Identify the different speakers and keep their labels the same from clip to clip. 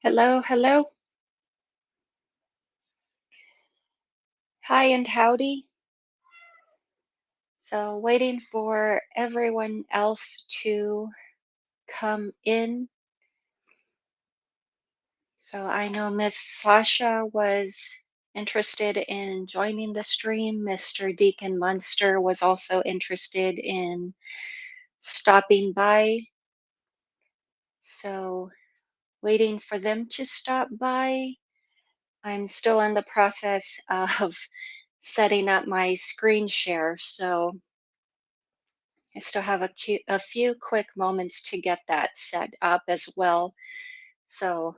Speaker 1: Hello, hello. Hi and howdy. So, waiting for everyone else to come in. So, I know Miss Sasha was interested in joining the stream. Mr. Deacon Munster was also interested in stopping by. So, waiting for them to stop by. I'm still in the process of setting up my screen share. So, I still have a few quick moments to get that set up as well. So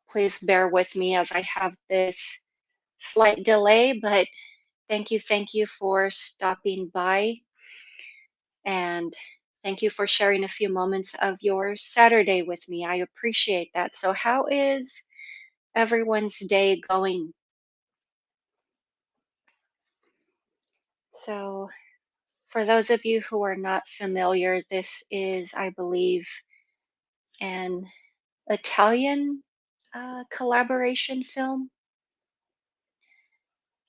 Speaker 1: please bear with me as I have this slight delay, but thank you for stopping by. And thank you for sharing a few moments of your Saturday with me. I appreciate that. So, how is everyone's day going? So, for those of you who are not familiar, this is, I believe, an Italian collaboration film.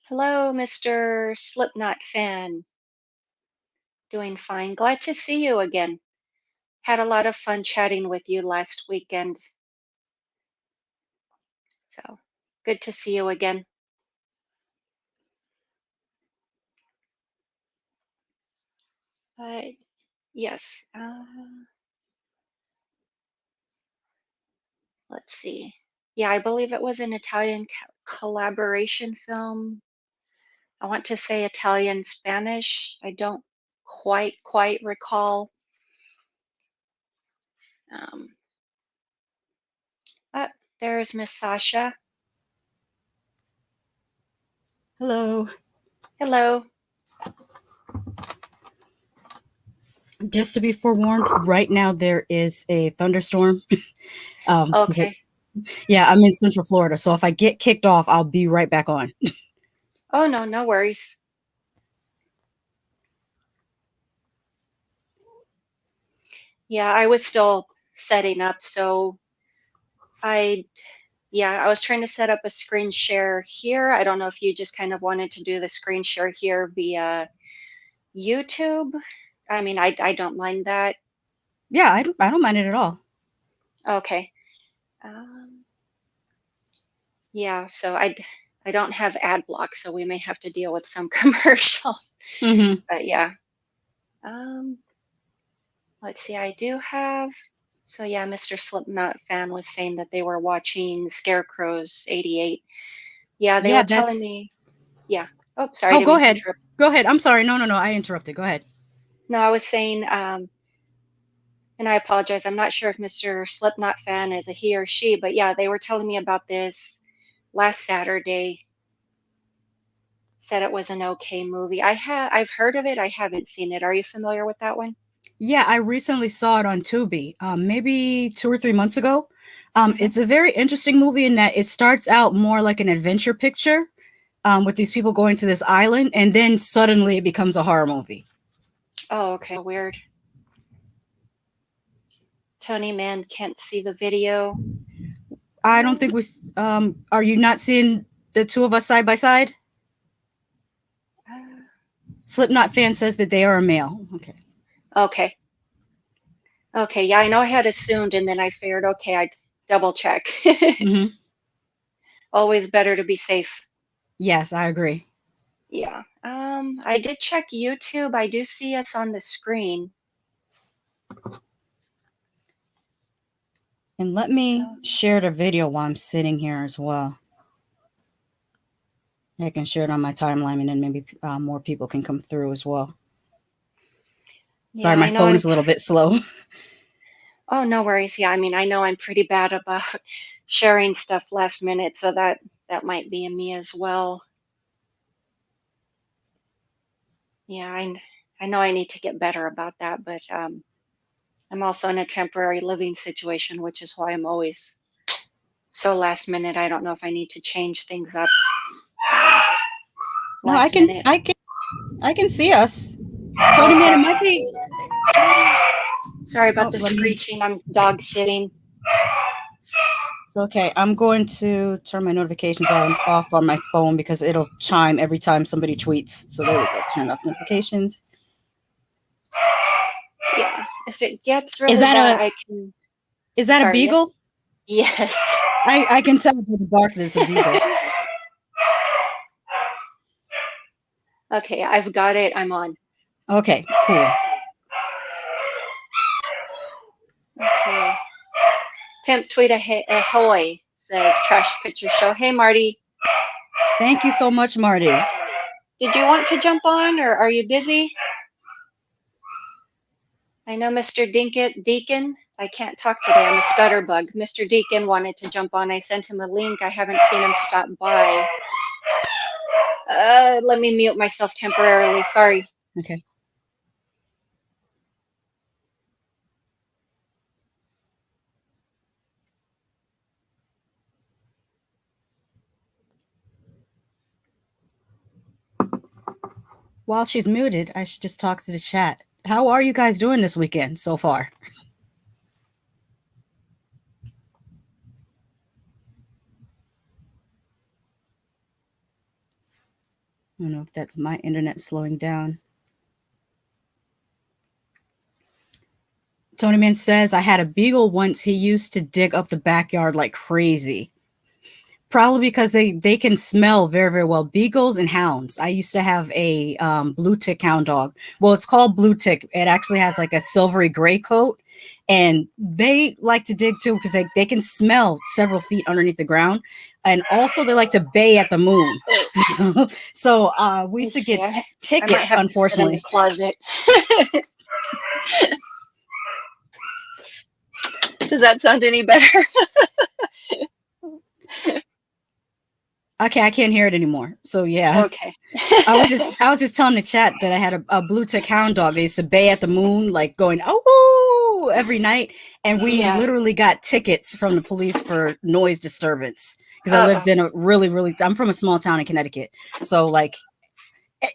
Speaker 1: Hello, Mr. Slipknot fan. Doing fine. Glad to see you again. Had a lot of fun chatting with you last weekend. So good to see you again. But yes, let's see. Yeah, I believe it was an Italian collaboration film. I want to say Italian Spanish. I don't quite recall. Um, but there's Miss Sasha.
Speaker 2: Hello.
Speaker 1: Hello.
Speaker 2: Just to be forewarned, right now there is a thunderstorm.
Speaker 1: Okay.
Speaker 2: Yeah, I'm in Central Florida, so if I get kicked off, I'll be right back on.
Speaker 1: Oh no, no worries. Yeah, I was still setting up, so I I was trying to set up a screen share here. I don't know if you just kind of wanted to do the screen share here via YouTube. I mean, I don't mind that.
Speaker 2: Yeah, I don't mind it at all.
Speaker 1: Okay. Um, yeah, so I don't have ad block, so we may have to deal with some commercials.
Speaker 2: Mm-hmm.
Speaker 1: But yeah. Um, let's see, I do have so yeah, Mr. Slipknot fan was saying that they were watching Scarecrows 88. Yeah, they
Speaker 2: Yeah,
Speaker 1: were telling
Speaker 2: that's.
Speaker 1: me, yeah. Oh, sorry, I
Speaker 2: Oh,
Speaker 1: didn't
Speaker 2: go
Speaker 1: mean to
Speaker 2: ahead.
Speaker 1: interrupt.
Speaker 2: Go ahead. I'm sorry. No, I interrupted. Go ahead.
Speaker 1: No, I was saying, and I apologize, I'm not sure if Mr. Slipknot fan is a he or she, but yeah, they were telling me about this last Saturday. Said it was an okay movie. I've heard of it. I haven't seen it. Are you familiar with that one?
Speaker 2: Yeah, I recently saw it on Tubi, maybe 2 or 3 months ago.
Speaker 1: Hmm.
Speaker 2: It's a very interesting movie in that it starts out more like an adventure picture, with these people going to this island, and then suddenly it becomes a horror movie.
Speaker 1: Oh, okay. Weird. Tony Man can't see the video.
Speaker 2: I don't
Speaker 1: Uh,
Speaker 2: think we. Are you not seeing the two of us side by side?
Speaker 1: uh,
Speaker 2: Slipknot fan says that they are a male. Okay.
Speaker 1: okay. Okay. Yeah, I know I had assumed, and then I figured, okay, I'd double check.
Speaker 2: Hmm.
Speaker 1: Always better to be safe.
Speaker 2: Yes, I agree.
Speaker 1: Yeah. I did check YouTube. I do see us on the screen.
Speaker 2: And let me
Speaker 1: So,
Speaker 2: share the video while I'm sitting here as well. I can share it on my timeline, and then maybe more people can come through as well.
Speaker 1: yeah,
Speaker 2: Sorry, my
Speaker 1: I know
Speaker 2: phone is a little bit slow.
Speaker 1: oh, no worries. Yeah, I mean, I know I'm pretty bad about sharing stuff last minute, so that might be in me as well. Yeah, I know I need to get better about that, but I'm also in a temporary living situation, which is why I'm always so last minute. I don't know if I need to change things up
Speaker 2: No, I
Speaker 1: last
Speaker 2: can,
Speaker 1: minute.
Speaker 2: I can, I can see us. Tony, man, it might be.
Speaker 1: Sorry about
Speaker 2: Oh,
Speaker 1: the
Speaker 2: let me.
Speaker 1: screeching. I'm dog sitting.
Speaker 2: Okay, I'm going to turn my notifications off on my phone because it'll chime every time somebody tweets. So there we go. Turn off notifications.
Speaker 1: Yeah, if it gets really bad, I can.
Speaker 2: Is that a
Speaker 1: Sorry.
Speaker 2: beagle?
Speaker 1: Yes.
Speaker 2: I can tell by the bark that it's a beagle.
Speaker 1: Okay, I've got it. I'm on.
Speaker 2: Okay, cool.
Speaker 1: Okay. Pimp tweet ahoy says trash picture show. Hey Marty.
Speaker 2: Thank you so much, Marty.
Speaker 1: Did you want to jump on or are you busy? I know Mr. Deacon. I can't talk today. I'm a stutter bug. Mr. Deacon wanted to jump on. I sent him a link. I haven't seen him stop by. Let me mute myself temporarily. Sorry.
Speaker 2: Okay. While she's muted, I should just talk to the chat. How are you guys doing this weekend so far? I don't know if that's my internet slowing down. Tony Man says, I had a beagle once. He used to dig up the backyard like crazy. Probably because they can smell very, very well. Beagles and hounds. I used to have a blue tick hound dog. Well, it's called blue tick. It actually has like a silvery gray coat. And they like to dig too because they can smell several feet underneath the ground. And also they like to bay at the moon. So we used to get tickets,
Speaker 1: I might have
Speaker 2: unfortunately.
Speaker 1: To sit in the closet. Does that sound any better?
Speaker 2: Okay, I can't hear it anymore. So yeah.
Speaker 1: Okay.
Speaker 2: I was just telling the chat that I had a blue tick hound dog. They used to bay at the moon, like going oh every night, and we literally got tickets from the police for noise disturbance because I lived in a really. I'm from a small town in Connecticut, so like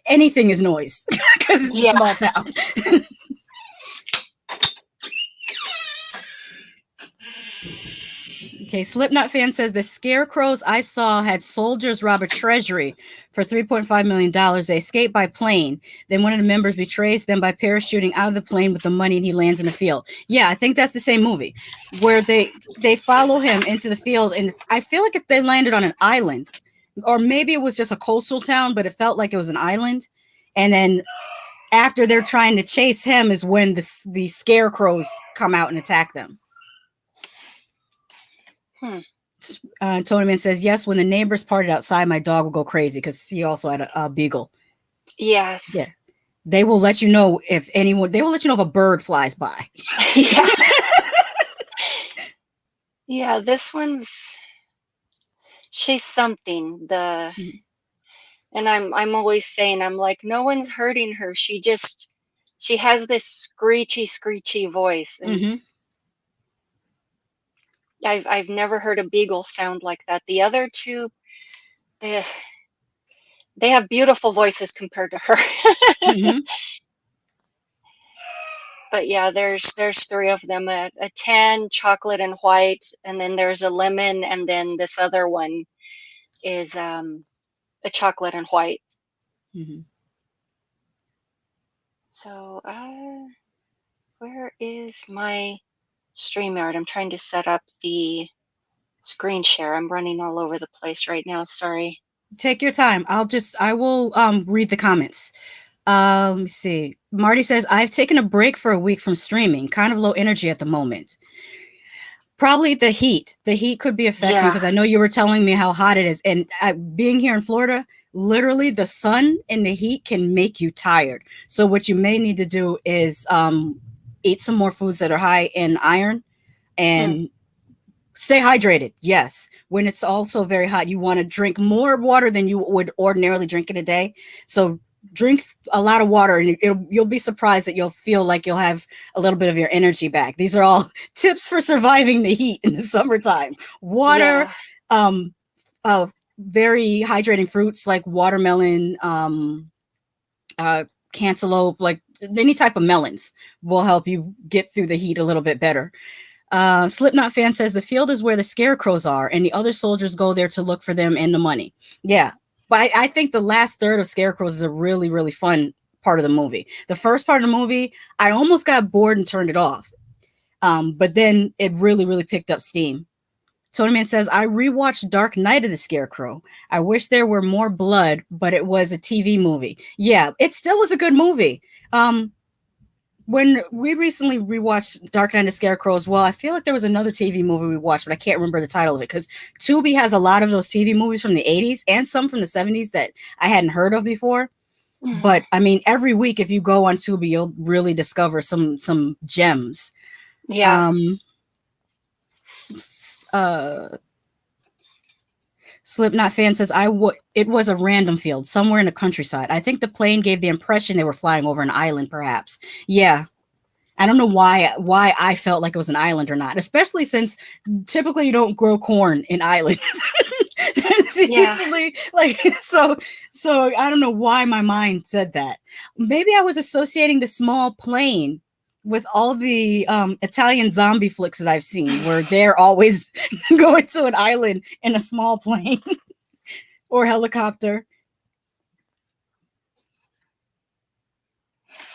Speaker 2: anything is noise because it's a small town. Okay, Slipknot fan says the Scarecrows I saw had soldiers rob a treasury for $3.5 million. They escape by plane. Then one of the members betrays them by parachuting out of the plane with the money and he lands in a field. Yeah, I think that's the same movie where they follow him into the field. And I feel like if they landed on an island or maybe it was just a coastal town, but it felt like it was an island. And then after they're trying to chase him is when the Scarecrows come out and attack them. Tony Man says, yes, when the neighbors partied outside, my dog would go crazy because he also had a beagle.
Speaker 1: Yes.
Speaker 2: Yeah. They will let you know if a bird flies by.
Speaker 1: Yeah. Yeah, this one's, she's something. And I'm always saying, I'm like, no one's hurting her. She has this screechy voice. And I've never heard a beagle sound like that. The other two, they have beautiful voices compared to her. But yeah, there's three of them, a tan, chocolate, and white, and then there's a lemon, and then this other one is a chocolate and white. So where is my StreamYard? I'm trying to set up the screen share. I'm running all over the place right now. Sorry.
Speaker 2: Take your time. I will read the comments. Let me see. Marty says, I've taken a break for a week from streaming. Kind of low energy at the moment. Probably the heat. The heat could be affecting because I know you were telling me how hot it is. And being here in Florida, literally the sun and the heat can make you tired. So what you may need to do is eat some more foods that are high in iron and stay hydrated. Yes. When it's also very hot, you want to drink more water than you would ordinarily drink in a day. So drink a lot of water and you'll be surprised that you'll feel like you'll have a little bit of your energy back. These are all tips for surviving the heat in the summertime. Water, very hydrating fruits like watermelon, cantaloupe, like any type of melons will help you get through the heat a little bit better. Slipknot fan says the field is where the Scarecrows are, and the other soldiers go there to look for them and the money. Yeah, but I think the last third of Scarecrows is a really, really fun part of the movie. The first part of the movie, I almost got bored and turned it off. But then it really, really picked up steam. Tony Man says, I rewatched Dark Knight of the Scarecrow. I wish there were more blood, but it was a TV movie. Yeah, it still was a good movie. When we recently rewatched Dark Knight of the Scarecrow as well, I feel like there was another TV movie we watched, but I can't remember the title of it because Tubi has a lot of those TV movies from the 80s and some from the 70s that I hadn't heard of before. Mm-hmm. But I mean, every week if you go on Tubi, you'll really discover some gems.
Speaker 1: Yeah.
Speaker 2: Slipknot fan says, it was a random field somewhere in the countryside. I think the plane gave the impression they were flying over an island, perhaps. Yeah. I don't know why I felt like it was an island or not, especially since typically you don't grow corn in islands. Easily, like so I don't know why my mind said that. Maybe I was associating the small plane with all the Italian zombie flicks that I've seen, where they're always going to an island in a small plane or helicopter.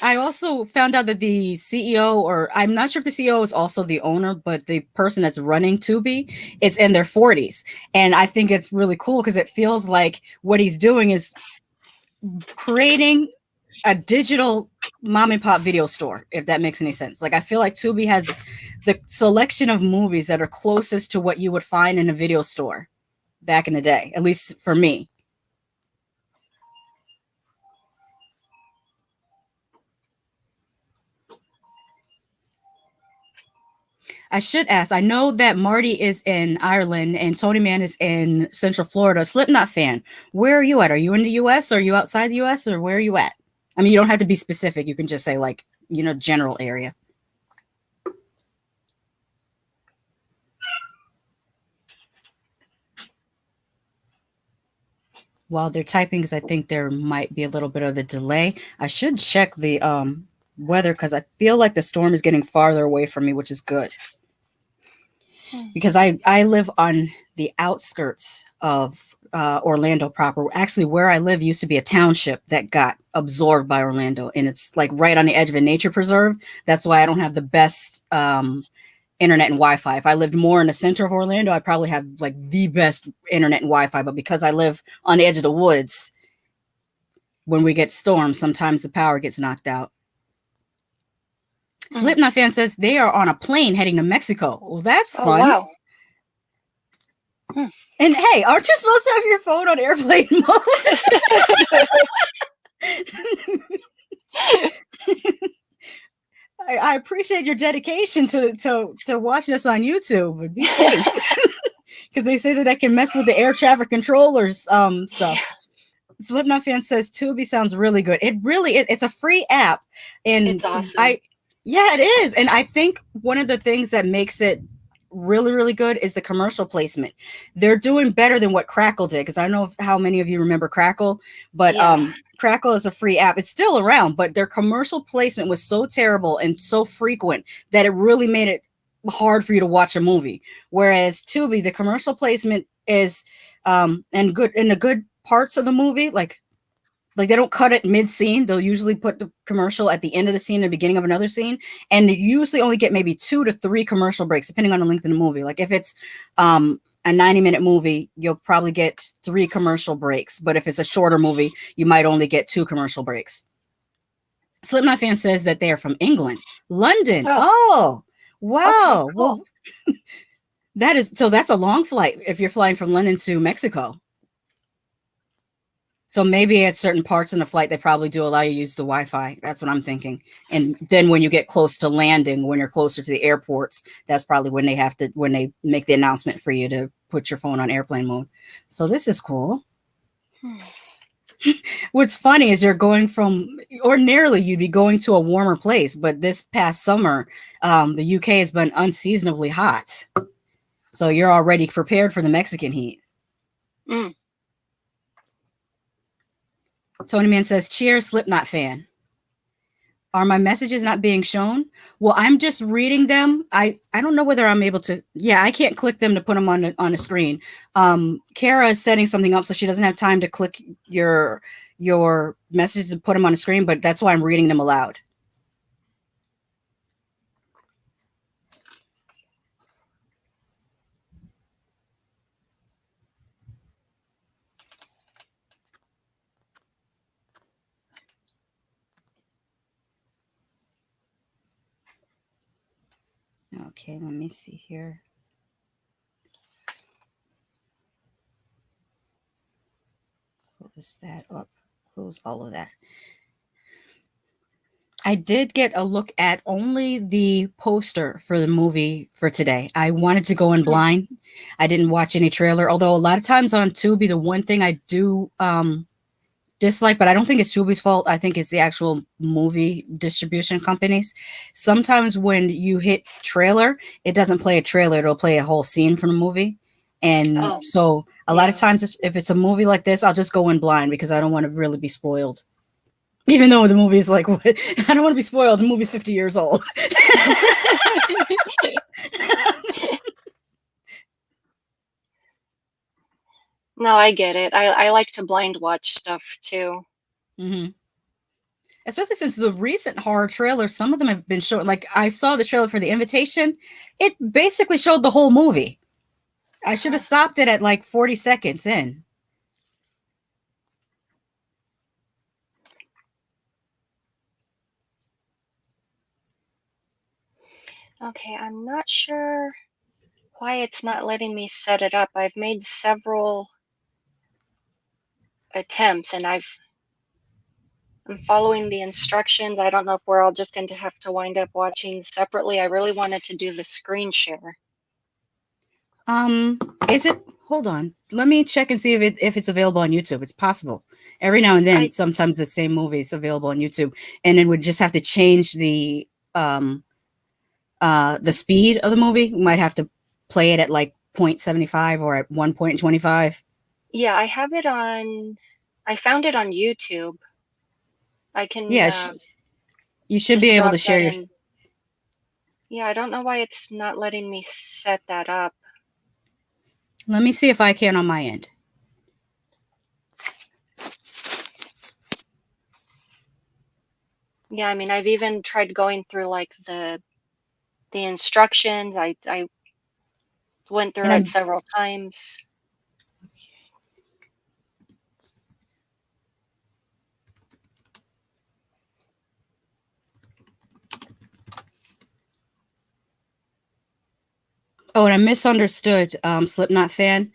Speaker 2: I also found out that the CEO, or I'm not sure if the CEO is also the owner, but the person that's running Tubi is in their 40s. And I think it's really cool because it feels like what he's doing is creating a digital mom and pop video store, if that makes any sense. Like, I feel like Tubi has the selection of movies that are closest to what you would find in a video store back in the day, at least for me. I should ask, I know that Marty is in Ireland and Tony Man is in Central Florida. Slipknot fan, where are you at? Are you in the US? Or are you outside the US? Or where are you at? I mean, you don't have to be specific. You can just say, like, general area. While they're typing, because I think there might be a little bit of a delay. I should check the weather because I feel like the storm is getting farther away from me, which is good. Because I live on the outskirts of Orlando proper. Actually, where I live used to be a township that got absorbed by Orlando, and it's like right on the edge of a nature preserve. That's why I don't have the best internet and Wi-Fi. If I lived more in the center of Orlando, I'd probably have like the best internet and Wi-Fi. But because I live on the edge of the woods, when we get storms, sometimes the power gets knocked out. Slipknot fan says they are on a plane heading to Mexico. Well, that's fun. Wow. And hey, aren't you supposed to have your phone on airplane mode? I appreciate your dedication to watching us on YouTube, but be safe. Because they say that can mess with the air traffic controllers stuff. Slipknot fan says Tubi sounds really good. It really is. It's a free app. And
Speaker 1: it's awesome.
Speaker 2: Yeah, it is. And I think one of the things that makes it really, really good is the commercial placement. They're doing better than what Crackle did, because I don't know how many of you remember Crackle, but Crackle is a free app. It's still around, but their commercial placement was so terrible and so frequent that it really made it hard for you to watch a movie. Whereas Tubi, the commercial placement is and good in the good parts of the movie, like they don't cut it mid-scene. They'll usually put the commercial at the end of the scene, the beginning of another scene. And you usually only get maybe 2 to 3 commercial breaks, depending on the length of the movie. Like if it's a 90-minute movie, you'll probably get 3 commercial breaks. But if it's a shorter movie, you might only get 2 commercial breaks. Slipknot fan says that they are from England. London. Oh wow. Okay, cool. Well, that's a long flight if you're flying from London to Mexico. So maybe at certain parts in the flight, they probably do allow you to use the Wi-Fi. That's what I'm thinking. And then when you get close to landing, when you're closer to the airports, that's probably when they make the announcement for you to put your phone on airplane mode. So this is cool. What's funny is you're going from, ordinarily you'd be going to a warmer place, but this past summer, the UK has been unseasonably hot. So you're already prepared for the Mexican heat. Tony Man says, cheers, Slipknot fan. Are my messages not being shown? Well, I'm just reading them. I don't know whether I'm able to. Yeah, I can't click them to put them on a screen. Kara is setting something up, so she doesn't have time to click your messages to put them on a screen. But that's why I'm reading them aloud. Okay, let me see here. Close that up. Close all of that. I did get a look at only the poster for the movie for today. I wanted to go in blind. I didn't watch any trailer, although a lot of times on Tubi, the one thing I do dislike, but I don't think it's Tubi's fault. I think it's the actual movie distribution companies. Sometimes when you hit trailer, it doesn't play a trailer, it'll play a whole scene from the movie. And so a lot of times if it's a movie like this, I'll just go in blind because I don't want to really be spoiled. Even though the movie is like, what? I don't want to be spoiled. The movie's 50 years old.
Speaker 1: No, I get it. I like to blind watch stuff too.
Speaker 2: Mm-hmm. Especially since the recent horror trailers, some of them have been shown. Like I saw the trailer for The Invitation. It basically showed the whole movie. I should have stopped it at like 40 seconds in.
Speaker 1: Okay, I'm not sure why it's not letting me set it up. I've made several attempts and I'm following the instructions. I don't know if we're all just going to have to wind up watching separately. I really wanted to do the screen share.
Speaker 2: Is it? Hold on. Let me check and see if it's available on YouTube. It's possible. Every now and then, sometimes the same movie is available on YouTube, and it would just have to change the speed of the movie. We might have to play it at like 0.75 or at 1.25.
Speaker 1: Yeah, I have it on. I found it on YouTube. I can.
Speaker 2: Yeah, you should be able to share your.
Speaker 1: Yeah, I don't know why it's not letting me set that up.
Speaker 2: Let me see if I can on my end.
Speaker 1: Yeah, I mean, I've even tried going through like the instructions. I went through it several times.
Speaker 2: Oh, and I misunderstood Slipknot fan.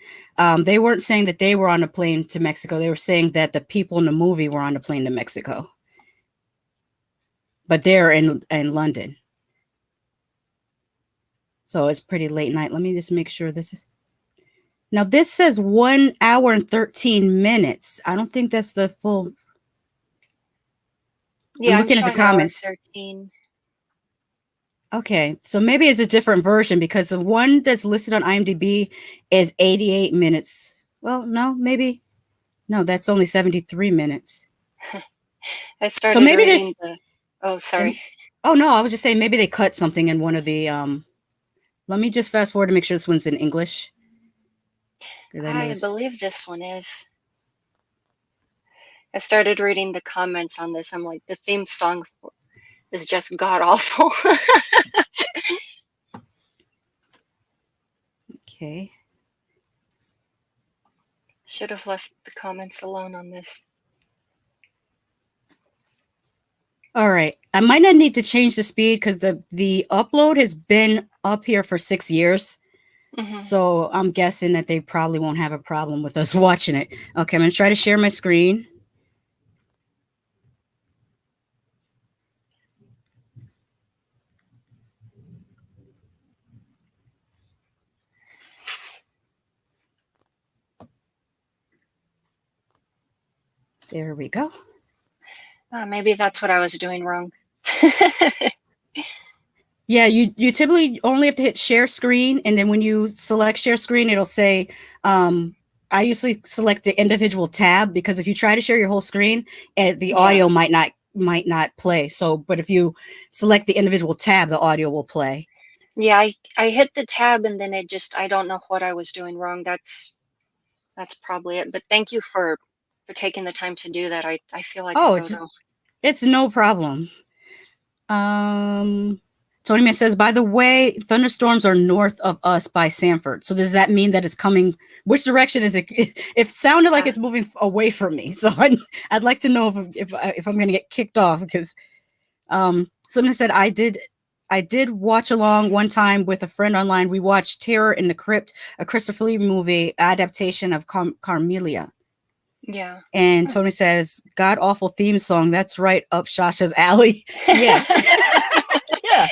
Speaker 2: They weren't saying that they were on a plane to Mexico. They were saying that the people in the movie were on a plane to Mexico. But they're in London. So it's pretty late night. Let me just make sure this is. Now this says 1 hour and 13 minutes. I don't think that's the full.
Speaker 1: Yeah,
Speaker 2: I'm looking at the comments.
Speaker 1: 13.
Speaker 2: Okay, so maybe it's a different version because the one that's listed on IMDb is 88 minutes. Well, no, maybe. No, that's only 73 minutes.
Speaker 1: I started so maybe reading Oh, sorry.
Speaker 2: Oh, no, I was just saying maybe they cut something in one of the... Let me just fast forward to make sure this one's in English.
Speaker 1: I believe this one is. I started reading the comments on this. I'm like, the theme song is just god-awful.
Speaker 2: Okay.
Speaker 1: Should have left the comments alone on this.
Speaker 2: All right. I might not need to change the speed because the upload has been up here for 6 years. Mm-hmm. So I'm guessing that they probably won't have a problem with us watching it. Okay, I'm going to try to share my screen. There we go.
Speaker 1: Maybe that's what I was doing wrong.
Speaker 2: Yeah, you typically only have to hit share screen, and then when you select share screen, it'll say, I usually select the individual tab because if you try to share your whole screen, the audio might not might not play. So, but if you select the individual tab, the audio will play.
Speaker 1: Yeah, I hit the tab and then it just, I don't know what I was doing wrong. That's probably it. But thank you for taking the time to do that. I feel like a
Speaker 2: Oh,
Speaker 1: dodo.
Speaker 2: it's no problem. Tony Man says, by the way, thunderstorms are north of us by Sanford. So does that mean that it's coming? Which direction is it? It sounded like it's moving away from me. So I'd like to know if I'm going to get kicked off, because someone said I did watch along one time with a friend online. We watched Terror in the Crypt, a Christopher Lee movie adaptation of Carmelia.
Speaker 1: Yeah.
Speaker 2: And Tony says, god awful theme song. That's right up Shasha's alley. Yeah. Yeah.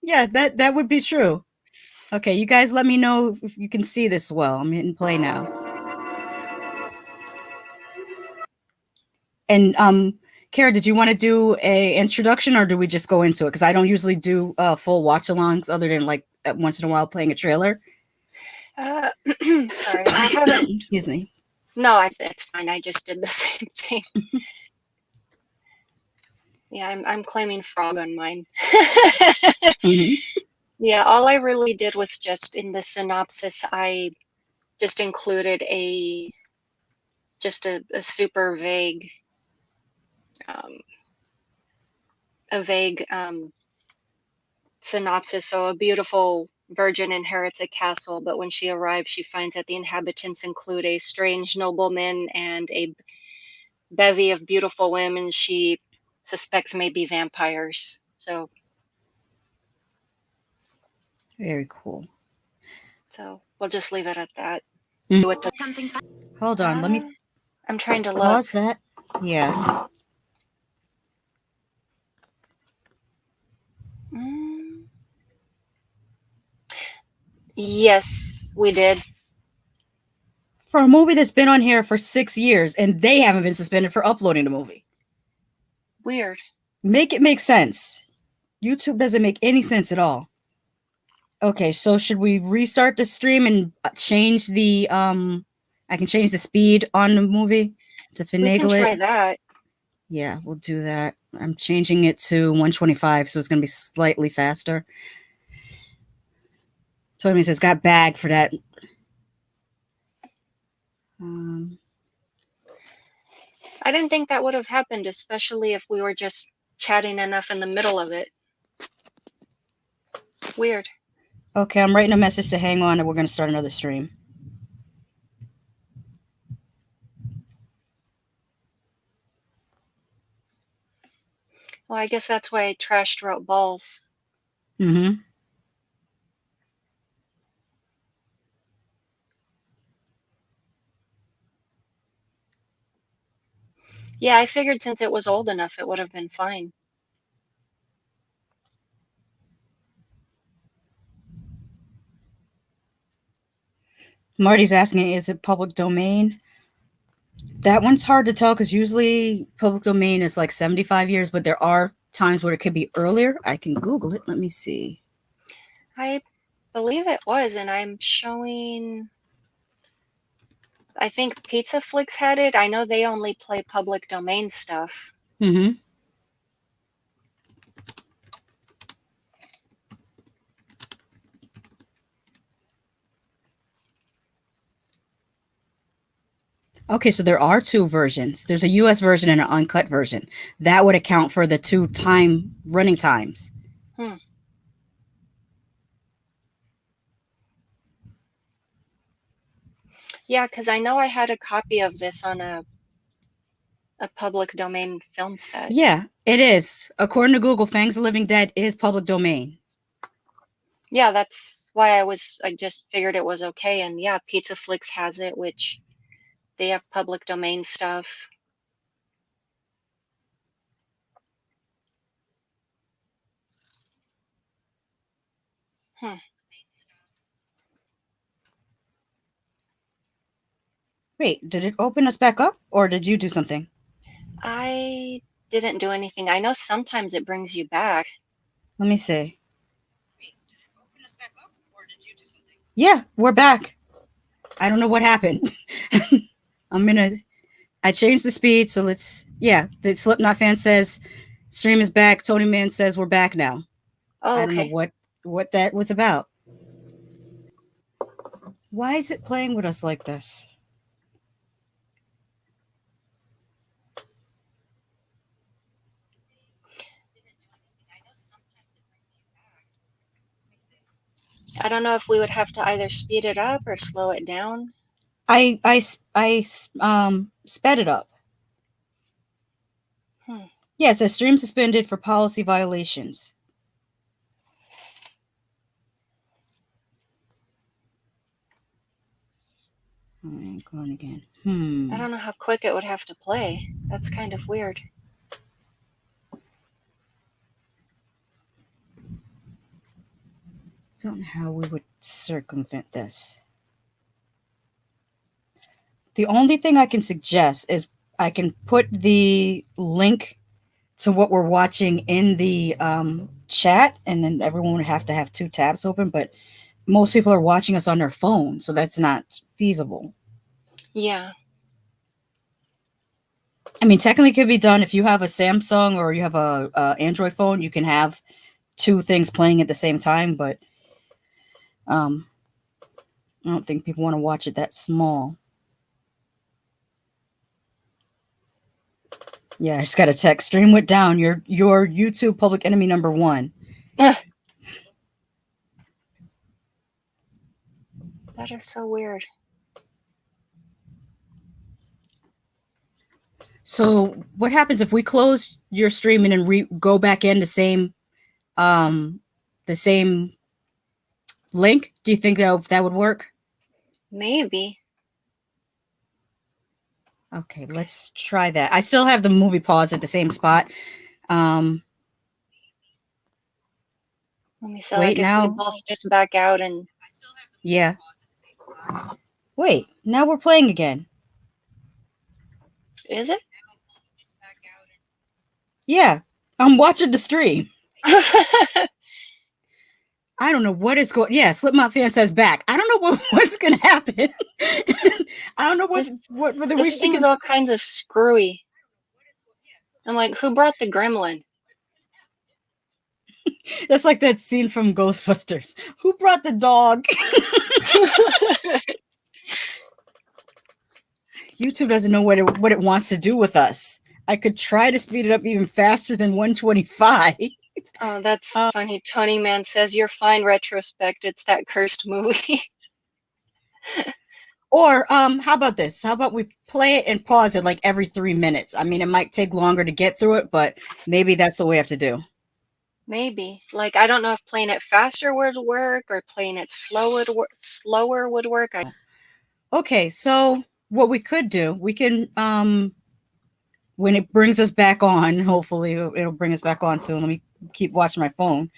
Speaker 2: Yeah, that would be true. Okay, you guys let me know if you can see this well. I'm hitting play now. And Kara, did you want to do a introduction, or do we just go into it? Because I don't usually do full watch-alongs other than like once in a while playing a trailer.
Speaker 1: Sorry, I haven't.
Speaker 2: Excuse me.
Speaker 1: No, it's fine. I just did the same thing. Yeah, I'm claiming frog on mine.
Speaker 2: Mm-hmm.
Speaker 1: Yeah, all I really did was just in the synopsis, I just included a super vague, a vague synopsis. So a beautiful virgin inherits a castle, but when she arrives, she finds that the inhabitants include a strange nobleman and a bevy of beautiful women she suspects may be vampires. So
Speaker 2: Very cool.
Speaker 1: So we'll just leave it at that.
Speaker 2: Mm-hmm. Hold on, let me.
Speaker 1: I'm trying to look.
Speaker 2: Pause that. Yeah.
Speaker 1: Yes, we did.
Speaker 2: For a movie that's been on here for 6 years, and they haven't been suspended for uploading the movie.
Speaker 1: Weird.
Speaker 2: Make it make sense. YouTube doesn't make any sense at all. Okay, so should we restart the stream and change the I can change the speed on the movie to finagle it?
Speaker 1: We can try that.
Speaker 2: Yeah, we'll do that. I'm changing it to 125, so it's going to be slightly faster. Tommy says, got bagged for that.
Speaker 1: I didn't think that would have happened, especially if we were just chatting enough in the middle of it. Weird.
Speaker 2: Okay, I'm writing a message to hang on, and we're going to start another stream.
Speaker 1: Well, I guess that's why Trash wrote balls.
Speaker 2: Mm-hmm.
Speaker 1: Yeah, I figured since it was old enough, it would have been fine.
Speaker 2: Marty's asking, is it public domain? That one's hard to tell because usually public domain is like 75 years, but there are times where it could be earlier. I can Google it. Let me see.
Speaker 1: I believe it was, and I'm showing. I think Pizza Flix had it. I know they only play public domain stuff.
Speaker 2: Mm-hmm. Okay, so there are two versions. There's a US version and an uncut version. That would account for the two running times.
Speaker 1: Yeah, because I know I had a copy of this on a public domain film set.
Speaker 2: Yeah, it is. According to Google, Fangs the Living Dead is public domain.
Speaker 1: Yeah, that's why I just figured it was okay. And yeah, Pizza Flix has it, which they have public domain stuff.
Speaker 2: Wait, did it open us back up, or did you do something?
Speaker 1: I didn't do anything. I know sometimes it brings you back.
Speaker 2: Let me see. Wait, did it open us back up, or did you do something? Yeah, we're back. I don't know what happened. I'm gonna I changed the speed, so let's. Yeah, the Slipknot fan says stream is back. Tony Man says we're back now.
Speaker 1: Oh,
Speaker 2: I don't know
Speaker 1: okay.
Speaker 2: what that was about. Why is it playing with us like this?
Speaker 1: I don't know if we would have to either speed it up or slow it down.
Speaker 2: I sped it up. Yeah, it says stream suspended for policy violations. I'm going again.
Speaker 1: I don't know how quick it would have to play. That's kind of weird.
Speaker 2: Don't know how we would circumvent this. The only thing I can suggest is I can put the link to what we're watching in the chat, and then everyone would have to have two tabs open, but most people are watching us on their phone, so that's not feasible.
Speaker 1: Yeah.
Speaker 2: I mean, technically it could be done if you have a Samsung or you have a Android phone, you can have two things playing at the same time, but I don't think people want to watch it that small. Yeah, I just got a text. Stream went down. Your YouTube public enemy number 1.
Speaker 1: That is so weird.
Speaker 2: So what happens if we close your stream and then go back in the same link? Do you think that would work?
Speaker 1: Maybe.
Speaker 2: Okay, let's try that. I still have the movie pause at the same spot.
Speaker 1: Let me see.
Speaker 2: Wait,
Speaker 1: like if
Speaker 2: now.
Speaker 1: we both just back out and.
Speaker 2: Yeah. Wait, now we're playing again.
Speaker 1: Is it?
Speaker 2: Yeah, I'm watching the stream. I don't know what is going. Yeah, Slipknot fan says back. I don't know what's going to happen. I don't know whether
Speaker 1: this thing is all kinds of screwy. I'm like, who brought the gremlin?
Speaker 2: That's like that scene from Ghostbusters. Who brought the dog? YouTube doesn't know what it wants to do with us. I could try to speed it up even faster than 125.
Speaker 1: Oh, that's funny. Tony Man says, you're fine, retrospect. It's that cursed movie.
Speaker 2: Or how about this? How about we play it and pause it like every 3 minutes? I mean, it might take longer to get through it, but maybe that's what we have to do.
Speaker 1: Maybe. Like, I don't know if playing it faster would work or playing it slower would work.
Speaker 2: Okay, so what we could do, we can when it brings us back on, hopefully it'll bring us back on soon. Let me keep watching my phone.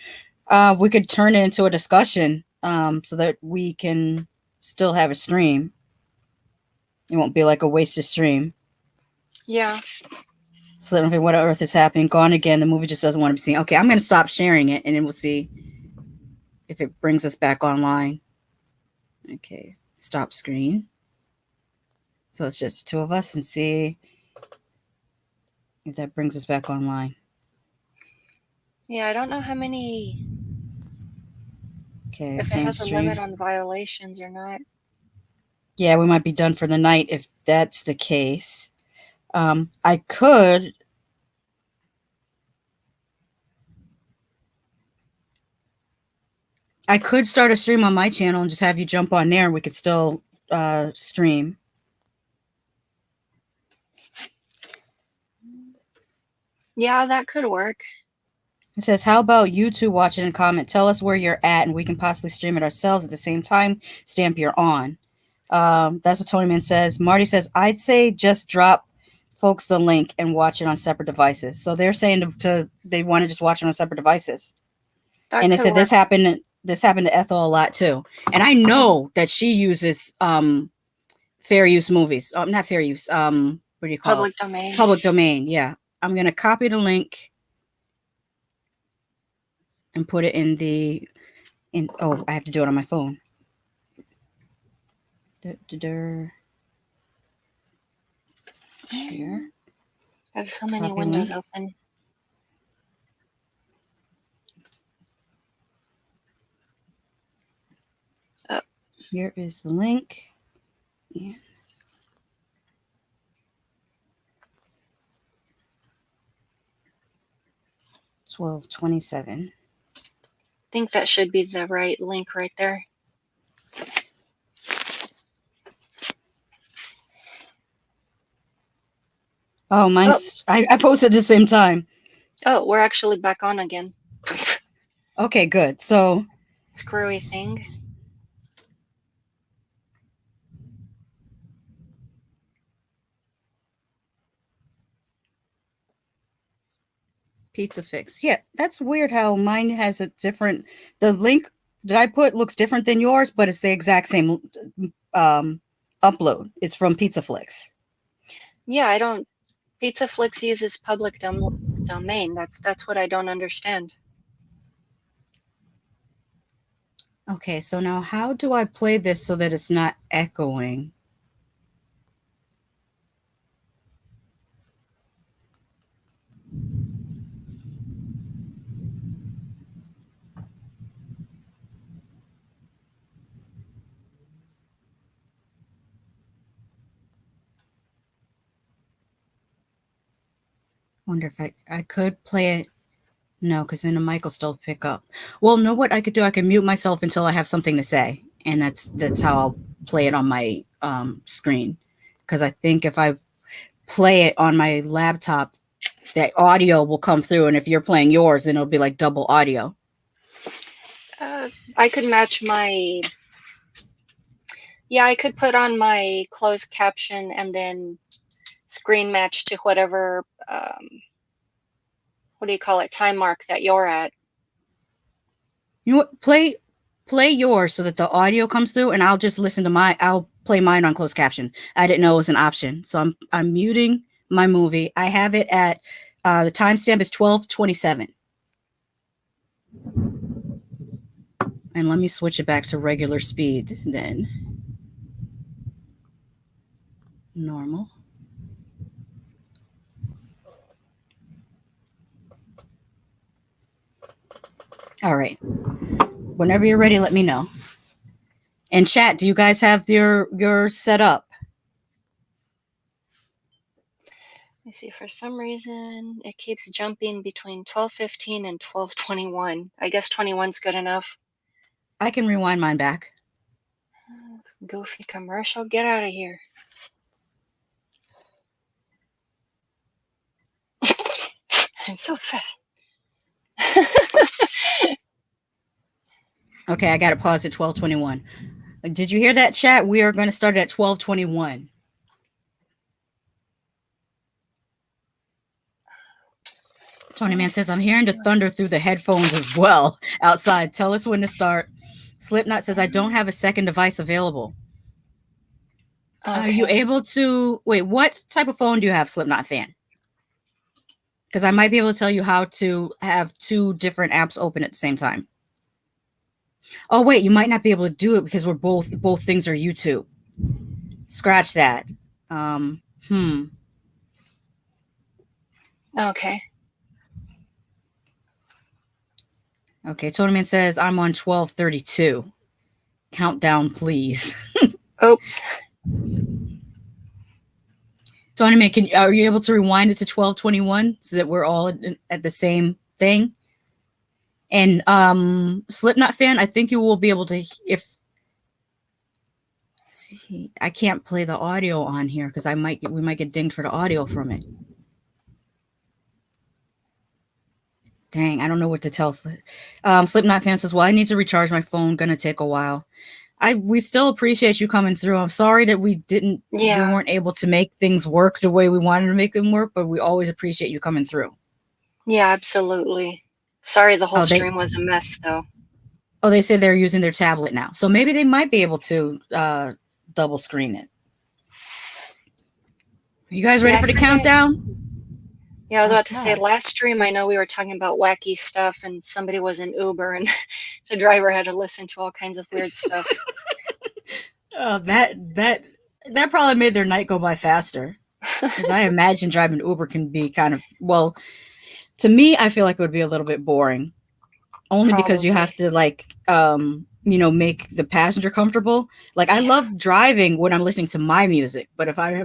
Speaker 2: We could turn it into a discussion so that we can still have a stream. It won't be like a wasted stream.
Speaker 1: Yeah.
Speaker 2: So let me what on earth is happening. Gone again. The movie just doesn't want to be seen. Okay, I'm going to stop sharing it, and then we'll see if it brings us back online. Okay, stop screen. So it's just the two of us, and see if that brings us back online.
Speaker 1: Yeah, I don't know how many.
Speaker 2: Okay,
Speaker 1: if it has a limit on violations or not.
Speaker 2: Yeah, we might be done for the night if that's the case. I could. I could start a stream on my channel and just have you jump on there, and we could still stream.
Speaker 1: Yeah, that could work.
Speaker 2: It says, how about you two watch it and comment? Tell us where you're at, and we can possibly stream it ourselves at the same time. Stamp you're on. That's what Tony Man says. Marty says, I'd say just drop folks the link and watch it on separate devices. So they're saying they want to just watch it on separate devices. And it said this happened to Ethel a lot too. And I know that she uses fair use movies. Not fair use. What do you call it?
Speaker 1: Public domain.
Speaker 2: Public domain, yeah. I'm gonna copy the link and put it in I have to do it on my phone. Share.
Speaker 1: I have so many
Speaker 2: Copy
Speaker 1: windows
Speaker 2: link.
Speaker 1: open.
Speaker 2: Here is the link. Yeah. 12:27.
Speaker 1: I think that should be the right link right there.
Speaker 2: Oh, mine's. Oh. I posted at the same time.
Speaker 1: Oh, we're actually back on again.
Speaker 2: Okay, good. So.
Speaker 1: Screwy thing.
Speaker 2: Pizza Fix. Yeah, that's weird how mine has a different. The link that I put looks different than yours, but it's the exact same upload. It's from Pizza Flix.
Speaker 1: Yeah, I don't. Pizza Flix uses public domain. That's what I don't understand.
Speaker 2: Okay, so now how do I play this so that it's not echoing? Wonder if I could play it. No, because then the mic will still pick up. Well, know what I could do? I can mute myself until I have something to say, and that's how I'll play it on my screen. Because I think if I play it on my laptop, that audio will come through, and if you're playing yours, then it'll be like double audio.
Speaker 1: I could match my. Yeah, I could put on my closed caption and then screen match to whatever. What do you call it? Time mark that you're at.
Speaker 2: You know what? Play yours so that the audio comes through, and I'll just listen to I'll play mine on closed caption. I didn't know it was an option, so I'm muting my movie. I have it at the timestamp is 12:27, and let me switch it back to regular speed then. Normal. All right. Whenever you're ready, let me know. And chat, do you guys have your set up?
Speaker 1: Let me see. For some reason, it keeps jumping between 12:15 and 12:21. I guess 21's good enough.
Speaker 2: I can rewind mine back.
Speaker 1: Goofy commercial. Get out of here. I'm so fat.
Speaker 2: Okay, I got it paused at 12:21. Did you hear that, chat? We are going to start at 12:21. Tony Man says, I'm hearing the thunder through the headphones as well outside. Tell us when to start. Slipknot says, I don't have a second device available. Okay. Are you able to... Wait, what type of phone do you have, Slipknot fan? Because I might be able to tell you how to have two different apps open at the same time. Oh, wait, you might not be able to do it because we're both things are YouTube. Scratch that.
Speaker 1: Okay.
Speaker 2: Okay, Tony Man says, I'm on 12:32. Countdown, please.
Speaker 1: Oops.
Speaker 2: Tony Man, are you able to rewind it to 12:21 so that we're all at the same thing? And Slipknot fan, I think you will be able to, if... See, I can't play the audio on here because we might get dinged for the audio from it. Dang, I don't know what to tell. Slipknot fan says, well, I need to recharge my phone. Gonna take a while. We still appreciate you coming through. I'm sorry that we weren't able to make things work the way we wanted to make them work, but we always appreciate you coming through.
Speaker 1: Yeah, absolutely. Sorry the whole stream was a mess, though.
Speaker 2: Oh, they said they're using their tablet now. So maybe they might be able to double screen it. Are you guys ready for the countdown?
Speaker 1: Yeah, I was about to say, last stream, I know we were talking about wacky stuff, and somebody was in Uber, and the driver had to listen to all kinds of weird stuff.
Speaker 2: That probably made their night go by faster. Because I imagine driving Uber can be kind of, well, to me, I feel like it would be a little bit boring. Only because you
Speaker 1: Probably.
Speaker 2: have to like make the passenger comfortable. Like I
Speaker 1: Yeah.
Speaker 2: love driving when I'm listening to my music, but if I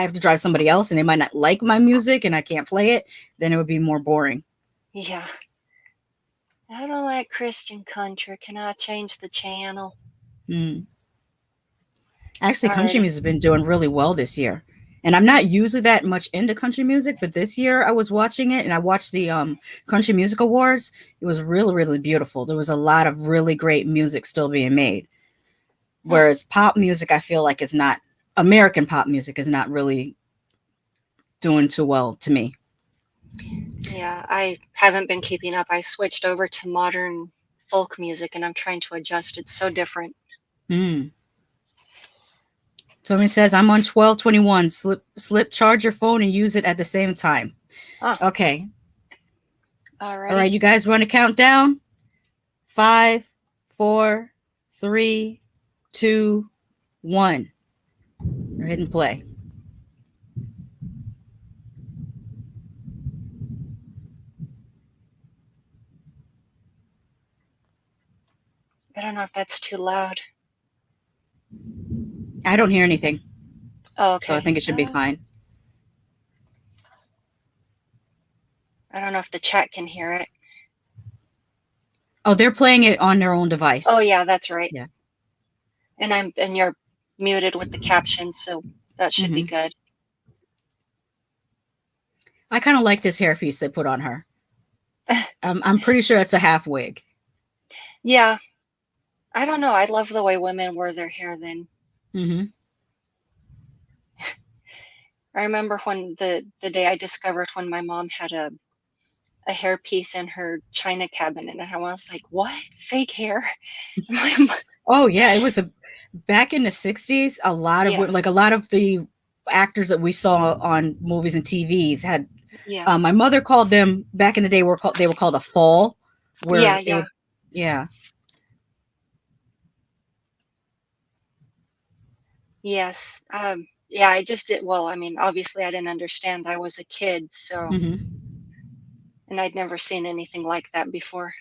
Speaker 2: have to drive somebody else and they might not like my music and I can't play it, then it would be more boring.
Speaker 1: Yeah. I don't like Christian country. Can I change the channel?
Speaker 2: Mm. Actually, country
Speaker 1: Alrighty.
Speaker 2: music has been doing really well this year. And I'm not usually that much into country music, but this year I was watching it and I watched the country music awards. It was really, really beautiful. There was a lot of really great music still being made.
Speaker 1: Huh.
Speaker 2: Whereas pop music, I feel like is not American pop music is not really doing too well to me.
Speaker 1: Yeah, I haven't been keeping up. I switched over to modern folk music and I'm trying to adjust. It's so different.
Speaker 2: Mm. Tommy says I'm on 1221. Slip charge your phone and use it at the same time.
Speaker 1: Ah,
Speaker 2: Okay. All
Speaker 1: alrighty.
Speaker 2: right, you guys want to count down? 5, 4, 3, 2, 1. Hit and play.
Speaker 1: I don't know if that's too loud.
Speaker 2: I don't hear anything,
Speaker 1: Oh,
Speaker 2: so I
Speaker 1: okay.
Speaker 2: think it should be fine.
Speaker 1: I don't know if the chat can hear it.
Speaker 2: Oh, they're playing it on their own
Speaker 1: Oh
Speaker 2: device.
Speaker 1: yeah, that's right.
Speaker 2: Yeah.
Speaker 1: And you're muted with the caption, so that should be
Speaker 2: Hmm.
Speaker 1: good.
Speaker 2: I kind of like this hairpiece they put on her. I'm pretty sure it's a half wig.
Speaker 1: Yeah, I don't know. I love the way women wear their hair then.
Speaker 2: Hmm.
Speaker 1: I remember when the day I discovered when my mom had a hairpiece in her china cabinet, and I was like, "What? Fake hair?"
Speaker 2: Oh yeah, it was a back in the 60s. A lot of
Speaker 1: Yeah,
Speaker 2: like a lot of the actors that we saw on movies and TVs had.
Speaker 1: yeah,
Speaker 2: My mother called them back in the day. They were called a fall,
Speaker 1: yeah,
Speaker 2: where it
Speaker 1: yeah.
Speaker 2: would. Yeah.
Speaker 1: Yes. Yeah, I just did. Well, I mean, obviously, I didn't understand. I was a kid, so,
Speaker 2: Hmm.
Speaker 1: and I'd never seen anything like that before.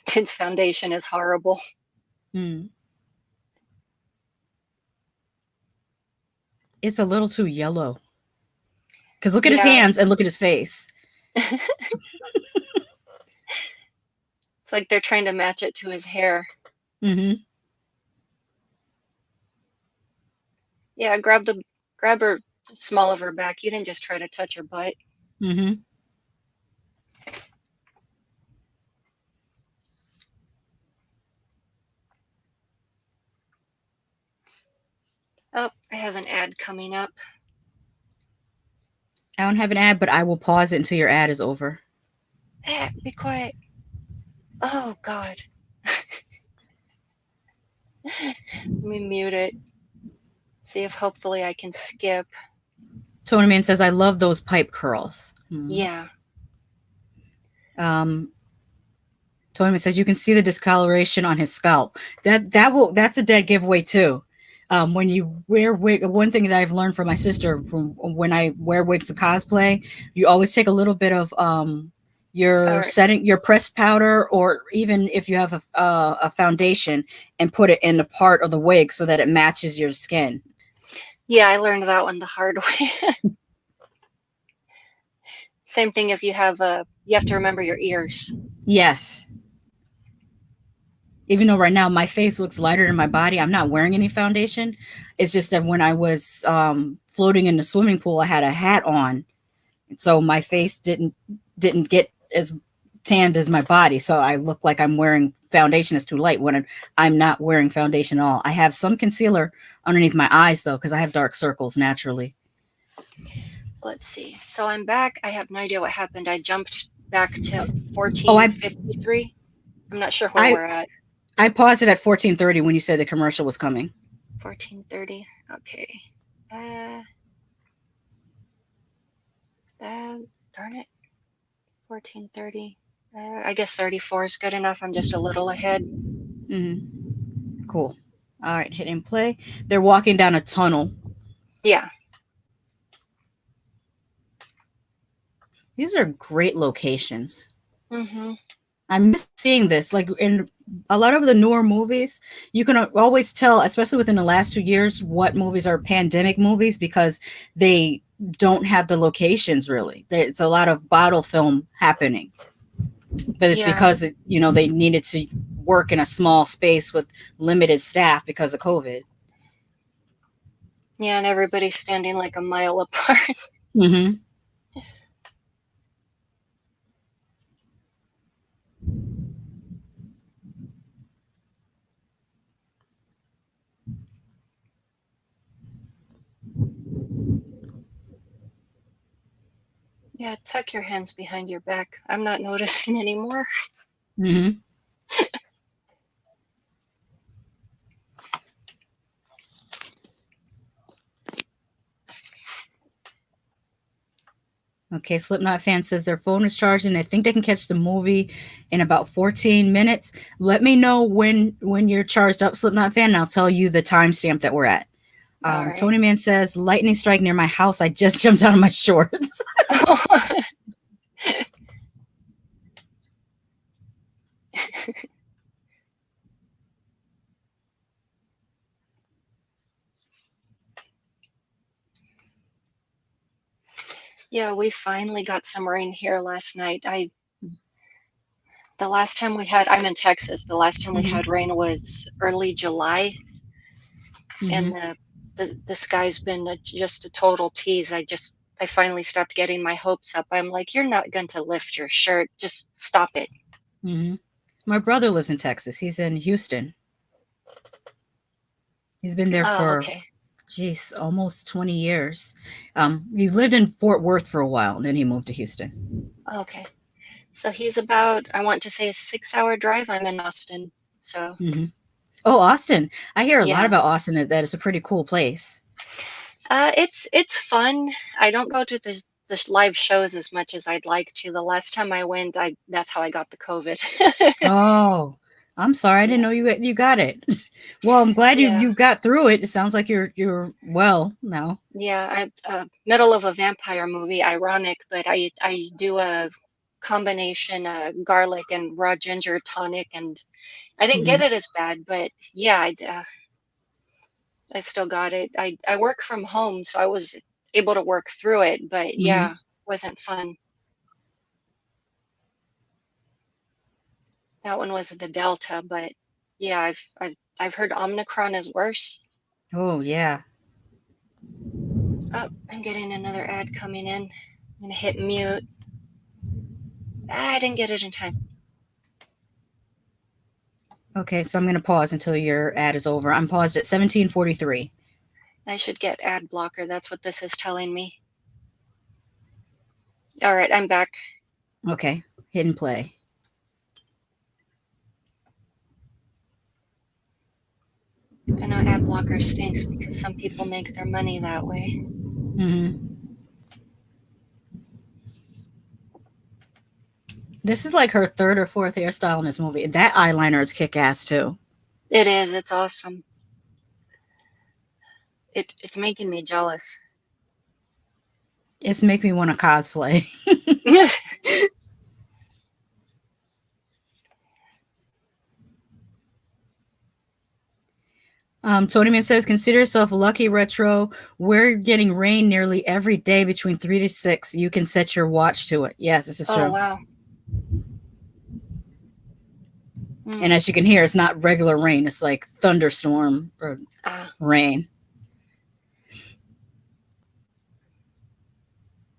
Speaker 1: Tin's foundation is horrible.
Speaker 2: Mm. It's a little too yellow. Because look at his
Speaker 1: Yeah,
Speaker 2: hands and look at his face.
Speaker 1: it's like they're trying to match it to his hair.
Speaker 2: Hmm.
Speaker 1: Yeah, grab her small of her back. You didn't just try to touch her butt.
Speaker 2: Hmm.
Speaker 1: Oh, I have an ad coming up.
Speaker 2: I don't have an ad, but I will pause it until your ad is over.
Speaker 1: Be quiet. Oh God. Let me mute it. See if hopefully I can skip.
Speaker 2: Tony Man says, "I love those pipe curls." Mm.
Speaker 1: Yeah.
Speaker 2: Um, Tony Man says, "You can see the discoloration on his scalp." That's a dead giveaway too. When you wear wig, one thing that I've learned from my sister from when I wear wigs to cosplay, you always take a little bit of
Speaker 1: All
Speaker 2: your
Speaker 1: right.
Speaker 2: setting, your pressed powder, or even if you have a foundation, and put it in the part of the wig so that it matches your skin.
Speaker 1: Yeah, I learned that one the hard way. Same thing if you have you have to remember your ears.
Speaker 2: Yes. Even though right now my face looks lighter than my body, I'm not wearing any foundation. It's just that when I was floating in the swimming pool, I had a hat on, so my face didn't get as tanned as my body. So I look like I'm wearing foundation that's too light when I'm not wearing foundation at all. I have some concealer underneath my eyes though, because I have dark circles naturally.
Speaker 1: Let's see. So I'm back. I have no idea what happened. I jumped back to
Speaker 2: Oh, I
Speaker 1: 1453. I'm not sure where
Speaker 2: I
Speaker 1: we're at.
Speaker 2: I paused it at 14:30 when you said the commercial was coming.
Speaker 1: 1430. Okay. Darn it. 1430. I guess 34 is good enough. I'm just a little ahead.
Speaker 2: Mm-hmm. Cool. All right, hit and play. They're walking down a tunnel.
Speaker 1: Yeah.
Speaker 2: These are great locations.
Speaker 1: Mm-hmm.
Speaker 2: I miss seeing this. Like in a lot of the newer movies, you can always tell, especially within the last 2 years, what movies are pandemic movies because they don't have the locations really. It's a lot of bottle film happening, but it's
Speaker 1: Yeah.
Speaker 2: because they needed to work in a small space with limited staff because of COVID.
Speaker 1: Yeah, and everybody's standing like a mile apart.
Speaker 2: Mm-hmm.
Speaker 1: Yeah, tuck your hands behind your back. I'm not noticing anymore.
Speaker 2: Mm-hmm. Okay, Slipknot fan says their phone is charging. I think they can catch the movie in about 14 minutes. Let me know when you're charged up, Slipknot fan, and I'll tell you the timestamp that we're at.
Speaker 1: All right.
Speaker 2: Tony Man says lightning strike near my house. I just jumped out of my shorts.
Speaker 1: Yeah, we finally got some rain here last night. The last time we had, I'm in Texas. The last time we
Speaker 2: Mm-hmm.
Speaker 1: had rain was early July, and
Speaker 2: Mm-hmm.
Speaker 1: the sky's been just a total tease. I finally stopped getting my hopes up. I'm like, you're not going to lift your shirt. Just stop it.
Speaker 2: Mm-hmm. My brother lives in Texas. He's in Houston. He's been there
Speaker 1: Oh,
Speaker 2: for,
Speaker 1: okay.
Speaker 2: geez, almost 20 years. He lived in Fort Worth for a while, and then he moved to Houston.
Speaker 1: Okay. So he's about, I want to say, a 6-hour drive. I'm in Austin. So,
Speaker 2: Mm-hmm. Oh, Austin. I hear a lot
Speaker 1: yeah.
Speaker 2: about Austin, that it's a pretty cool place.
Speaker 1: It's fun. I don't go to the live shows as much as I'd like to. The last time I went, I that's how I got the COVID.
Speaker 2: Oh, I'm sorry. I didn't
Speaker 1: Yeah.
Speaker 2: know you got it. Well, I'm glad you
Speaker 1: Yeah.
Speaker 2: you got through it. It sounds like you're well now.
Speaker 1: Yeah, I'm middle of a vampire movie, ironic, but I do a combination garlic and raw ginger tonic, and I didn't get
Speaker 2: Mm-hmm.
Speaker 1: it as bad, but yeah, I still got it. I work from home, so I was able to work through it, but
Speaker 2: Mm-hmm.
Speaker 1: yeah, wasn't fun. That one was the Delta, but yeah, I've heard Omicron is worse.
Speaker 2: Oh yeah.
Speaker 1: Oh, I'm getting another ad coming in. I'm gonna hit mute. Ah, I didn't get it in time.
Speaker 2: Okay, so I'm gonna pause until your ad is over. I'm paused at 17:43.
Speaker 1: I should get ad blocker. That's what this is telling me. All right, I'm back.
Speaker 2: Okay, hit and play.
Speaker 1: I know ad blocker stinks because some people make their money that way.
Speaker 2: Mm-hmm. This is like her third or fourth hairstyle in this movie. That eyeliner is kick ass too.
Speaker 1: It is. It's awesome. It's making me jealous.
Speaker 2: It's making me want to cosplay. Tony Man says, consider yourself lucky, Retro. We're getting rain nearly every day between 3 to 6. You can set your watch to it. Yes, this is
Speaker 1: Oh
Speaker 2: true.
Speaker 1: wow.
Speaker 2: And as you can hear, it's not regular rain. It's like thunderstorm or rain.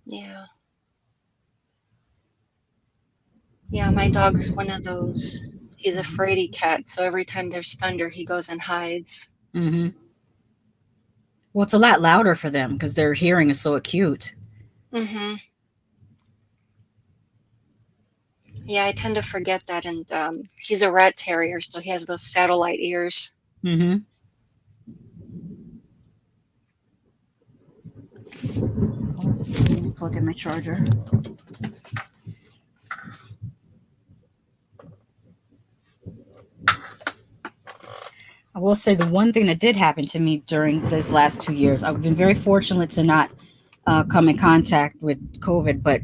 Speaker 1: Yeah. Yeah, my dog's one of those. He's a fraidy cat, so every time there's thunder, he goes and hides.
Speaker 2: Mm-hmm. Well, it's a lot louder for them because their hearing is so acute.
Speaker 1: Mm-hmm. Yeah, I tend to forget that, and he's a rat terrier, so he has those satellite ears.
Speaker 2: Mm-hmm. Plug in my charger. I will say the one thing that did happen to me during these last 2 years, I've been very fortunate to not come in contact with COVID, but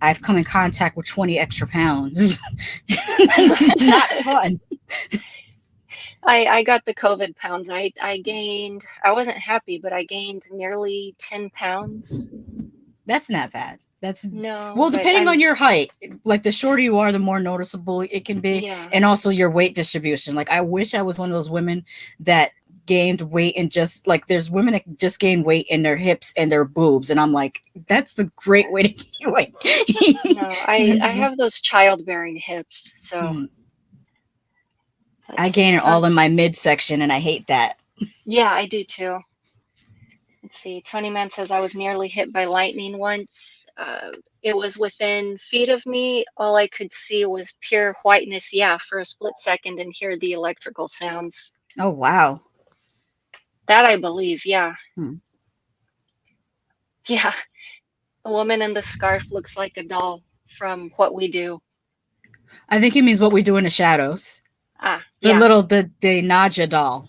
Speaker 2: I've come in contact with 20 extra pounds. Not fun.
Speaker 1: I got the COVID pounds. I gained, I wasn't happy, but I gained nearly 10 pounds.
Speaker 2: That's not bad. That's
Speaker 1: No,
Speaker 2: well,
Speaker 1: but
Speaker 2: depending on
Speaker 1: I'm,
Speaker 2: your height. Like the shorter you are, the more noticeable it can be,
Speaker 1: yeah.
Speaker 2: and also your weight distribution. Like I wish I was one of those women that gained weight and just like there's women that just gain weight in their hips and their boobs, and I'm like, that's the great way to gain weight.
Speaker 1: No, I have those childbearing hips, so
Speaker 2: Hmm.
Speaker 1: let's
Speaker 2: I
Speaker 1: see.
Speaker 2: gain it all in my midsection, and I hate that.
Speaker 1: Yeah, I do too. Let's see. Tony Man says I was nearly hit by lightning once. It was within feet of me. All I could see was pure whiteness, yeah, for a split second and hear the electrical sounds.
Speaker 2: Oh wow.
Speaker 1: That I believe, yeah.
Speaker 2: Hmm.
Speaker 1: Yeah. The woman in the scarf looks like a doll from What We Do.
Speaker 2: I think he means what we do in the shadows.
Speaker 1: Ah,
Speaker 2: The
Speaker 1: yeah.
Speaker 2: little the Naja doll.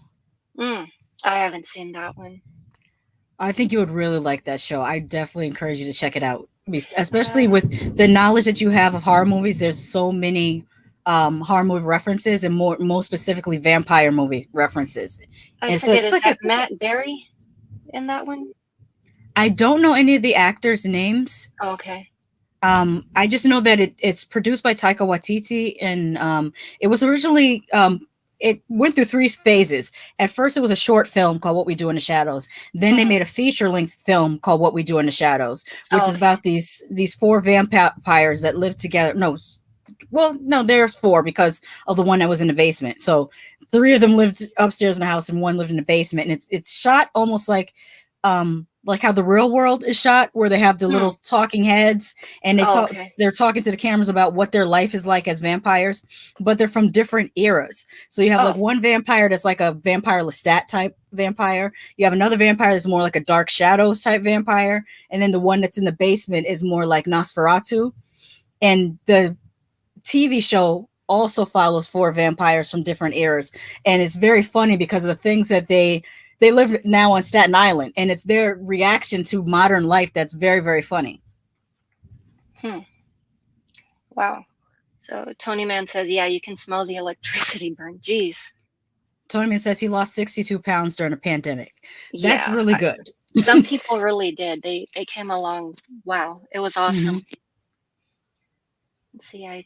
Speaker 1: Mm, I haven't seen that one.
Speaker 2: I think you would really like that show. I definitely encourage you to check it out,
Speaker 1: Uh,
Speaker 2: especially with the knowledge that you have of horror movies. There's so many horror movie references, and more specifically vampire movie references.
Speaker 1: I
Speaker 2: And so
Speaker 1: forget,
Speaker 2: it's
Speaker 1: is
Speaker 2: like a,
Speaker 1: that Matt Berry in that one?
Speaker 2: I don't know any of the actors' names.
Speaker 1: Oh, okay.
Speaker 2: I just know that it's produced by Taika Waititi, and it was originally it went through three phases. At first, it was a short film called "What We Do in the Shadows." Then they
Speaker 1: Hmm.
Speaker 2: made a feature-length film called "What We Do in the Shadows," which
Speaker 1: Oh,
Speaker 2: is
Speaker 1: okay.
Speaker 2: about these four vampires that live together. No, well, no, there's four because of the one that was in the basement. So three of them lived upstairs in the house, and one lived in the basement. And it's shot almost like how the real world is shot, where they have the
Speaker 1: Hmm.
Speaker 2: little talking heads and
Speaker 1: Oh, okay.
Speaker 2: they're talking to the cameras about what their life is like as vampires, but they're from different eras. So you have like
Speaker 1: Oh,
Speaker 2: one vampire that's like a vampire Lestat type vampire. You have another vampire that's more like a Dark Shadows type vampire, and then the one that's in the basement is more like Nosferatu. And the TV show also follows four vampires from different eras, and it's very funny because of the things that they live now on Staten Island, and it's their reaction to modern life that's very very funny.
Speaker 1: hmm. Wow. So Tony Man says, yeah, you can smell the electricity burn. Jeez.
Speaker 2: Tony Man says he lost 62 pounds during a pandemic. That's
Speaker 1: Yeah.
Speaker 2: really good.
Speaker 1: Some people really did. They came along. Wow. It was
Speaker 2: Mm-hmm.
Speaker 1: awesome. Let's see. I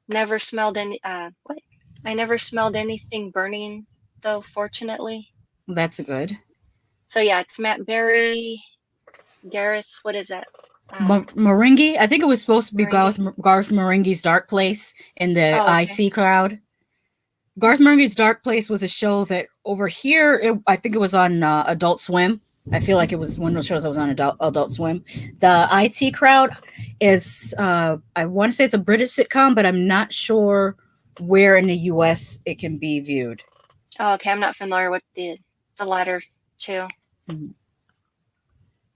Speaker 1: never smelled any. What? I never smelled anything burning, though. Fortunately.
Speaker 2: That's good.
Speaker 1: So yeah, it's Matt Berry, Gareth. What is that?
Speaker 2: Moringi, I think it was supposed to be
Speaker 1: Meringue.
Speaker 2: Garth Marenghi's Dark Place in the
Speaker 1: Oh, okay.
Speaker 2: IT crowd. Garth Marenghi's Dark Place was a show that over here, I think it was on Adult Swim. I feel like it was one of those shows that was on Adult Swim. The IT crowd is, I want to say it's a British sitcom, but I'm not sure where in the US it can be viewed.
Speaker 1: Oh, okay. I'm not familiar with the latter two.
Speaker 2: Mhm.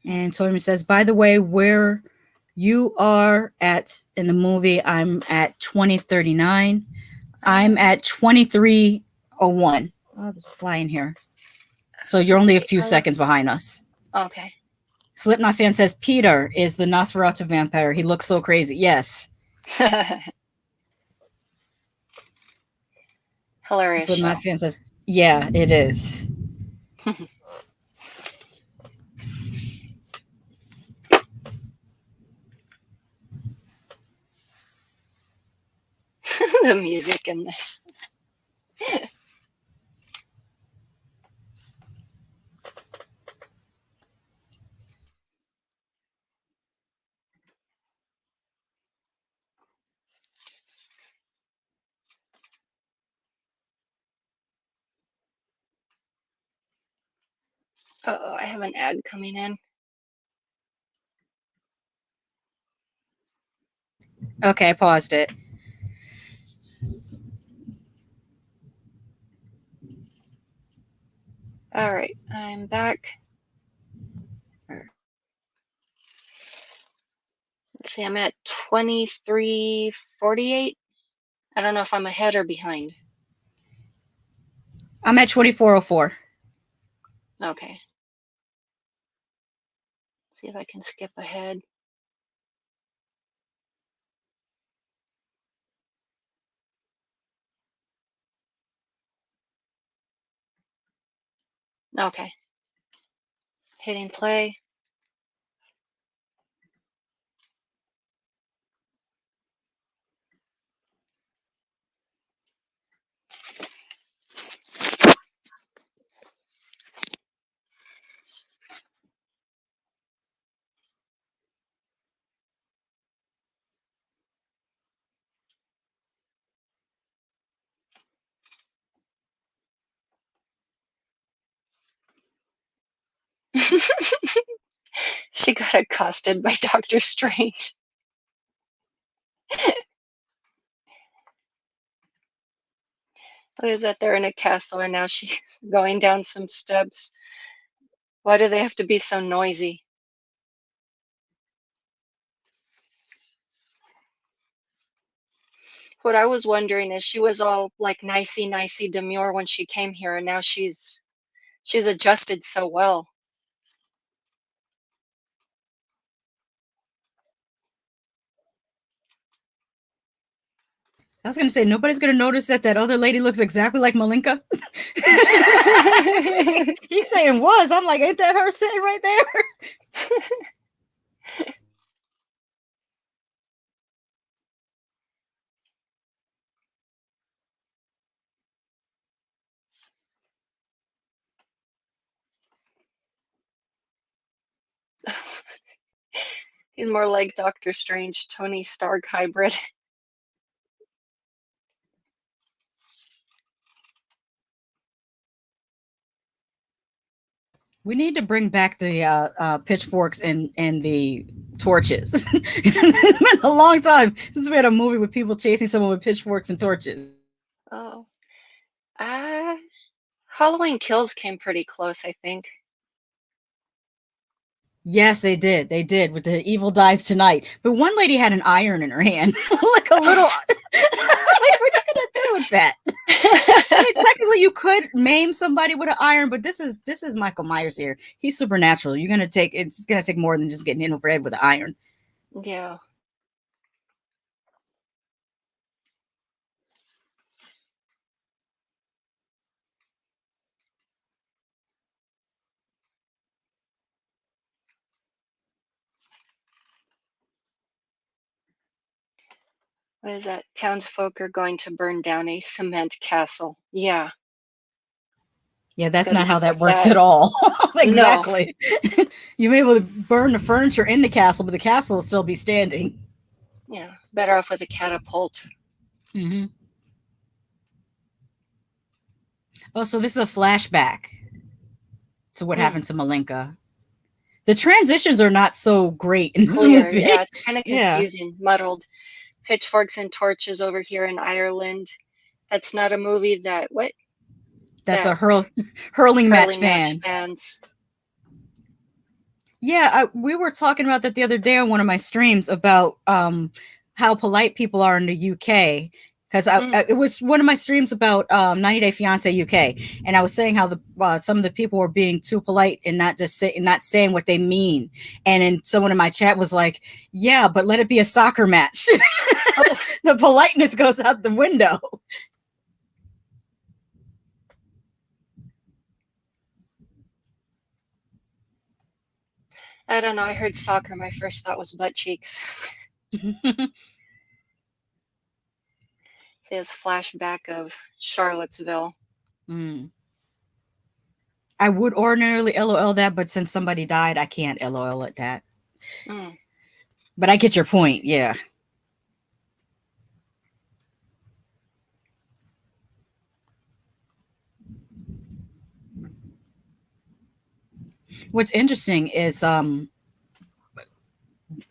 Speaker 2: And Toyman says, by the way, where you are at in the movie, I'm at 2039. I'm at 2301. Oh, there's a fly in here. So you're
Speaker 1: Let's
Speaker 2: only a
Speaker 1: see.
Speaker 2: few seconds behind us.
Speaker 1: Okay.
Speaker 2: Slipknot fan says Peter is the Nosferatu vampire. He looks so crazy. Yes.
Speaker 1: Hilarious
Speaker 2: Slipknot
Speaker 1: show.
Speaker 2: fan says, yeah, it is.
Speaker 1: The music in this. Oh, I have an ad coming in.
Speaker 2: Okay, I paused it.
Speaker 1: All right, I'm back. Let's see, I'm at 2348. I don't know if I'm ahead or behind.
Speaker 2: I'm at 2404.
Speaker 1: Okay. See if I can skip ahead. Okay. Hitting play. She got accosted by Doctor Strange. What is that? They're in a castle and now she's going down some steps. Why do they have to be so noisy? What I was wondering is she was all like nicey demure when she came here, and now she's adjusted so well.
Speaker 2: I was going to say, nobody's going to notice that that other lady looks exactly like Malenka. He's saying was. I'm like, ain't that her sitting right there?
Speaker 1: He's more like Doctor Strange, Tony Stark hybrid.
Speaker 2: We need to bring back the pitchforks and the torches. It's been a long time since we had a movie with people chasing someone with pitchforks and torches.
Speaker 1: Oh, uh, Halloween Kills came pretty close, I think.
Speaker 2: Yes, they did. They did with the evil dies tonight. But one lady had an iron in her hand, like a little. Like, what are you gonna do with that? I mean, technically, you could maim somebody with an iron, but this is Michael Myers here. He's supernatural. You're gonna take it's gonna take more than just getting hit over the head with an iron.
Speaker 1: Yeah. What is that? Townsfolk are going to burn down a cement castle. Yeah.
Speaker 2: Yeah, that's
Speaker 1: Good
Speaker 2: not how
Speaker 1: luck
Speaker 2: that
Speaker 1: with
Speaker 2: works
Speaker 1: that.
Speaker 2: at all.
Speaker 1: No.
Speaker 2: Exactly. You may be able to burn the furniture in the castle, but the castle will still be standing.
Speaker 1: Yeah. Better off with a catapult.
Speaker 2: Mm-hmm. Oh, so this is a flashback to what happened to Malenka. The transitions are not so great in this
Speaker 1: Clear.
Speaker 2: movie.
Speaker 1: Yeah, it's kind of
Speaker 2: Yeah,
Speaker 1: confusing, muddled. Pitchforks and torches over here in Ireland. That's not a movie that what
Speaker 2: that's a
Speaker 1: that
Speaker 2: hurling match
Speaker 1: hurling match
Speaker 2: fan.
Speaker 1: fans.
Speaker 2: Yeah, we were talking about that the other day on one of my streams about how polite people are in the UK. Because it was one of my streams about 90 Day Fiance UK, and I was saying how the some of the people were being too polite and not saying what they mean. And then someone in my chat was like, "Yeah, but let it be a soccer match."
Speaker 1: Oh,
Speaker 2: The politeness goes out the window.
Speaker 1: I don't know. I heard soccer. My first thought was butt cheeks. See this flashback of Charlottesville.
Speaker 2: Mm. I would ordinarily LOL that, but since somebody died, I can't LOL at that.
Speaker 1: Mm.
Speaker 2: But I get your point. Yeah. What's interesting is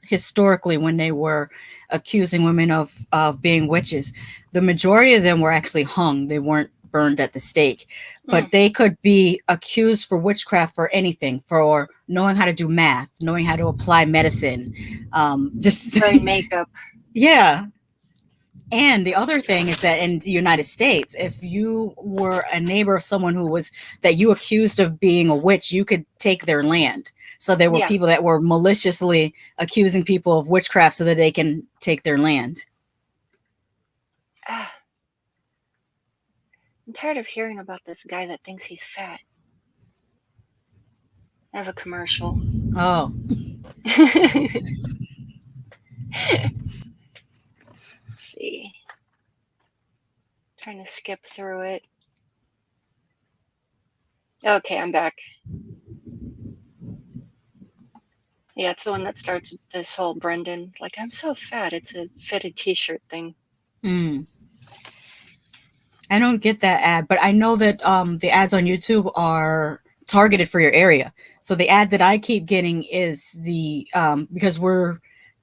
Speaker 2: historically when they were accusing women of being witches, the majority of them were actually hung. They weren't burned at the stake, but they could be accused for witchcraft for anything, for knowing how to do math, knowing how to apply medicine, just
Speaker 1: Wearing makeup.
Speaker 2: yeah. And the other thing is that in the United States, if you were a neighbor of someone who was that you accused of being a witch, you could take their land. So there were
Speaker 1: Yeah.
Speaker 2: people that were maliciously accusing people of witchcraft so that they can take their land.
Speaker 1: Ah, I'm tired of hearing about this guy that thinks he's fat. I have a commercial.
Speaker 2: Oh,
Speaker 1: Let's see. Trying to skip through it. Okay, I'm back. Yeah, it's the one that starts this whole Brendan. Like, I'm so fat. It's a fitted t-shirt thing.
Speaker 2: mm. I don't get that ad, but I know that the ads on YouTube are targeted for your area. So the ad that I keep getting is the because we're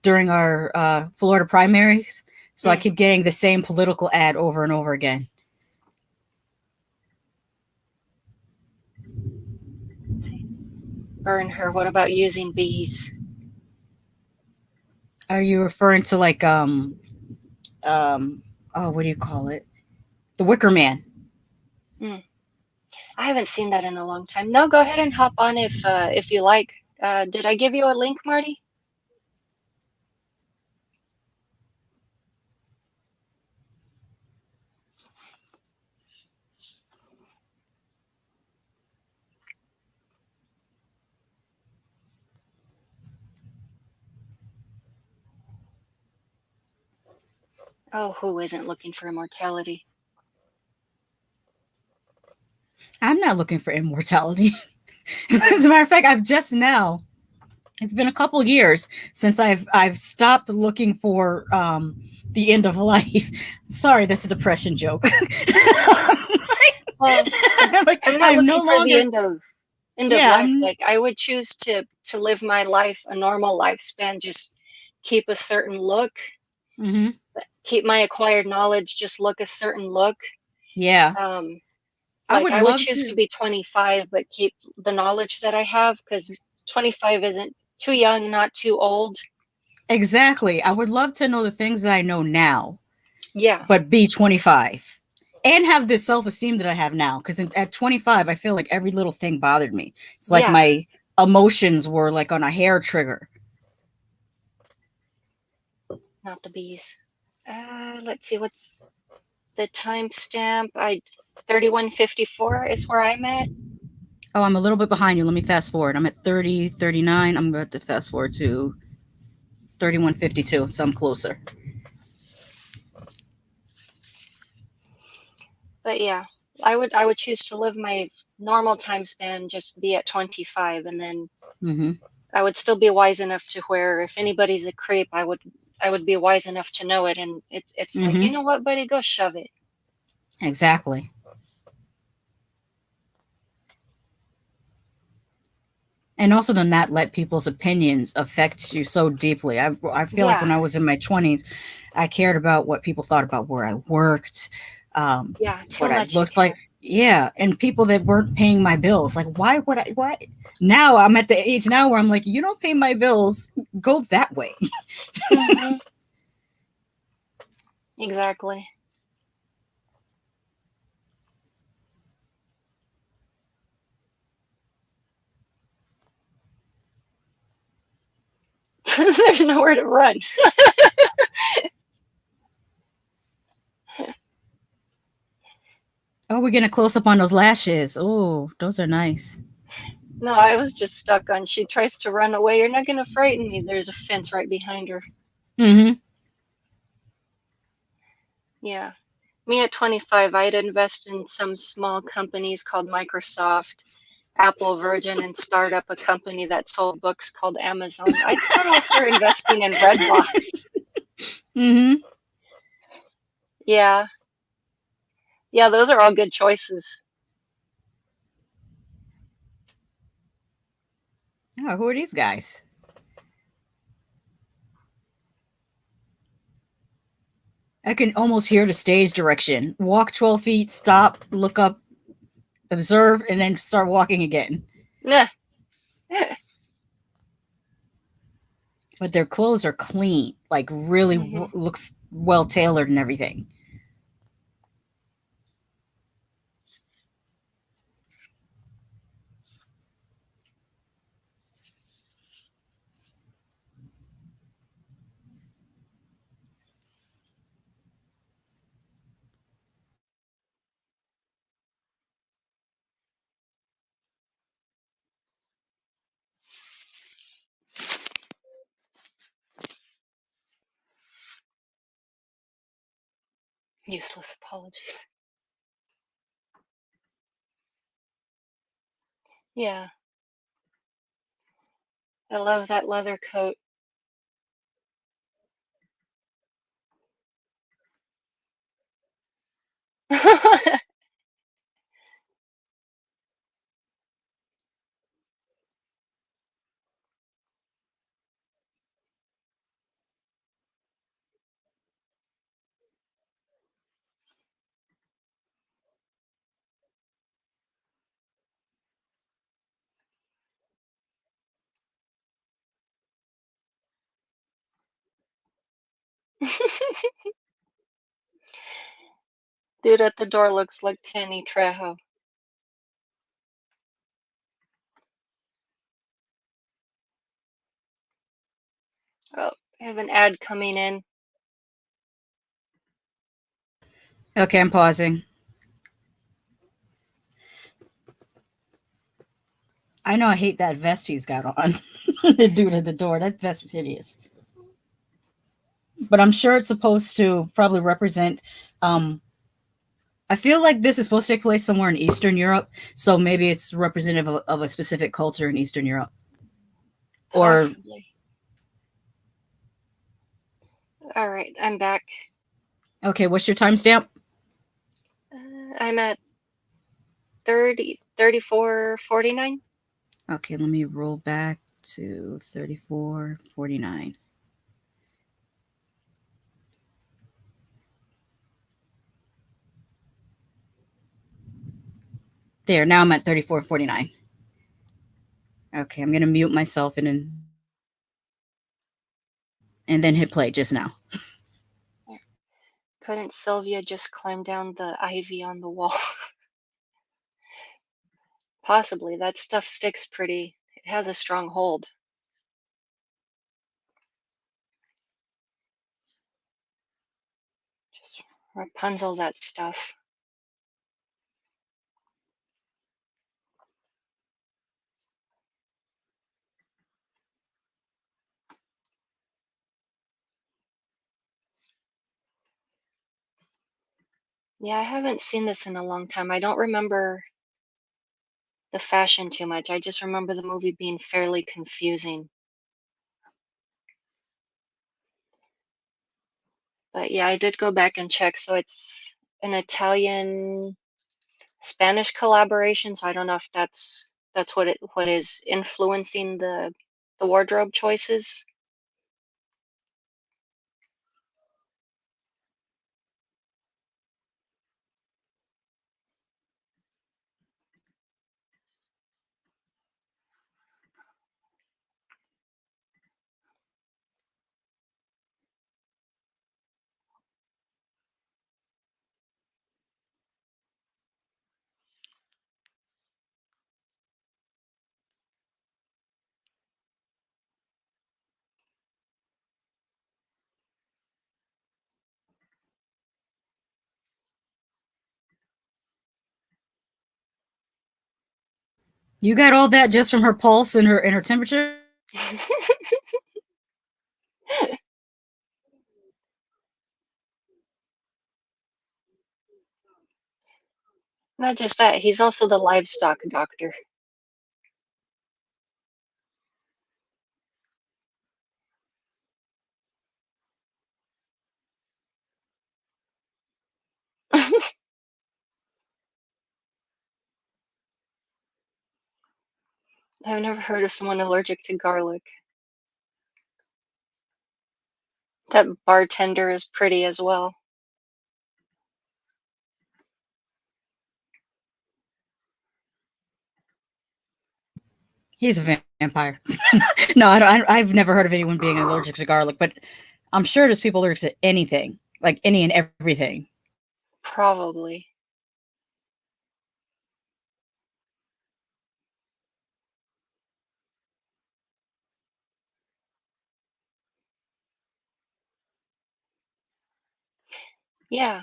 Speaker 2: during our Florida primaries, so I
Speaker 1: Mm,
Speaker 2: keep getting the same political ad over and over again.
Speaker 1: let's see. Burn her. What about using bees?
Speaker 2: Are you referring to like oh, what do you call it? The Wicker Man.
Speaker 1: Mm, I haven't seen that in a long time. No, go ahead and hop on if you like. Did I give you a link, Marty? Oh, who isn't looking for immortality?
Speaker 2: I'm not looking for immortality. As
Speaker 1: Oh,
Speaker 2: a matter of fact, I've just now. It's been a couple years since I've stopped looking for the end of life. Sorry, that's a depression joke.
Speaker 1: well,
Speaker 2: Like
Speaker 1: I'm not
Speaker 2: I'm
Speaker 1: looking
Speaker 2: no
Speaker 1: for the
Speaker 2: longer.
Speaker 1: end of
Speaker 2: Yeah,
Speaker 1: life.
Speaker 2: I'm.
Speaker 1: Like I would choose to live my life a normal lifespan, just keep a certain look,
Speaker 2: Hmm.
Speaker 1: keep my acquired knowledge, just look a certain look.
Speaker 2: Yeah,
Speaker 1: Um,
Speaker 2: I
Speaker 1: like
Speaker 2: would
Speaker 1: I would
Speaker 2: love
Speaker 1: choose to
Speaker 2: to.
Speaker 1: be 25, but keep the knowledge that I have because 25 isn't too young, not too old.
Speaker 2: Exactly. I would love to know the things that I know now,
Speaker 1: Yeah,
Speaker 2: but be 25 and have the self esteem that I have now. Because at 25, I feel like every little thing bothered me. It's like
Speaker 1: yeah,
Speaker 2: my emotions were like on a hair trigger.
Speaker 1: not the bees. Let's see, what's the timestamp? 31:54 is where I'm at.
Speaker 2: Oh, I'm a little bit behind you. Let me fast forward. I'm at 30, 39. I'm about to fast forward to 31:52, so I'm closer.
Speaker 1: But yeah, I would choose to live my normal time span, just be at 25, and then
Speaker 2: Mm-hmm.
Speaker 1: I would still be wise enough to where if anybody's a creep, I would be wise enough to know it, and it's like, you
Speaker 2: Mm-hmm.
Speaker 1: know what, buddy, go shove it.
Speaker 2: Exactly. And also to not let people's opinions affect you so deeply. I feel like when
Speaker 1: Yeah,
Speaker 2: I was in my 20s, I cared about what people thought about where I worked,
Speaker 1: yeah, too
Speaker 2: what I
Speaker 1: much
Speaker 2: looked like.
Speaker 1: care.
Speaker 2: Yeah, and people that weren't paying my bills. Like, why would I? Why? Now I'm at the age now where I'm like, you don't pay my bills, go that way.
Speaker 1: Hmm. Exactly. There's nowhere to run.
Speaker 2: Oh, we're getting a close up on those lashes. Oh, those are nice.
Speaker 1: No, I was just stuck on she tries to run away. You're not gonna frighten me. There's a fence right behind her.
Speaker 2: Mm-hmm.
Speaker 1: Yeah. Me at 25, I'd invest in some small companies called Microsoft, Apple, Virgin, and start up a company that sold books called Amazon. I'd start after investing in Redbox.
Speaker 2: Mm-hmm.
Speaker 1: Yeah. Yeah, those are all good choices.
Speaker 2: Oh, who are these guys? I can almost hear the stage direction. Walk 12 feet, stop, look up, observe, and then start walking again.
Speaker 1: Nah.
Speaker 2: But their clothes are clean, like really
Speaker 1: Hmm.
Speaker 2: looks well tailored and everything.
Speaker 1: Useless apologies. Yeah, I love that leather coat. Dude at the door looks like Danny Trejo. Oh, I have an ad coming in.
Speaker 2: Okay, I'm pausing. I know I hate that vest he's got on. The dude at the door. That vest is hideous. But I'm sure it's supposed to probably represent. I feel like this is supposed to take place somewhere in Eastern Europe, so maybe it's representative of a specific culture in Eastern Europe. Or
Speaker 1: Possibly. All right, I'm back.
Speaker 2: okay, what's your timestamp?
Speaker 1: I'm at 34:49.
Speaker 2: Okay, let me roll back to 34:49. There, now I'm at 34:49. Okay, I'm gonna mute myself and then hit play just now.
Speaker 1: Couldn't Sylvia just climb down the ivy on the wall? Possibly. That stuff sticks pretty. It has a strong hold. Just Rapunzel that stuff. Yeah, I haven't seen this in a long time. I don't remember the fashion too much. I just remember the movie being fairly confusing. But yeah, I did go back and check. So it's an Italian Spanish collaboration. So I don't know if that's what is influencing the wardrobe choices.
Speaker 2: You got all that just from her pulse and her temperature?
Speaker 1: Not just that, he's also the livestock doctor. I've never heard of someone allergic to garlic. That bartender is pretty as well.
Speaker 2: He's a vampire. No, I don't. I've never heard of anyone being allergic to garlic, but I'm sure there's people allergic to anything, like any and everything.
Speaker 1: Probably. Yeah,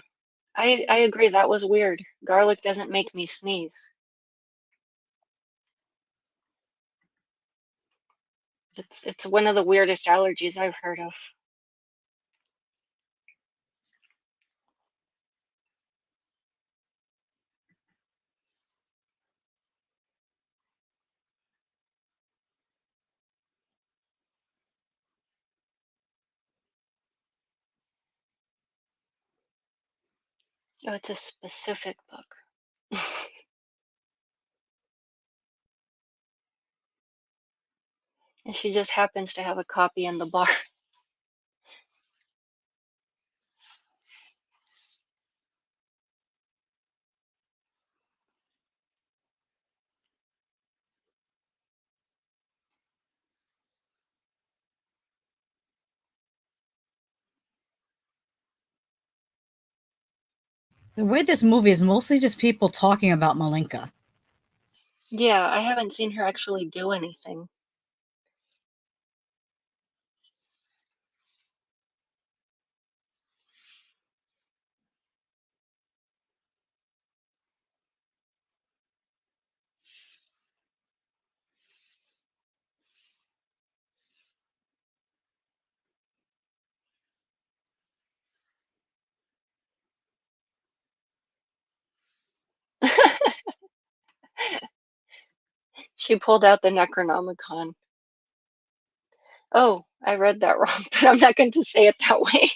Speaker 1: I agree. That was weird. Garlic doesn't make me sneeze. It's one of the weirdest allergies I've heard of. Oh, it's a specific book. And she just happens to have a copy in the bar.
Speaker 2: The way this movie is mostly just people talking about Malenka.
Speaker 1: Yeah, I haven't seen her actually do anything. She pulled out the Necronomicon. Oh, I read that wrong, but I'm not going to say it that way.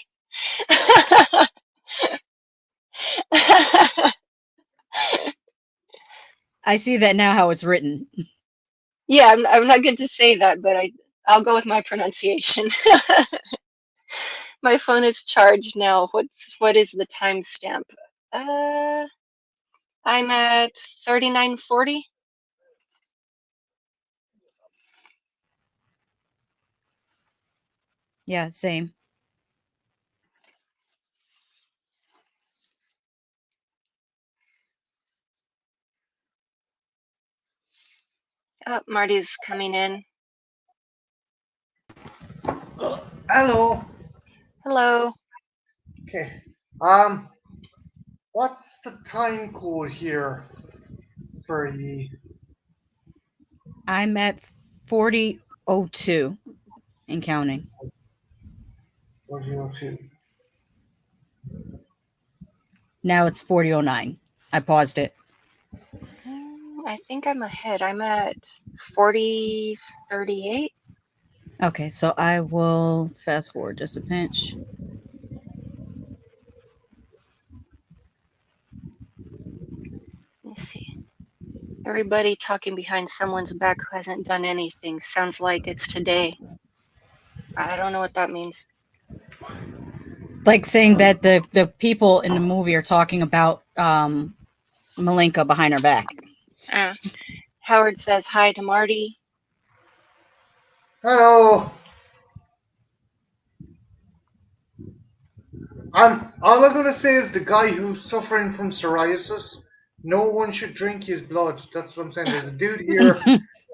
Speaker 2: I see that now how it's written.
Speaker 1: Yeah, I'm not going to say that, but I'll go with my pronunciation. My phone is charged now. What is the timestamp? Uh, I'm at 39:40.
Speaker 2: Yeah, same.
Speaker 1: Oh, Marty's coming in.
Speaker 3: Hello.
Speaker 1: Hello.
Speaker 3: Okay. What's the time code here for ye?
Speaker 2: I'm at 40:02 and counting.
Speaker 3: 4002.
Speaker 2: Now it's 40:09. I paused it.
Speaker 1: I think I'm ahead. I'm at 40:38.
Speaker 2: Okay, so I will fast forward just a pinch.
Speaker 1: Let me see. Everybody talking behind someone's back who hasn't done anything. Sounds like it's today. I don't know what that means.
Speaker 2: Like saying that the people in the movie are talking about Malenka behind her back.
Speaker 1: Howard says hi to Marty.
Speaker 3: Hello. All I'm gonna say is the guy who's suffering from psoriasis. No one should drink his blood. That's what I'm saying. There's a dude here,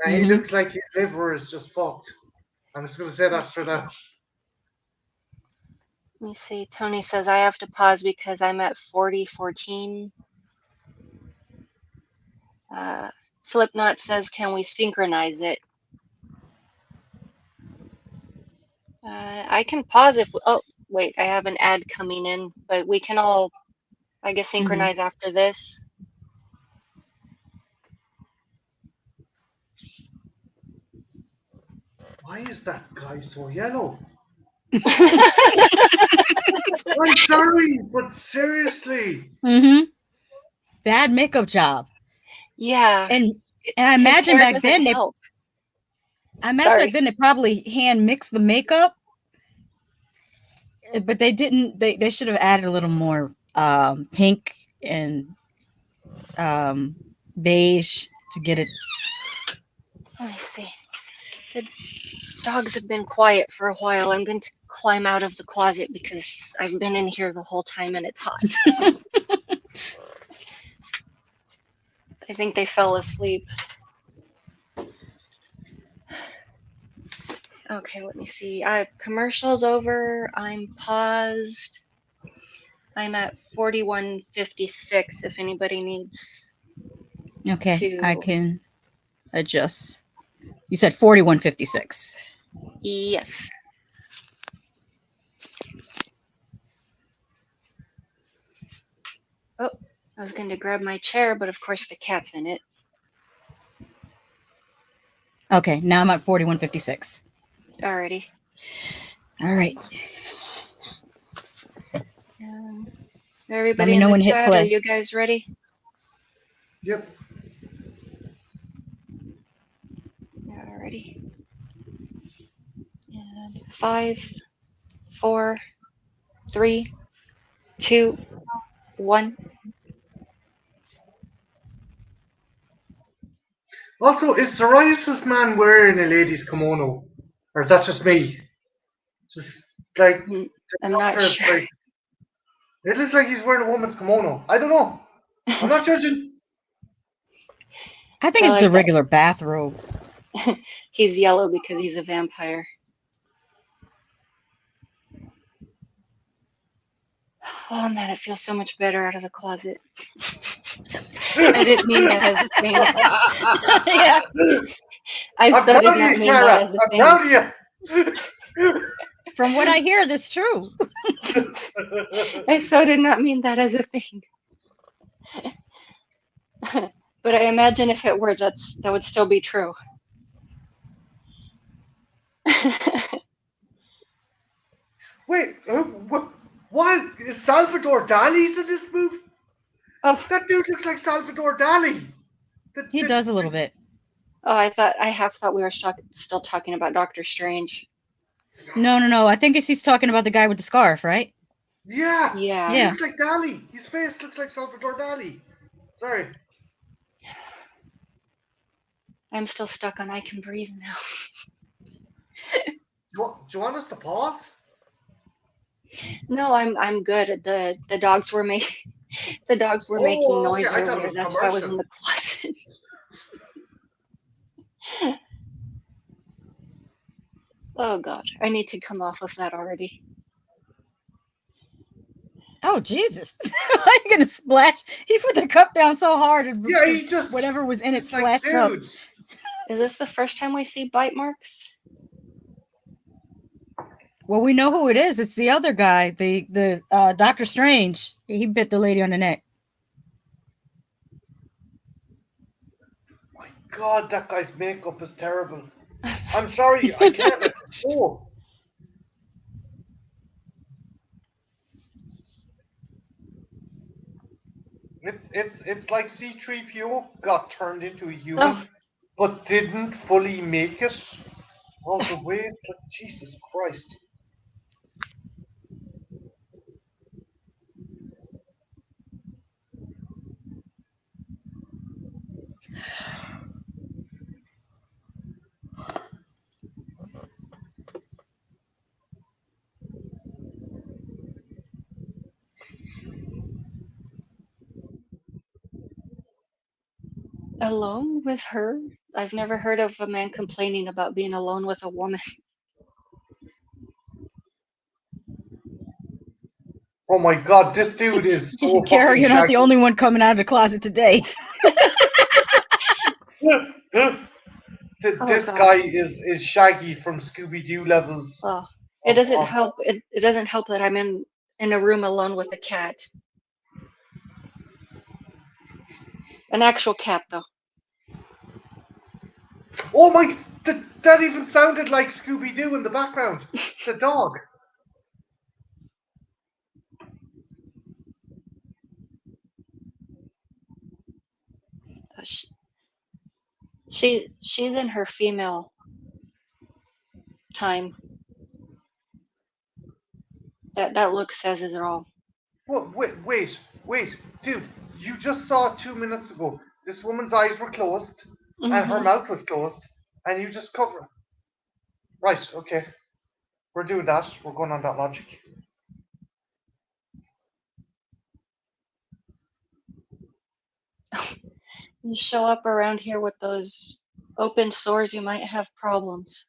Speaker 3: and he looks like his liver is just fucked. I'm just gonna say that straight out.
Speaker 1: Let me see. Tony says I have to pause because I'm at 40:14. Slipknot says, can we synchronize it? I can pause if. Oh, wait, I have an ad coming in, but we can all, I guess, synchronize after this.
Speaker 3: Why is that guy so yellow? I'm sorry, but seriously.
Speaker 2: Bad makeup job.
Speaker 1: Yeah.
Speaker 2: And I
Speaker 1: His
Speaker 2: imagine
Speaker 1: hair
Speaker 2: back
Speaker 1: doesn't
Speaker 2: then
Speaker 1: help.
Speaker 2: they probably hand mixed the makeup, but they didn't. They should have added a little more pink and beige to get it.
Speaker 1: Let me see. The dogs have been quiet for a while. I'm going to climb out of the closet because I've been in here the whole time and it's hot. I think they fell asleep. Okay, let me see. Commercials over. I'm paused. I'm at 41:56 if anybody needs
Speaker 2: Okay, I
Speaker 1: to.
Speaker 2: can adjust. You said 41:56.
Speaker 1: Yes. Oh, I was going to grab my chair, but of course the cat's in it.
Speaker 2: Okay, now I'm at 41:56.
Speaker 1: Alrighty.
Speaker 2: All right.
Speaker 1: Everybody
Speaker 2: me
Speaker 1: in
Speaker 2: know
Speaker 1: the
Speaker 2: when to hit
Speaker 1: chat,
Speaker 2: play.
Speaker 1: are you guys ready?
Speaker 3: Yep.
Speaker 1: Alrighty. And 5, 4, 3, 2, 1.
Speaker 3: Also, is Psoriasis Man wearing a lady's kimono? Or is that just me? Just like the
Speaker 1: I'm not
Speaker 3: doctor is
Speaker 1: sure.
Speaker 3: like, it looks like he's wearing a woman's kimono. I don't know. I'm not judging.
Speaker 2: I think
Speaker 1: I
Speaker 2: it's
Speaker 1: like
Speaker 2: a
Speaker 1: that.
Speaker 2: regular bathrobe.
Speaker 1: He's yellow because he's a vampire. Oh man, it feels so much better out of the closet. I didn't mean that as a thing.
Speaker 2: Yeah.
Speaker 1: I
Speaker 3: I'm
Speaker 1: so
Speaker 3: proud
Speaker 1: did
Speaker 3: of
Speaker 1: not
Speaker 3: you,
Speaker 1: mean that
Speaker 3: Kara.
Speaker 1: as a
Speaker 3: I'm
Speaker 1: thing.
Speaker 3: proud of you.
Speaker 2: From what I hear, that's true.
Speaker 1: I so did not mean that as a thing. But I imagine if it were, that would still be true.
Speaker 3: Wait, what? Is Salvador Dali's in this movie?
Speaker 1: Oh,
Speaker 3: That dude looks like Salvador Dali.
Speaker 2: He does a little bit.
Speaker 1: oh! I half thought we were still talking about Doctor Strange.
Speaker 2: No. I think he's talking about the guy with the scarf, right?
Speaker 3: Yeah.
Speaker 1: Yeah.
Speaker 3: He looks like Dali. His face looks like Salvador Dali. Sorry.
Speaker 1: I'm still stuck on I can breathe now.
Speaker 3: Do you want us to pause?
Speaker 1: No, I'm good. The dogs were making making
Speaker 3: Oh, okay.
Speaker 1: noise
Speaker 3: I thought it
Speaker 1: earlier.
Speaker 3: was
Speaker 1: That's why I was in
Speaker 3: commercial.
Speaker 1: the closet. Oh god, I need to come off of that already.
Speaker 2: Oh Jesus! Are you gonna splash? He put the cup down so hard, and
Speaker 3: Yeah, he just
Speaker 2: whatever was in it
Speaker 3: it's like,
Speaker 2: splashed up.
Speaker 3: dude.
Speaker 1: Is this the first time we see bite marks?
Speaker 2: Well, we know who it is. It's the other guy, the Doctor Strange. He bit the lady on the neck.
Speaker 3: My God, that guy's makeup is terrible. I'm sorry, I can't let this go. It's like C-3PO got turned into a human, but didn't fully make it all the way. It's like Jesus Christ.
Speaker 1: Alone with her? I've never heard of a man complaining about being alone with a woman.
Speaker 3: Oh my God, this dude is so
Speaker 2: Kara,
Speaker 3: fucking
Speaker 2: you're not the
Speaker 3: shaggy.
Speaker 2: only one coming out of the closet today.
Speaker 3: This
Speaker 1: God.
Speaker 3: guy is Shaggy from Scooby Doo levels.
Speaker 1: Well, it doesn't help. It doesn't help that I'm in a room alone with a cat. An actual cat, though.
Speaker 3: Oh my! That even sounded like Scooby Doo in the background. The dog.
Speaker 1: She's in her female time. That look says it all.
Speaker 3: Well, wait, dude! You just saw 2 minutes ago. This woman's eyes were closed and her mouth was closed, and you just cover. Right? Okay, we're doing that. We're going on that logic.
Speaker 1: You show up around here with those open sores, you might have problems.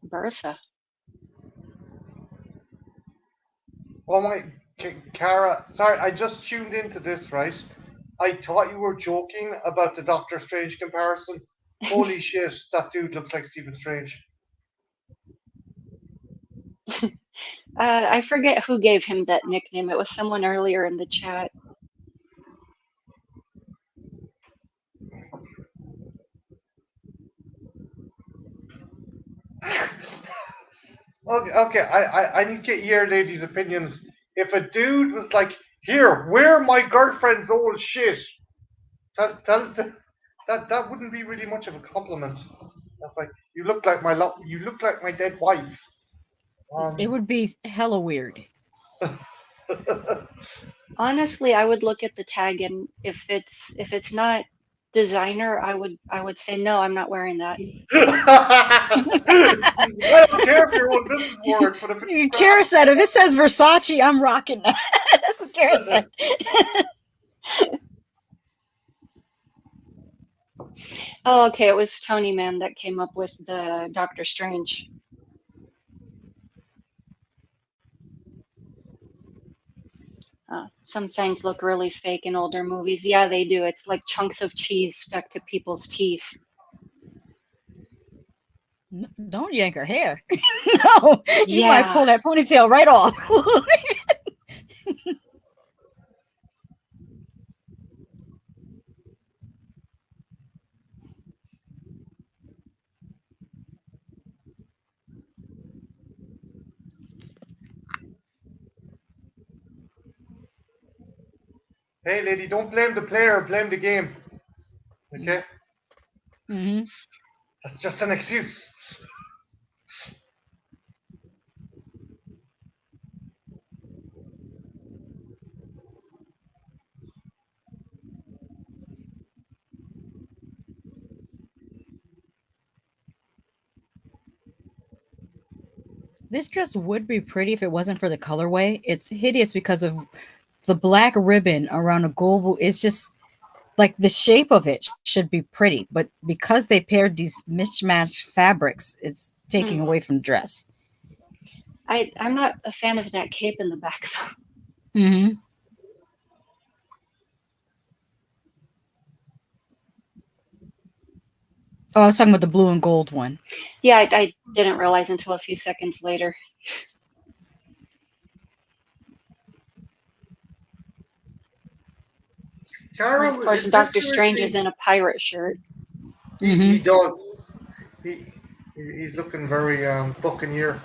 Speaker 1: Bertha.
Speaker 3: Oh my, Kara. Sorry, I just tuned into this. Right? I thought you were joking about the Doctor Strange comparison. Holy shit, that dude looks like Stephen Strange.
Speaker 1: I forget who gave him that nickname. It was someone earlier in the chat.
Speaker 3: Okay, I need to get your ladies' opinions. If a dude was like, "Here, wear my girlfriend's old shit," that wouldn't be really much of a compliment. That's like, you look like my dead wife.
Speaker 2: It would be hella weird.
Speaker 1: Honestly, I would look at the tag, and if it's not designer, I would say no, I'm not wearing that.
Speaker 3: I don't care if your own business word, but if it's
Speaker 2: Kara said, if it says Versace, I'm rocking that. That's what Kara said.
Speaker 1: Oh, okay, it was Tony Man that came up with the Doctor Strange. Some fangs look really fake in older movies. Yeah, they do. It's like chunks of cheese stuck to people's teeth.
Speaker 2: Don't yank her hair. No, you might
Speaker 1: Yeah.
Speaker 2: pull that ponytail right off.
Speaker 3: Hey, lady, don't blame the player, blame the game. Okay?
Speaker 2: Mm-hmm.
Speaker 3: That's just an excuse.
Speaker 2: This dress would be pretty if it wasn't for the colorway. It's hideous because of the black ribbon around a global. It's just like the shape of it should be pretty, but because they paired these mismatched fabrics, it's taking away from the dress.
Speaker 1: I'm not a fan of that cape in the back though.
Speaker 2: Mm-hmm. Oh, I was talking about the blue and gold one.
Speaker 1: Yeah, I didn't realize until a few seconds later.
Speaker 3: Carol,
Speaker 1: Of course,
Speaker 3: is this
Speaker 1: Doctor Strange
Speaker 3: seriously?
Speaker 1: is in a pirate shirt.
Speaker 3: He does. He's looking very buccaneer.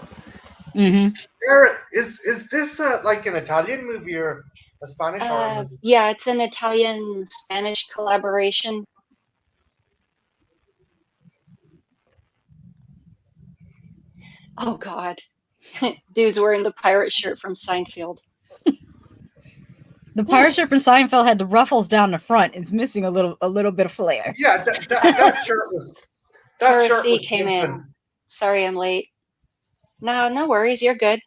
Speaker 2: Mm-hmm.
Speaker 3: Garrett, is this like an Italian movie or a Spanish horror movie?
Speaker 1: Yeah, it's an Italian-Spanish collaboration. Oh God, dude's wearing the pirate shirt from Seinfeld.
Speaker 2: The pirate shirt from Seinfeld had the ruffles down the front. It's missing a little bit of flair.
Speaker 3: Yeah, that shirt was
Speaker 1: Heresy came
Speaker 3: pimping.
Speaker 1: in. Sorry, I'm late. No worries. You're good.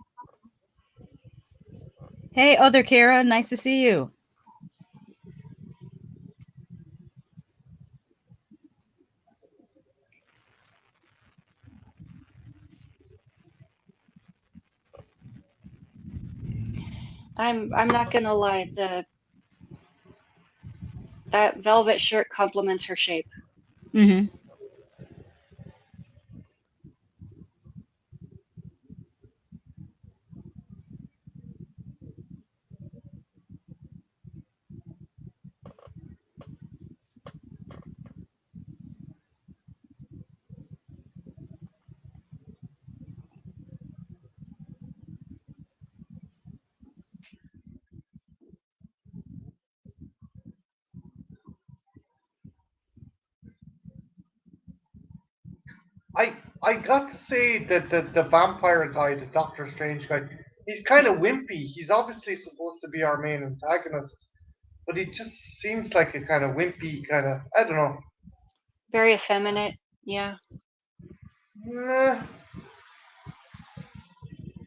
Speaker 2: Hey, other Kara, nice to see you.
Speaker 1: I'm not gonna lie. That velvet shirt complements her shape.
Speaker 2: Mm-hmm.
Speaker 3: I got to say that the vampire guy, the Doctor Strange guy, he's kind of wimpy. He's obviously supposed to be our main antagonist, but he just seems like a kind of wimpy kind of. I don't know.
Speaker 1: Very effeminate. Yeah.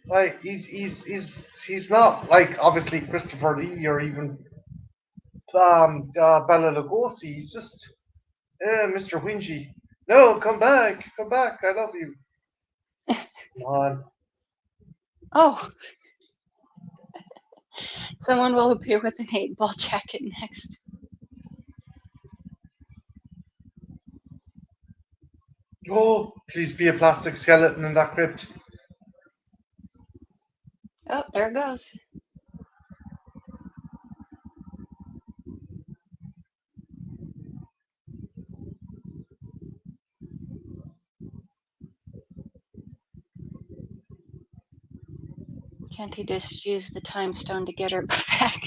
Speaker 3: Like he's not like obviously Christopher Lee or even Bella Lugosi. He's just Mr. Whingy. No, come back, I love you. Come on.
Speaker 1: Oh. Someone will appear with an 8-ball jacket next.
Speaker 3: Oh, please be a plastic skeleton in that crypt.
Speaker 1: Oh, there it goes. Can't he just use the time stone to get her back?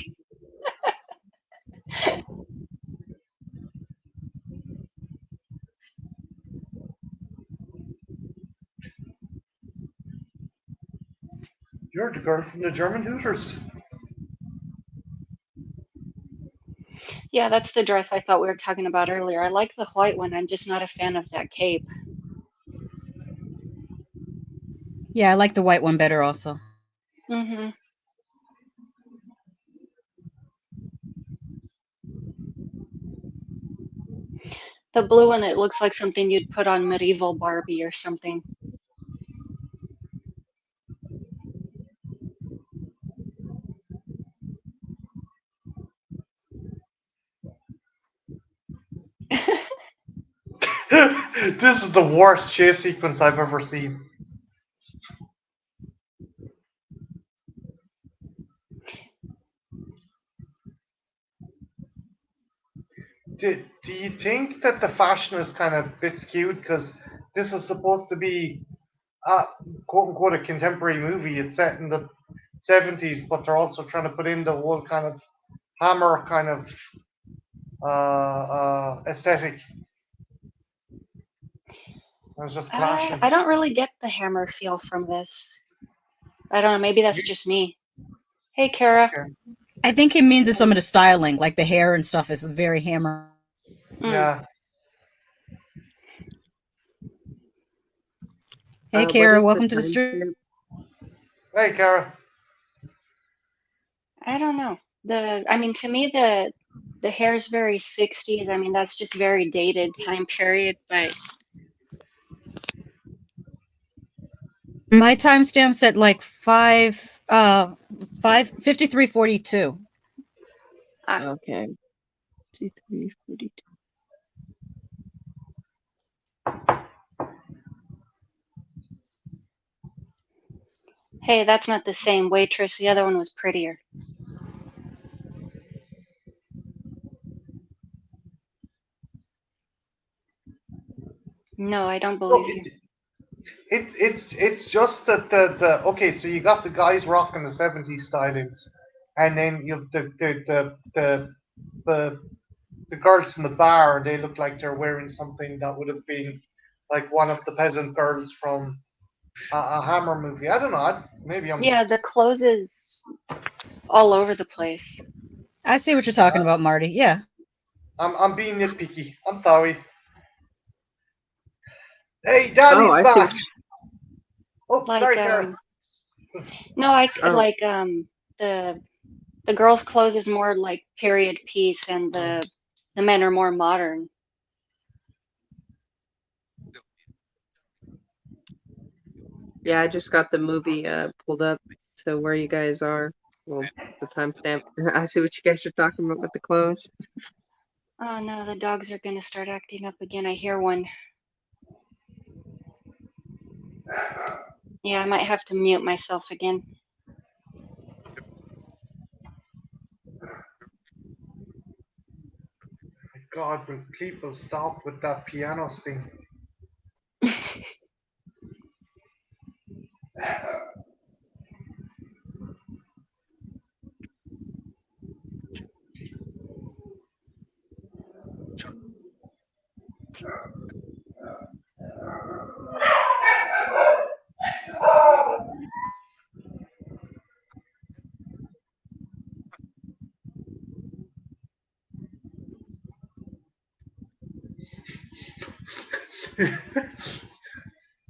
Speaker 3: You're the girl from the German Hooters.
Speaker 1: Yeah, that's the dress I thought we were talking about earlier. I like the white one. I'm just not a fan of that cape.
Speaker 2: Yeah, I like the white one better also.
Speaker 1: Mm-hmm. The blue one, it looks like something you'd put on medieval Barbie or something.
Speaker 3: This is the worst chase sequence I've ever seen. Do you think that the fashion is kind of a bit skewed because this is supposed to be quote unquote a contemporary movie? It's set in the 70s, but they're also trying to put in the whole kind of hammer kind of aesthetic. It's just clashing.
Speaker 1: I don't really get the hammer feel from this. I don't know. Maybe that's just me. Hey, Kara.
Speaker 3: Okay.
Speaker 2: I think it means it's some of the styling, like the hair and stuff is very hammer.
Speaker 3: Yeah.
Speaker 2: Hey,
Speaker 4: What
Speaker 2: Kara,
Speaker 4: is the
Speaker 2: welcome to the stream.
Speaker 4: timestamp?
Speaker 3: Hey, Kara.
Speaker 1: I don't know. I mean, to me, the hair is very 60s. I mean, that's just very dated time period, but
Speaker 2: My timestamp's at like 53:42.
Speaker 4: Okay. 53:42.
Speaker 1: hey, that's not the same waitress. The other one was prettier. No, I don't
Speaker 3: Look,
Speaker 1: believe you.
Speaker 3: it's just that the okay. So you got the guys rocking the 70s stylings, and then you have the girls from the bar. They look like they're wearing something that would have been like one of the peasant girls from a Hammer movie. I don't know. Maybe I'm
Speaker 1: Yeah,
Speaker 3: just
Speaker 1: the clothes is all over the place.
Speaker 2: I see what you're talking about, Marty. Yeah.
Speaker 3: I'm being nitpicky. I'm sorry. Hey,
Speaker 4: Oh,
Speaker 3: Daddy's
Speaker 4: I see.
Speaker 3: back. Oh,
Speaker 1: Like,
Speaker 3: sorry, Kara.
Speaker 1: no,
Speaker 4: Oh,
Speaker 1: like the girls' clothes is more like period piece, and the men are more modern.
Speaker 4: yeah, I just got the movie pulled up to where you guys are. Well, the timestamp. I see what you guys are talking about with the clothes.
Speaker 1: Oh no, the dogs are gonna start acting up again. I hear one. Yeah, I might have to mute myself again.
Speaker 3: God, will people stop with that piano sting?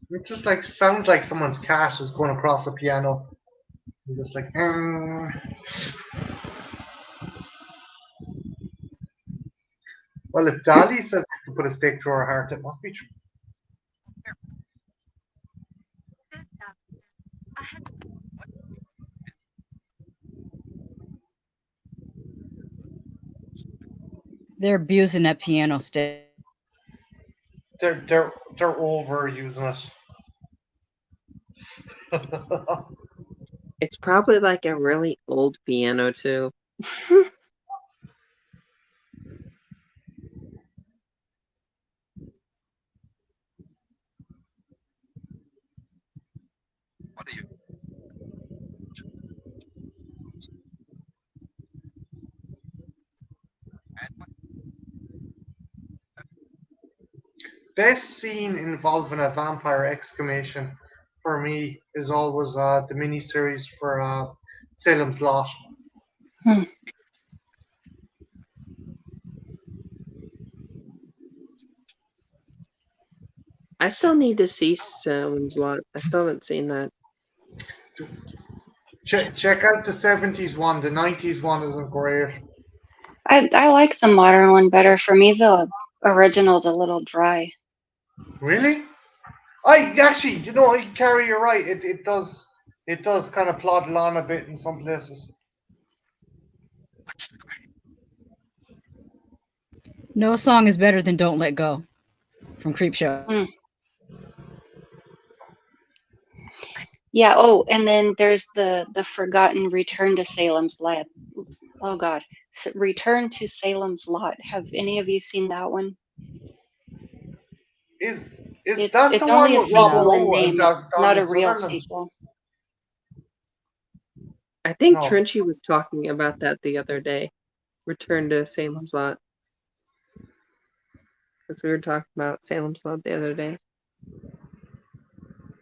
Speaker 3: It just like sounds like someone's cat is going across the piano. You're just like, Well, if Dali says to put a stake through her heart, it must be true.
Speaker 2: They're abusing that piano stick.
Speaker 3: They're overusing it.
Speaker 4: It's probably like a really old piano too.
Speaker 3: Best scene involving a vampire exclamation for me is always the miniseries for Salem's Lot.
Speaker 1: Hmm.
Speaker 4: I still need to see Salem's Lot. I still haven't seen that.
Speaker 3: Check out the 70s one. The 90s one isn't great.
Speaker 1: I like the modern one better. For me, the original's a little dry.
Speaker 3: Really? I actually, Carrie, you're right. It does kind of plod along a bit in some places.
Speaker 2: No song is better than "Don't Let Go" from Creepshow.
Speaker 1: Hmm. Yeah. Oh, and then there's the forgotten Return to Salem's Lot. Oh God, Return to Salem's Lot. Have any of you seen that one?
Speaker 3: Is is
Speaker 1: It's
Speaker 3: that the
Speaker 1: it's only
Speaker 3: one
Speaker 1: a
Speaker 3: with Rob
Speaker 1: sequel in
Speaker 3: Lowe and
Speaker 1: name. It's not
Speaker 3: Donnie
Speaker 1: a real
Speaker 3: Sutherland?
Speaker 1: sequel.
Speaker 4: I think
Speaker 3: No.
Speaker 4: Trenchy was talking about that the other day. Return to Salem's Lot. Because we were talking about Salem's Lot the other day.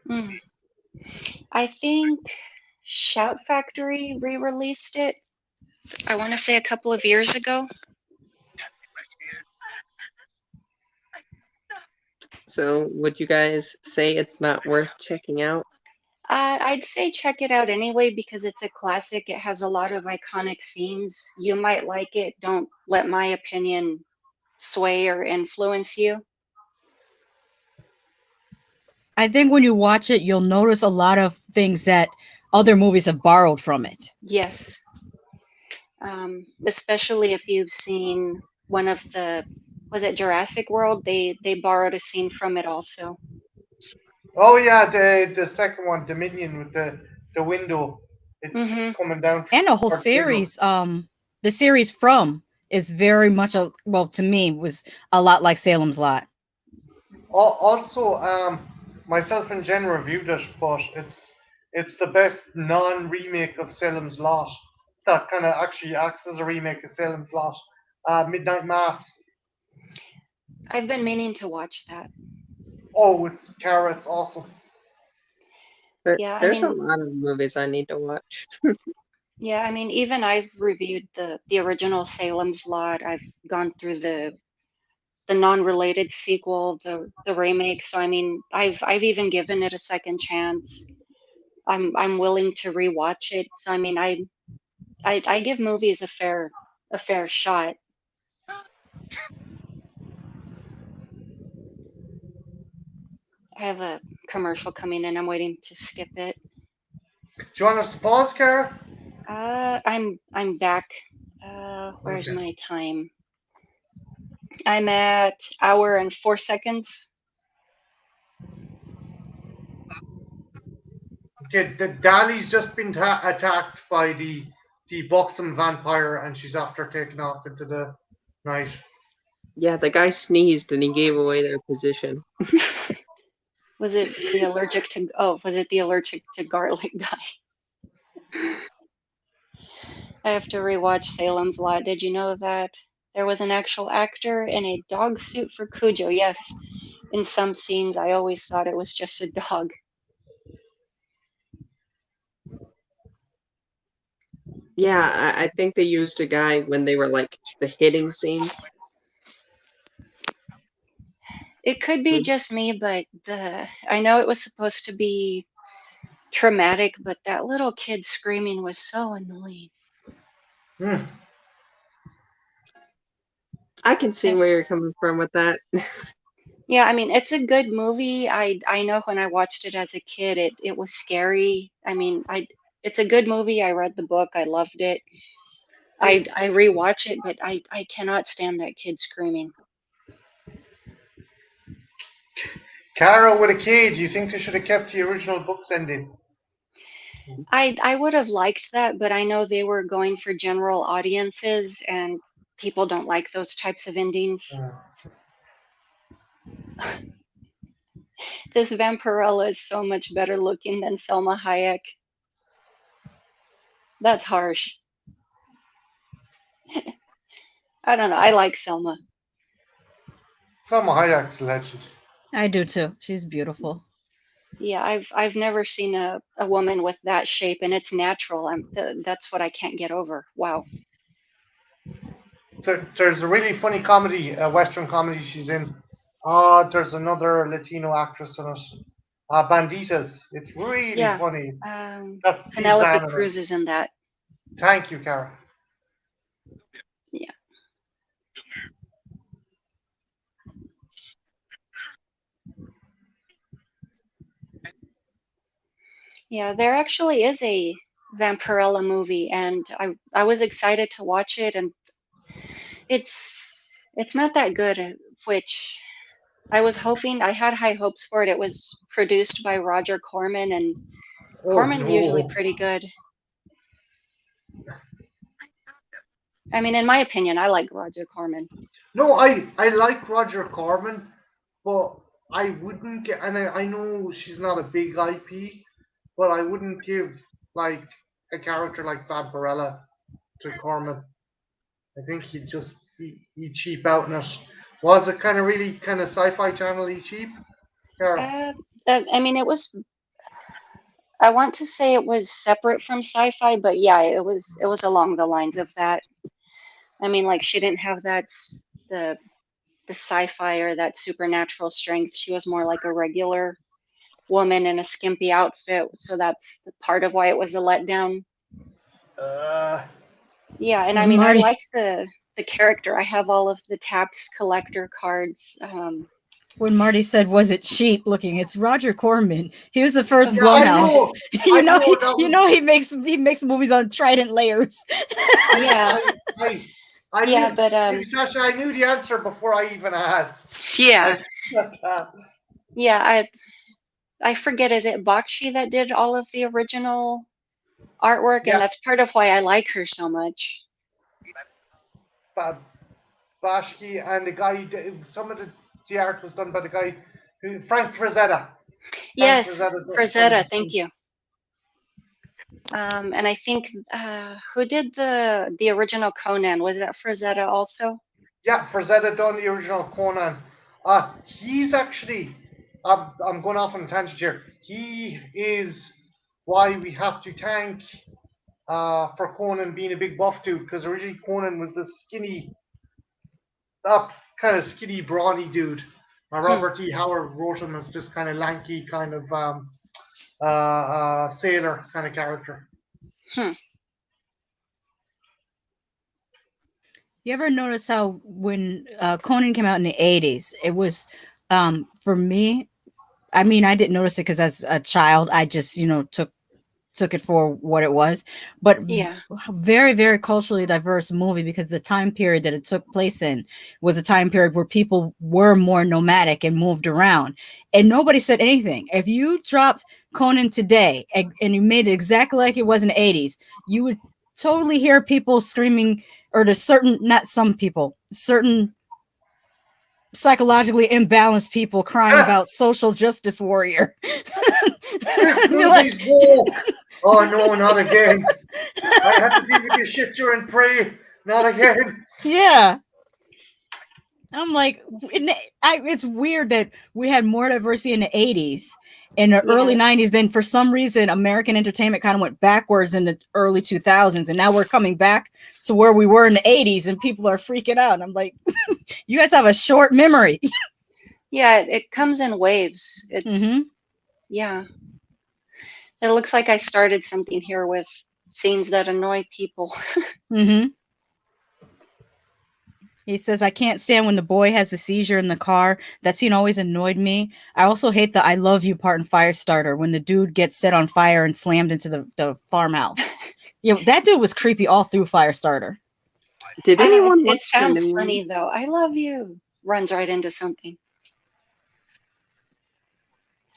Speaker 1: Hmm. I think Shout Factory re-released it. I want to say a couple of years ago.
Speaker 4: So would you guys say it's not worth checking out?
Speaker 1: I'd say check it out anyway because it's a classic. It has a lot of iconic scenes. You might like it. Don't let my opinion sway or influence you.
Speaker 2: I think when you watch it, you'll notice a lot of things that other movies have borrowed from it.
Speaker 1: Yes. Especially if you've seen one of was it Jurassic World? They borrowed a scene from it also.
Speaker 3: Oh yeah, the second one, Dominion, with the window, it
Speaker 1: Mm-hmm.
Speaker 3: coming down
Speaker 2: And the whole
Speaker 3: towards the window.
Speaker 2: series, the series From is very much to me was a lot like Salem's Lot.
Speaker 3: Also, myself and Jen reviewed it, but it's the best non-remake of Salem's Lot that kind of actually acts as a remake of Salem's Lot. Midnight Mass.
Speaker 1: I've been meaning to watch that.
Speaker 3: Oh, it's Carrot's awesome.
Speaker 1: Yeah, I
Speaker 4: There's a
Speaker 1: mean,
Speaker 4: lot of movies I need to watch.
Speaker 1: yeah, I mean, even I've reviewed the original Salem's Lot. I've gone through the non-related sequel, the remake. So I mean, I've even given it a second chance. I'm willing to rewatch it. So I mean, I give movies a fair shot. I have a commercial coming in. I'm waiting to skip it.
Speaker 3: Do you want us to pause, Cara?
Speaker 1: I'm back. Where's
Speaker 3: Okay.
Speaker 1: my time? I'm at hour and 4 seconds.
Speaker 3: Okay, the Dali's just been attacked by the buxom vampire, and she's after taking off into the night.
Speaker 4: Yeah, the guy sneezed and he gave away their position.
Speaker 1: Was it the allergic to? Oh, was it the allergic to garlic guy? I have to rewatch Salem's Lot. Did you know that there was an actual actor in a dog suit for Cujo? Yes. In some scenes, I always thought it was just a dog.
Speaker 4: Yeah, I think they used a guy when they were like the hitting scenes.
Speaker 1: It could be
Speaker 4: Oops.
Speaker 1: just me, but I know it was supposed to be traumatic, but that little kid screaming was so annoying.
Speaker 3: Hmm.
Speaker 4: I can see
Speaker 1: And
Speaker 4: where you're coming from with that.
Speaker 1: yeah, I mean, it's a good movie. I know when I watched it as a kid, it was scary. I mean, it's a good movie. I read the book. I loved it. I rewatch it, but I cannot stand that kid screaming.
Speaker 3: Cara with a K, do you think they should have kept the original book's ending?
Speaker 1: I would have liked that, but I know they were going for general audiences, and people don't like those types of endings. This Vampirella is so much better looking than Selma Hayek. That's harsh. I don't know. I like Selma.
Speaker 3: Salma Hayek's a legend.
Speaker 2: I do too. She's beautiful.
Speaker 1: Yeah, I've never seen a woman with that shape, and it's natural. That's what I can't get over. Wow.
Speaker 3: There's a really funny comedy, a Western comedy she's in. There's another Latino actress in it. Banditas. It's really
Speaker 1: Yeah.
Speaker 3: funny. That's Steve
Speaker 1: Penelope
Speaker 3: Zahn in it.
Speaker 1: Cruz is in that.
Speaker 3: Thank you, Kara.
Speaker 1: Yeah. Yeah, there actually is a Vampirella movie, and I was excited to watch it, and it's not that good, which I was hoping. I had high hopes for it. It was produced by Roger Corman, and
Speaker 3: Oh
Speaker 1: Corman's usually
Speaker 3: no.
Speaker 1: pretty good. I mean, in my opinion, I like Roger Corman.
Speaker 3: No, I like Roger Corman, but I wouldn't get. And I know she's not a big IP, but I wouldn't give like a character like Vampirella to Corman. I think he'd cheap out in it. Was it kind of really kind of sci-fi channel-y cheap? Kara?
Speaker 1: I mean, it was. I want to say it was separate from sci-fi, but yeah, it was along the lines of that. I mean, like she didn't have the sci-fi or that supernatural strength. She was more like a regular woman in a skimpy outfit, so that's the part of why it was a letdown. Yeah, and I mean, I
Speaker 2: Marty,
Speaker 1: like the character. I have all of the taps collector cards.
Speaker 2: when Marty said, "Was it cheap looking?" It's Roger Corman. He was the first
Speaker 3: Yeah, I
Speaker 2: Blumhouse.
Speaker 3: know.
Speaker 2: you
Speaker 3: I
Speaker 2: know,
Speaker 3: know. That
Speaker 2: you
Speaker 3: was,
Speaker 2: know he makes movies on Trident layers.
Speaker 1: Yeah,
Speaker 3: I
Speaker 1: yeah,
Speaker 3: knew,
Speaker 1: but
Speaker 3: Sasha, I knew the answer before I even asked.
Speaker 1: yeah,
Speaker 3: I,
Speaker 1: yeah. I forget. Is it Bakshi that did all of the original artwork, and
Speaker 3: yeah,
Speaker 1: that's part of why I like her so much.
Speaker 3: Bashki and the guy. Some of the art was done by the guy Frank Frazetta. Frank
Speaker 1: Yes,
Speaker 3: Frazetta done
Speaker 1: Frazetta, thank you. And I think who did the original Conan? Was that Frazetta also?
Speaker 3: Yeah, Frazetta done the original Conan. He's actually. I'm going off on a tangent here. He is why we have to thank for Conan being a big buff dude, because originally Conan was this skinny, kind of skinny, brawny dude. Robert E. Howard wrote him as this kind of lanky, kind of sailor kind of character.
Speaker 2: You ever notice how when Conan came out in the 80s, it was for me, I mean, I didn't notice it because as a child, I just, took it for what it was, but
Speaker 1: Yeah.
Speaker 2: very, very culturally diverse movie because the time period that it took place in was a time period where people were more nomadic and moved around, and nobody said anything. If you dropped Conan today and you made it exactly like it was in the 80s, you would totally hear people screaming, or not some people, certain psychologically imbalanced people crying about social justice warrior.
Speaker 3: This movie's woke. Oh no, not again. I have to deal with this shit during Prey. Not again.
Speaker 2: Yeah. I'm like, it's weird that we had more diversity in the 80s and the early 90s. Then for some reason, American entertainment kind of went backwards in the early 2000s. And now we're coming back to where we were in the 80s and people are freaking out. And I'm like, you guys have a short memory.
Speaker 1: Yeah, it comes in waves. It's yeah. It looks like I started something here with scenes that annoy people.
Speaker 2: He says, I can't stand when the boy has a seizure in the car. That scene always annoyed me. I also hate the I love you part in Firestarter when the dude gets set on fire and slammed into the farmhouse. That dude was creepy all through Firestarter.
Speaker 4: Did anyone
Speaker 1: It
Speaker 4: watch the
Speaker 1: sounds
Speaker 4: new
Speaker 1: funny though. I love you. Runs right into something.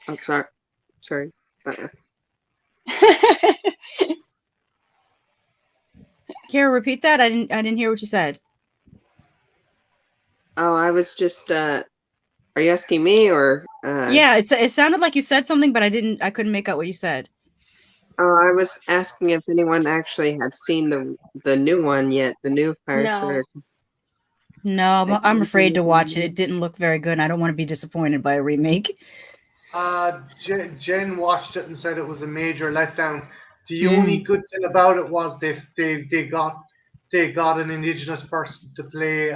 Speaker 4: one? Oh, sorry.
Speaker 2: Kara, repeat that. I didn't hear what you said.
Speaker 4: Oh, I was just. Are you asking me or?
Speaker 2: Yeah, it sounded like you said something, but I couldn't make out what you said.
Speaker 4: Oh, I was asking if anyone actually had seen the new one yet, the new Fire
Speaker 1: No.
Speaker 4: Starter.
Speaker 2: No,
Speaker 4: I
Speaker 2: I'm
Speaker 4: didn't
Speaker 2: afraid to
Speaker 4: think
Speaker 2: watch it.
Speaker 4: anyone-
Speaker 2: It didn't look very good, and I don't want to be disappointed by a remake.
Speaker 3: Jen watched it and said it was a major letdown. The
Speaker 2: Mm.
Speaker 3: only good thing about it was they got an indigenous person to play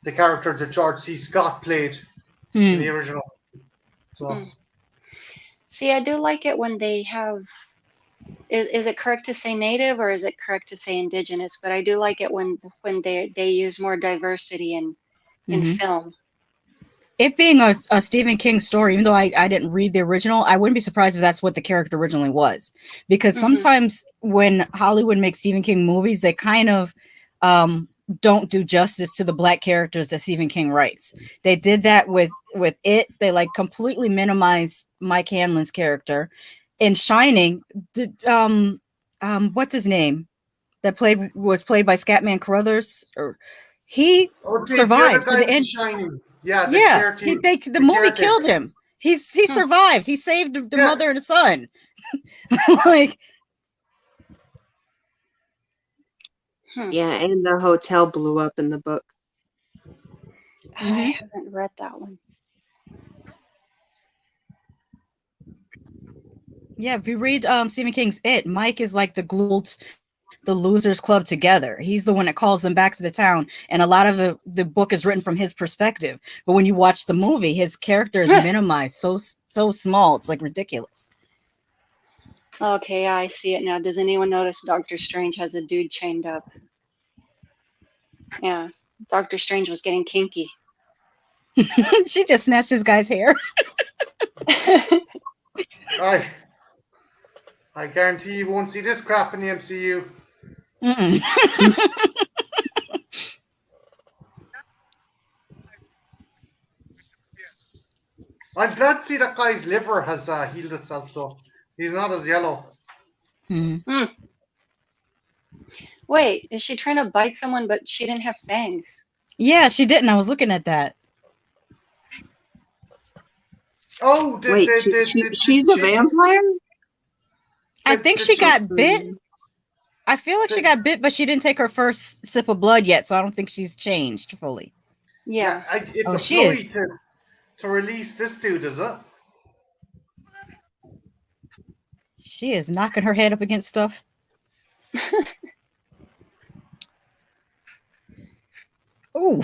Speaker 3: the character that George C. Scott played in the
Speaker 2: Hmm.
Speaker 3: original. So
Speaker 1: Hmm. See, I do like it when they have. Is it correct to say native or is it correct to say indigenous? But I do like it when they use more diversity in
Speaker 2: Mhm.
Speaker 1: film.
Speaker 2: It being a Stephen King story, even though I didn't read the original, I wouldn't be surprised if that's what the character originally was. Because
Speaker 1: Mhm.
Speaker 2: sometimes when Hollywood makes Stephen King movies, they kind of don't do justice to the black characters that Stephen King writes. They did that with It. They like completely minimized Mike Hanlon's character. In Shining, what's his name? That was played by Scatman Crothers, or he
Speaker 3: oh, the other
Speaker 2: survived to
Speaker 3: guy
Speaker 2: the
Speaker 3: in
Speaker 2: end.
Speaker 3: Shining, yeah,
Speaker 2: Yeah, the movie killed
Speaker 3: caretaker.
Speaker 2: him. He
Speaker 1: Hmm.
Speaker 2: survived. He saved the
Speaker 3: Yeah.
Speaker 2: mother and the son. Like,
Speaker 1: Hmm.
Speaker 4: Yeah, and the hotel blew up in the book.
Speaker 1: I
Speaker 2: Mhm.
Speaker 1: haven't read that one.
Speaker 2: yeah, if you read Stephen King's It, Mike is like the glued the losers club together. He's the one that calls them back to the town, and a lot of the book is written from his perspective. But when you watch the movie, his character is minimized so small, it's like ridiculous.
Speaker 1: Okay, I see it now. Does anyone notice Doctor Strange has a dude chained up? Yeah, Doctor Strange was getting kinky.
Speaker 2: She just snatched this guy's hair.
Speaker 3: I guarantee you won't see this crap in the MCU. I'm glad to see that guy's liver has healed itself, though. He's not as yellow.
Speaker 1: Hmm. Wait, is she trying to bite someone but she didn't have fangs?
Speaker 2: Yeah, she didn't. I was looking at that.
Speaker 3: Oh,
Speaker 4: Wait, she's a vampire?
Speaker 2: I think she got bit. I feel like she got bit, but she didn't take her first sip of blood yet, so I don't think she's changed fully.
Speaker 1: Yeah.
Speaker 3: It's a
Speaker 2: she
Speaker 3: ploy
Speaker 2: is.
Speaker 3: to release this dude, is it?
Speaker 2: She is knocking her head up against stuff. Ooh,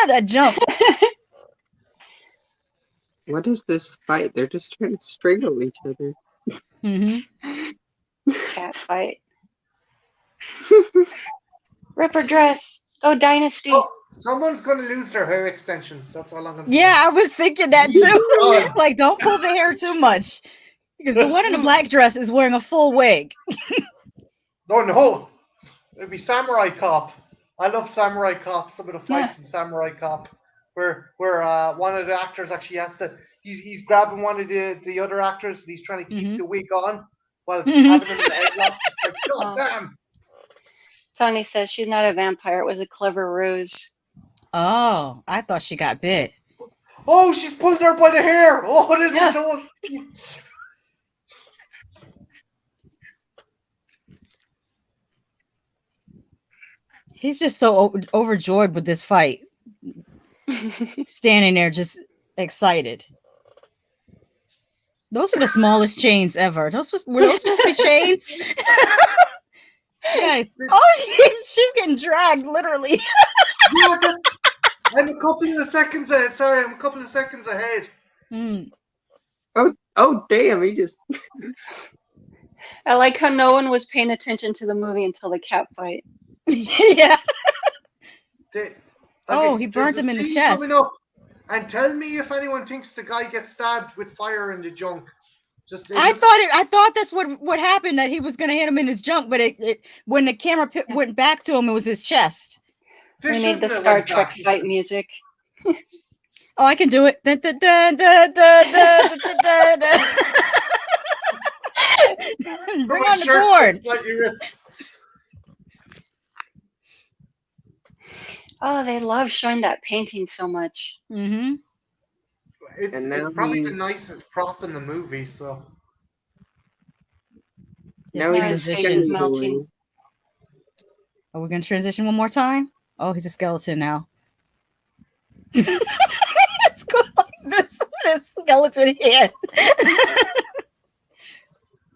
Speaker 2: that jump.
Speaker 4: What is this fight? They're just trying to strangle each other.
Speaker 1: Cat fight. Rip her dress. Go Dynasty.
Speaker 3: Oh, someone's going to lose their hair extensions. That's all I'm going to say.
Speaker 2: Yeah, I was thinking that too. Like, don't pull the hair too much. Because the one in the black dress is wearing a full wig.
Speaker 3: No. It'd be Samurai Cop. I love Samurai Cop. Some of the fights in Samurai Cop, where one of the actors actually has to. He's grabbing one of the other actors and he's trying to keep the wig on while having him in the headlock. Like, God damn.
Speaker 1: Tony says she's not a vampire. It was a clever ruse.
Speaker 2: Oh, I thought she got bit.
Speaker 3: Oh, she's pulled her by the hair. Oh, this is so.
Speaker 2: He's just so overjoyed with this fight. Standing there just excited. Those are the smallest chains ever. Were those supposed to be chains? Guys, she's getting dragged, literally.
Speaker 3: Yeah, I'm a couple of seconds ahead. Sorry, I'm a couple of seconds ahead.
Speaker 4: Oh, damn! He just.
Speaker 1: I like how no one was paying attention to the movie until the cat fight.
Speaker 2: Yeah.
Speaker 3: Okay,
Speaker 2: he burns him in the chest.
Speaker 3: And tell me if anyone thinks the guy gets stabbed with fire in the junk.
Speaker 2: I thought that's what happened, that he was going to hit him in his junk, but it when the camera went back to him, it was his chest.
Speaker 1: We need the Star Trek fight music.
Speaker 2: Oh, I can do it. Bring
Speaker 3: My
Speaker 2: on the
Speaker 3: shirt
Speaker 2: corn.
Speaker 3: is slightly ripped.
Speaker 1: Oh, they love showing that painting so much.
Speaker 2: Mm-hmm.
Speaker 4: And now
Speaker 3: It's probably the
Speaker 4: he's
Speaker 3: nicest prop in the movie, so.
Speaker 2: His
Speaker 4: now he's a
Speaker 1: His face is
Speaker 2: transition.
Speaker 1: melting.
Speaker 4: skeleton.
Speaker 2: Are we gonna transition one more time? Oh, he's a skeleton now. It's going like this with his skeleton head.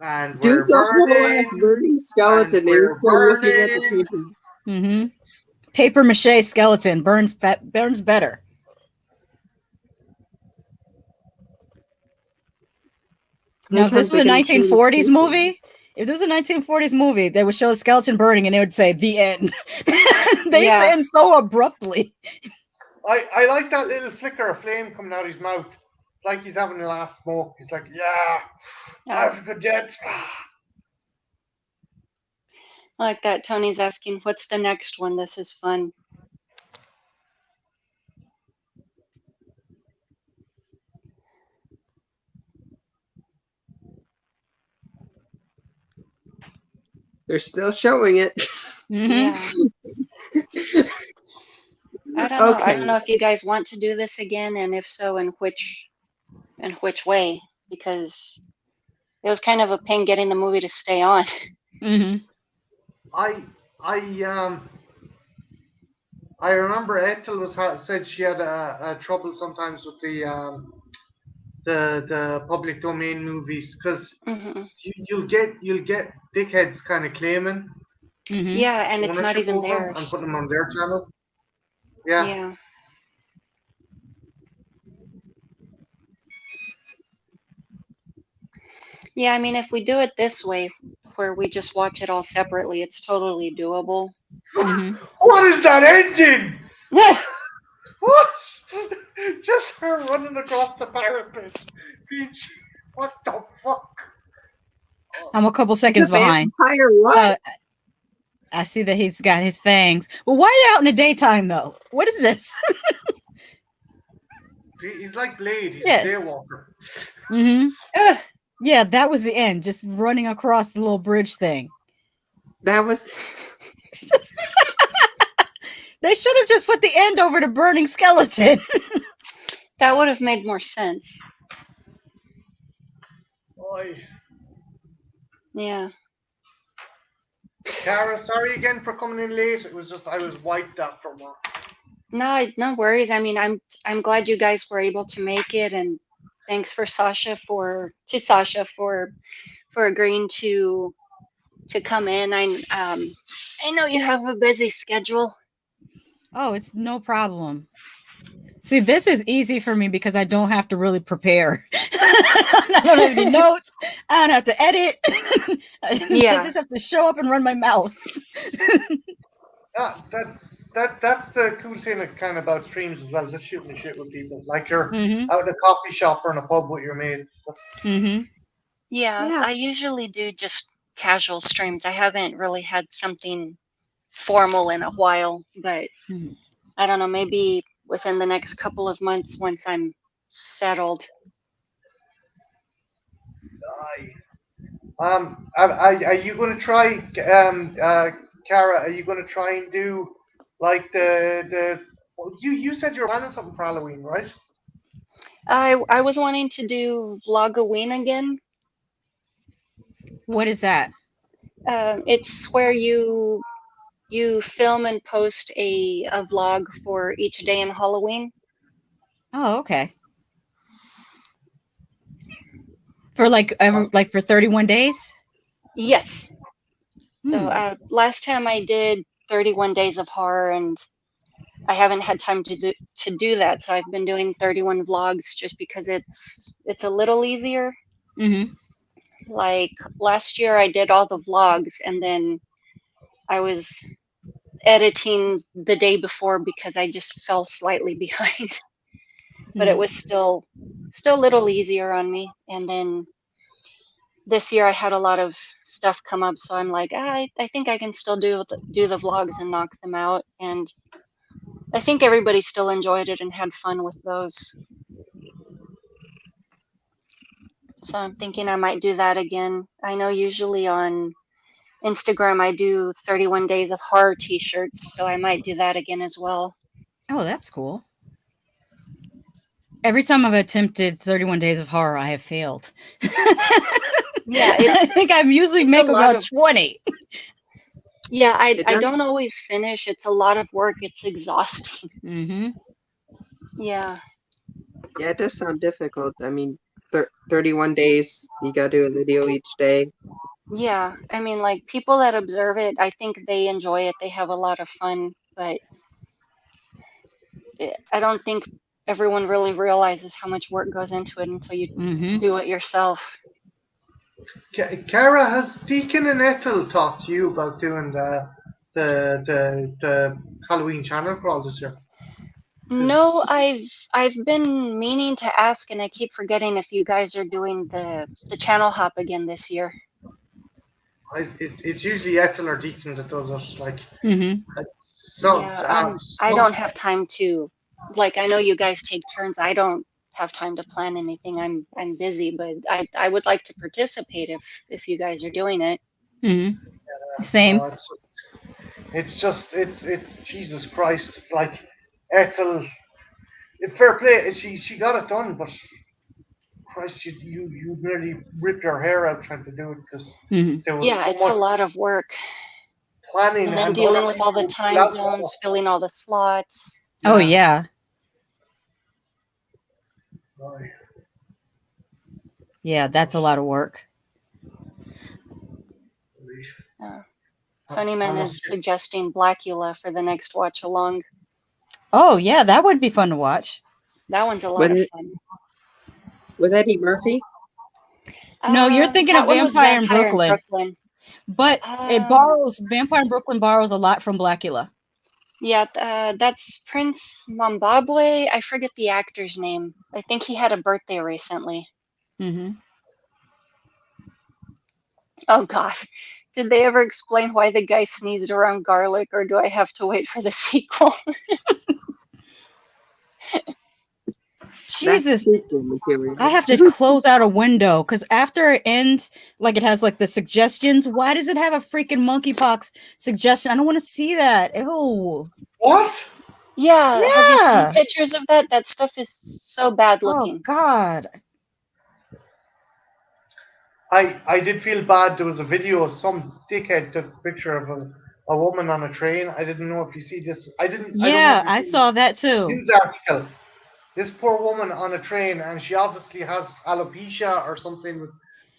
Speaker 3: And we're
Speaker 4: Dude's a whole ass
Speaker 3: burning.
Speaker 4: burning skeleton, and
Speaker 3: we're
Speaker 4: he's still looking at the
Speaker 3: burning.
Speaker 4: painting.
Speaker 2: Mm-hmm. Paper mache skeleton burns better. Now, if this was a 1940s movie, they would show the skeleton burning and they would say the end. They
Speaker 1: Yeah.
Speaker 2: end so abruptly.
Speaker 3: I like that little flicker of flame coming out of his mouth. It's like he's having the last smoke. He's like, yeah, that was a good jet.
Speaker 1: I like that. Tony's asking, what's the next one? This is fun.
Speaker 4: They're still showing it.
Speaker 2: Mm-hmm.
Speaker 1: Yeah. I don't know. I
Speaker 4: Okay.
Speaker 1: don't know if you guys want to do this again, and if so, in which way? Because it was kind of a pain getting the movie to stay on.
Speaker 2: Mm-hmm.
Speaker 3: I remember Ethel said she had a trouble sometimes with the public domain movies because
Speaker 1: Hmm.
Speaker 3: you'll get dickheads kind of claiming
Speaker 2: Mm-hmm.
Speaker 1: Yeah, and it's not
Speaker 3: ownership
Speaker 1: even
Speaker 3: over them and
Speaker 1: theirs.
Speaker 3: putting them on their channel. Yeah.
Speaker 1: Yeah. Yeah, I mean, if we do it this way, where we just watch it all separately, it's totally doable.
Speaker 2: Mm-hmm.
Speaker 3: What is that engine? What? Just her running across the parapet. Bitch, what the fuck?
Speaker 2: I'm a couple
Speaker 4: He's
Speaker 2: seconds
Speaker 4: a
Speaker 2: behind.
Speaker 4: vampire. What?
Speaker 2: I see that he's got his fangs. Well, why are you out in the daytime though? What is this?
Speaker 3: He's like Blade. He's
Speaker 2: Yeah.
Speaker 3: a daywalker.
Speaker 2: Mm-hmm.
Speaker 1: Ugh.
Speaker 2: Yeah, that was the end. Just running across the little bridge thing.
Speaker 4: That was.
Speaker 2: They should have just put the end over the burning skeleton.
Speaker 1: That would have made more sense.
Speaker 3: Oi.
Speaker 1: Yeah.
Speaker 3: Cara, sorry again for coming in late. It was just I was wiped after work.
Speaker 1: No worries. I mean, I'm glad you guys were able to make it, and thanks for Sasha for agreeing to come in. I know you have a busy schedule.
Speaker 2: Oh, it's no problem. See, this is easy for me because I don't have to really prepare. I don't have any notes. I don't have to edit.
Speaker 1: Yeah.
Speaker 2: I just have to show up and run my mouth.
Speaker 3: That's the cool thing kind of about streams as well, just shooting the shit with people. Like you're
Speaker 2: Mm-hmm.
Speaker 3: out in a coffee shop or in a pub with your mates.
Speaker 2: Mm-hmm.
Speaker 1: Yeah, I usually do just casual streams. I haven't really had something formal in a while, but
Speaker 2: Mhm.
Speaker 1: I don't know, maybe within the next couple of months once I'm settled.
Speaker 3: Are you going to try, Cara? Are you going to try and do like the? You said you were planning something for Halloween, right?
Speaker 1: I was wanting to do Vlogoween again.
Speaker 2: What is that?
Speaker 1: It's where you film and post a vlog for each day in Halloween.
Speaker 2: Oh, okay. For like for 31 days?
Speaker 1: Yes. So last time I did 31 days of horror, and I haven't had time to do that. So I've been doing 31 vlogs just because it's a little easier.
Speaker 2: Mm-hmm.
Speaker 1: Like last year I did all the vlogs, and then I was editing the day before because I just fell slightly behind. But it was still a little easier on me. And then this year I had a lot of stuff come up, so I'm like, I think I can still do the vlogs and knock them out. And I think everybody still enjoyed it and had fun with those. So I'm thinking I might do that again. I know usually on Instagram I do 31 days of horror t-shirts, so I might do that again as well.
Speaker 2: Oh, that's cool. Every time I've attempted 31 days of horror, I have failed.
Speaker 1: Yeah,
Speaker 2: I think I usually
Speaker 1: it's a
Speaker 2: make
Speaker 1: lot
Speaker 2: about
Speaker 1: of
Speaker 2: 20.
Speaker 1: yeah,
Speaker 4: It
Speaker 1: I don't
Speaker 4: does.
Speaker 1: always finish. It's a lot of work. It's exhausting.
Speaker 2: Mm-hmm.
Speaker 1: Yeah.
Speaker 4: Yeah, it does sound difficult. I mean, 31 days. You got to do a video each day.
Speaker 1: Yeah. I mean, like people that observe it, I think they enjoy it. They have a lot of fun, but I don't think everyone really realizes how much work goes into it until you
Speaker 2: Mm-hmm.
Speaker 1: do it yourself.
Speaker 3: Kara, has Deacon and Ethel talked to you about doing the Halloween channel crawl this year?
Speaker 1: No, I've been meaning to ask, and I keep forgetting if you guys are doing the channel hop again this year.
Speaker 3: It's usually Ethel or Deacon that does it. Like,
Speaker 2: Mm-hmm.
Speaker 3: so
Speaker 1: Yeah, I don't have time to, like, I know you guys take turns. I don't have time to plan anything. I'm busy, but I would like to participate if you guys are doing it.
Speaker 2: Mm-hmm. Same.
Speaker 3: It's just it's Jesus Christ. Like Ethel, fair play. She got it done, but Christ, you nearly rip your hair out trying to do it because
Speaker 2: Mm-hmm.
Speaker 3: there was
Speaker 1: Yeah,
Speaker 3: so
Speaker 1: it's a
Speaker 3: much
Speaker 1: lot of work.
Speaker 3: planning
Speaker 1: And then
Speaker 3: and other
Speaker 1: dealing with all the
Speaker 3: people
Speaker 1: time
Speaker 3: as
Speaker 1: zones,
Speaker 3: well.
Speaker 1: filling all the slots.
Speaker 2: Oh, yeah.
Speaker 3: Sorry.
Speaker 2: Yeah, that's a lot of work.
Speaker 1: Honeyman is suggesting Blackula for the next watch along.
Speaker 2: Oh, yeah, that would be fun to watch.
Speaker 1: That one's a lot of fun.
Speaker 4: With Eddie Murphy?
Speaker 2: No, you're thinking
Speaker 1: that
Speaker 2: of
Speaker 1: one was
Speaker 2: Vampire in Brooklyn. But it borrows, Vampire in Brooklyn borrows a lot from Blackula.
Speaker 1: Yeah, that's Prince Mambabwe. I forget the actor's name. I think he had a birthday recently.
Speaker 2: Mm-hmm.
Speaker 1: Oh, God. Did they ever explain why the guy sneezed around garlic, or do I have to wait for the sequel?
Speaker 2: Jesus, I have to close out a window because after it ends, like it has like the suggestions. Why does it have a freaking monkeypox suggestion? I don't want to see that. Ew.
Speaker 3: What?
Speaker 1: Yeah,
Speaker 2: Yeah.
Speaker 1: have you seen pictures of that? That stuff is so bad looking.
Speaker 2: Oh, God.
Speaker 3: I did feel bad. There was a video of some dickhead took a picture of a woman on a train. I didn't know if you see this. I don't know if you
Speaker 2: I saw that too.
Speaker 3: News article. This poor woman on a train, and she obviously has alopecia or something.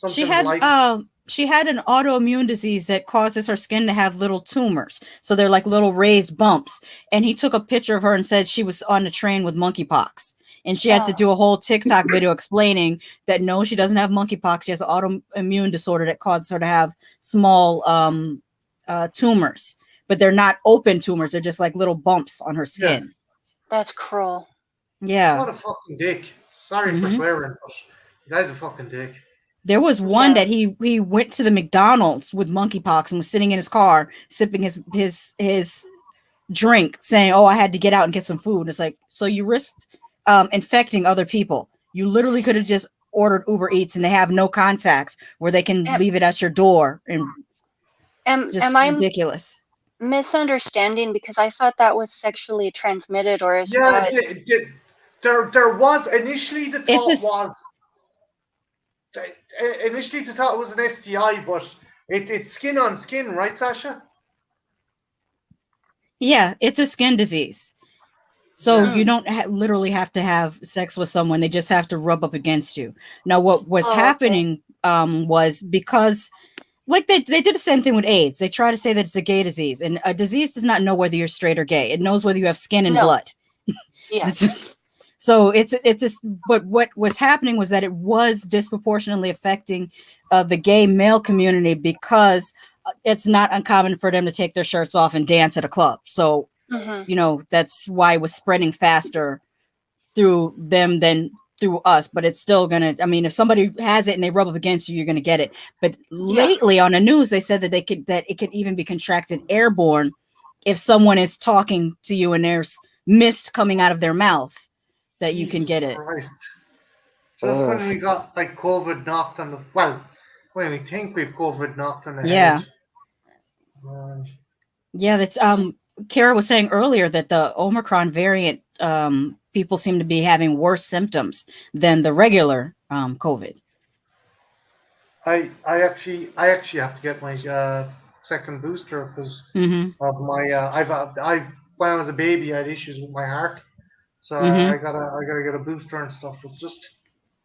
Speaker 2: She had an autoimmune disease that causes her skin to have little tumors. So they're like little raised bumps. And he took a picture of her and said she was on the train with monkeypox. And she had to do a whole TikTok video explaining that no, she doesn't have monkeypox. She has an autoimmune disorder that causes her to have small tumors. But they're not open tumors. They're just like little bumps on her skin.
Speaker 1: Yeah. That's cruel.
Speaker 2: Yeah.
Speaker 3: What a fucking dick. Sorry for swearing, but the guy's a fucking dick.
Speaker 2: There was one that he went to the McDonald's with monkeypox and was sitting in his car sipping his drink, saying, "Oh, I had to get out and get some food." And it's like, so you risked infecting other people. You literally could have just ordered Uber Eats and they have no contact where they can leave it at your door, and just ridiculous.
Speaker 1: Misunderstanding, because I thought that was sexually transmitted, or is that?
Speaker 3: There was initially the thought was an STI, but it's skin on skin, right, Sasha?
Speaker 2: Yeah, it's a skin disease. So you don't literally have to have sex with someone. They just have to rub up against you. Now, what was happening was because, like they did the same thing with AIDS. They try to say that it's a gay disease, and a disease does not know whether you're straight or gay. It knows whether you have skin and blood.
Speaker 1: Yeah.
Speaker 2: So it's just, but what was happening was that it was disproportionately affecting the gay male community because it's not uncommon for them to take their shirts off and dance at a club. So, you know, that's why it was spreading faster through them than through us, but it's still gonna, I mean, if somebody has it and they rub up against you, you're gonna get it. But lately on the news, they said that it could even be contracted airborne if someone is talking to you and there's mist coming out of their mouth, that you can get it.
Speaker 3: Just
Speaker 4: Ugh.
Speaker 3: when we got like COVID knocked on the when we think we've COVID knocked on the
Speaker 2: Yeah.
Speaker 3: head. Right.
Speaker 2: Yeah, that's Kara was saying earlier that the Omicron variant people seem to be having worse symptoms than the regular COVID.
Speaker 3: I actually have to get my second booster because
Speaker 2: Mm-hmm.
Speaker 3: of my I when I was a baby I had issues with my heart, so
Speaker 2: Mm-hmm.
Speaker 3: I gotta get a booster and stuff. It's just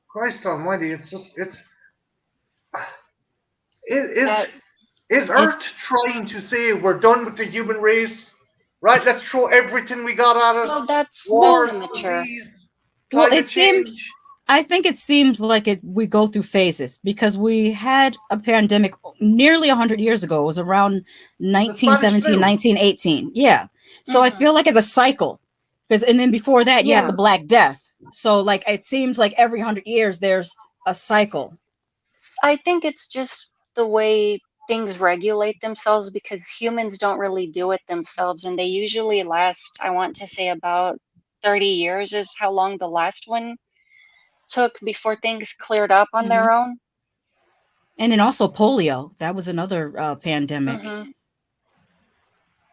Speaker 3: Christ Almighty. It's just
Speaker 1: That
Speaker 3: is Earth
Speaker 2: It's
Speaker 3: trying to say we're done with the human race? Right, let's throw everything we got at it.
Speaker 1: well, that's
Speaker 3: Wars,
Speaker 1: immature.
Speaker 3: disease,
Speaker 2: well, it
Speaker 3: climate change.
Speaker 2: seems I think it seems like we go through phases because we had a pandemic nearly 100 years ago. It was around
Speaker 3: The Spanish
Speaker 2: 1917,
Speaker 3: flu.
Speaker 2: 1918. Yeah. So I
Speaker 1: Mhm.
Speaker 2: feel like it's a cycle. And then before that you had the
Speaker 1: Yeah,
Speaker 2: Black Death. So like it seems like every 100 years there's a cycle.
Speaker 1: I think it's just the way things regulate themselves because humans don't really do it themselves, and they usually last, I want to say, about 30 years is how long the last one took before things cleared up on
Speaker 2: Mm-hmm.
Speaker 1: their own.
Speaker 2: And then also polio. That was another pandemic.
Speaker 1: Hmm.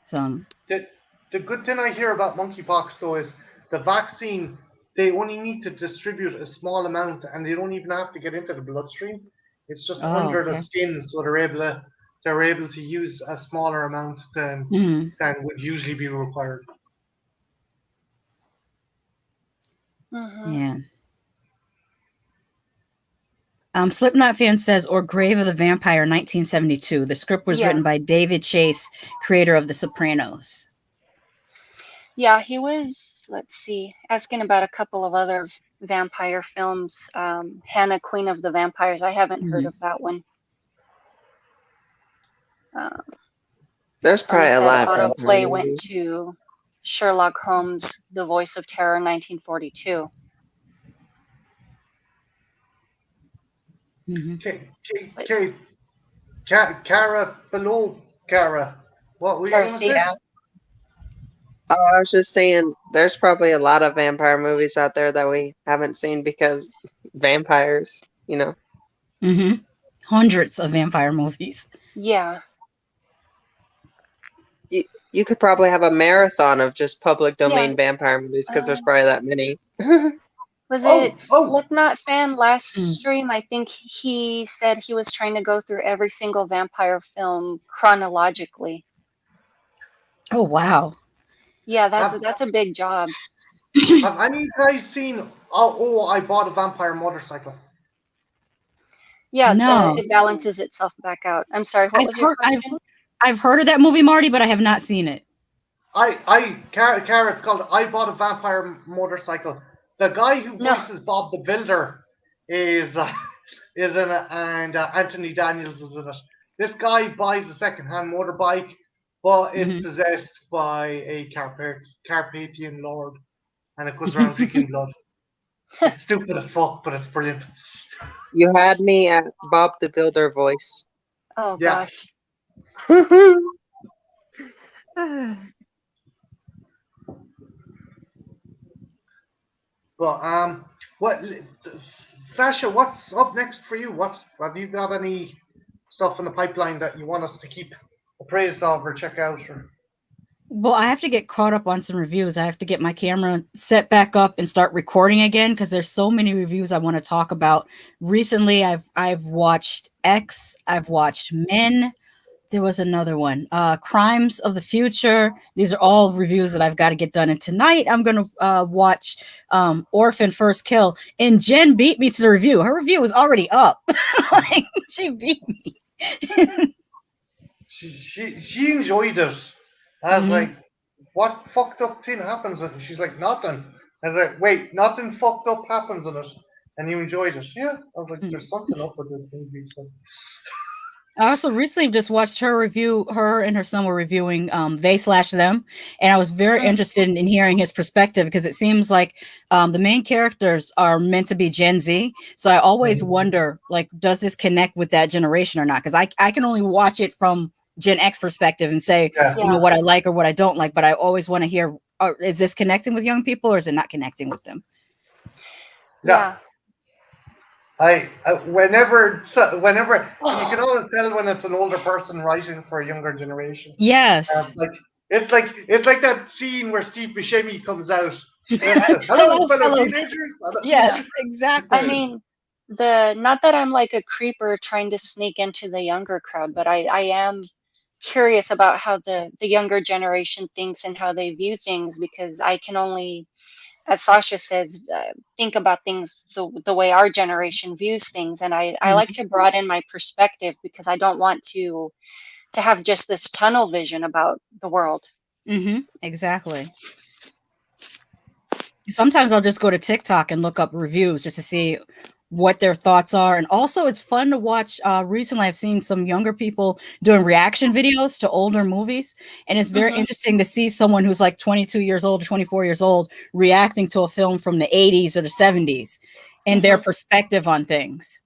Speaker 2: So
Speaker 3: The, the good thing I hear about monkeypox though is the vaccine. They only need to distribute a small amount, and they don't even have to get into the bloodstream. It's just
Speaker 2: oh,
Speaker 3: under the
Speaker 2: okay.
Speaker 3: skin, so they're able to use a smaller amount
Speaker 2: Mm-hmm.
Speaker 3: than would usually be required.
Speaker 1: Hmm.
Speaker 2: Yeah. Slipknot fan says, or Grave of the Vampire, 1972. The script was
Speaker 1: Yeah,
Speaker 2: written by David Chase, creator of The Sopranos.
Speaker 1: yeah, he was, let's see, asking about a couple of other vampire films. Hannah, Queen of the Vampires. I haven't heard
Speaker 2: Mm-hmm.
Speaker 1: of that one.
Speaker 4: There's probably a
Speaker 1: Said
Speaker 4: lot of vampire
Speaker 1: autoplay went
Speaker 4: movies.
Speaker 1: to Sherlock Holmes, The Voice of Terror, 1942.
Speaker 2: Mm-hmm.
Speaker 1: But
Speaker 3: Cara below Cara. What were you gonna
Speaker 1: Heresy.
Speaker 3: say?
Speaker 4: Yeah. Oh, I was just saying, there's probably a lot of vampire movies out there that we haven't seen because vampires, you know.
Speaker 2: Mm-hmm. Hundreds of vampire movies.
Speaker 1: Yeah.
Speaker 4: You could probably have a marathon of just public
Speaker 1: Yeah.
Speaker 4: domain vampire movies because there's
Speaker 1: Um,
Speaker 4: probably that many.
Speaker 1: was
Speaker 3: Oh,
Speaker 1: it
Speaker 3: oh,
Speaker 1: Slipknot fan last
Speaker 2: Mm.
Speaker 1: stream? I think he said he was trying to go through every single vampire film chronologically.
Speaker 2: Oh, wow.
Speaker 1: Yeah,
Speaker 3: have,
Speaker 1: that's a big job.
Speaker 3: have any of you guys seen? Oh, I bought a vampire motorcycle.
Speaker 1: Yeah,
Speaker 2: No.
Speaker 1: it balances itself back out. I'm sorry, what was your question?
Speaker 2: I've heard of that movie, Marty, but I have not seen it.
Speaker 3: It's called I Bought a Vampire Motorcycle. The guy who
Speaker 1: No.
Speaker 3: voices Bob the Builder is is in it, and Anthony Daniels is in it. This guy buys a second-hand motorbike, but it's
Speaker 2: Mhm.
Speaker 3: possessed by a Carpathian lord, and it goes around drinking blood. It's stupid as fuck, but it's brilliant.
Speaker 4: You had me at Bob the Builder voice.
Speaker 1: Oh
Speaker 3: Yeah.
Speaker 1: gosh.
Speaker 3: But what, Sasha? What's up next for you? Have you got any stuff in the pipeline that you want us to keep appraised of or check out? Or
Speaker 2: Well, I have to get caught up on some reviews. I have to get my camera set back up and start recording again because there's so many reviews I want to talk about. Recently, I've watched X. I've watched Men. There was another one, Crimes of the Future. These are all reviews that I've got to get done. And tonight I'm going to watch Orphan First Kill. And Jen beat me to the review. Her review was already up. Like, she beat me.
Speaker 3: she enjoyed it. I was like, what fucked up thing happens in it? She's like, nothing. I was like, wait, nothing fucked up happens in it. And you enjoyed it. Yeah. I was like, there's something up with this movie. So.
Speaker 2: I also recently just watched her review. Her and her son were reviewing They/Them, and I was very interested in hearing his perspective because it seems like the main characters are meant to be Gen Z. So I always wonder, like, does this connect with that generation or not? Because I can only watch it from Gen X perspective and say, you know, what I like or what I don't like. But I always want to hear, is this connecting with young people or is it not connecting with them?
Speaker 1: Yeah.
Speaker 3: Whenever you can
Speaker 1: Oh,
Speaker 3: always tell when it's an older person writing for a younger generation.
Speaker 2: Yes.
Speaker 3: Like it's like that scene where Steve Buscemi comes out. Hello,
Speaker 2: Hello,
Speaker 3: fellow
Speaker 2: fellow.
Speaker 3: teenagers.
Speaker 2: Yes,
Speaker 1: I
Speaker 2: exactly.
Speaker 1: mean, the not that I'm like a creeper trying to sneak into the younger crowd, but I am curious about how the younger generation thinks and how they view things, because I can only, as Sasha says, think about things the way our generation views things, and I like to broaden my perspective because I don't want to have just this tunnel vision about the world.
Speaker 2: Exactly. Sometimes I'll just go to TikTok and look up reviews just to see what their thoughts are. And also, it's fun to watch. Recently, I've seen some younger people doing reaction videos to older movies. And it's very
Speaker 1: Hmm.
Speaker 2: interesting to see someone who's like 22 years old or 24 years old reacting to a film from the 80s or the 70s and their
Speaker 1: Hmm.
Speaker 2: perspective on things.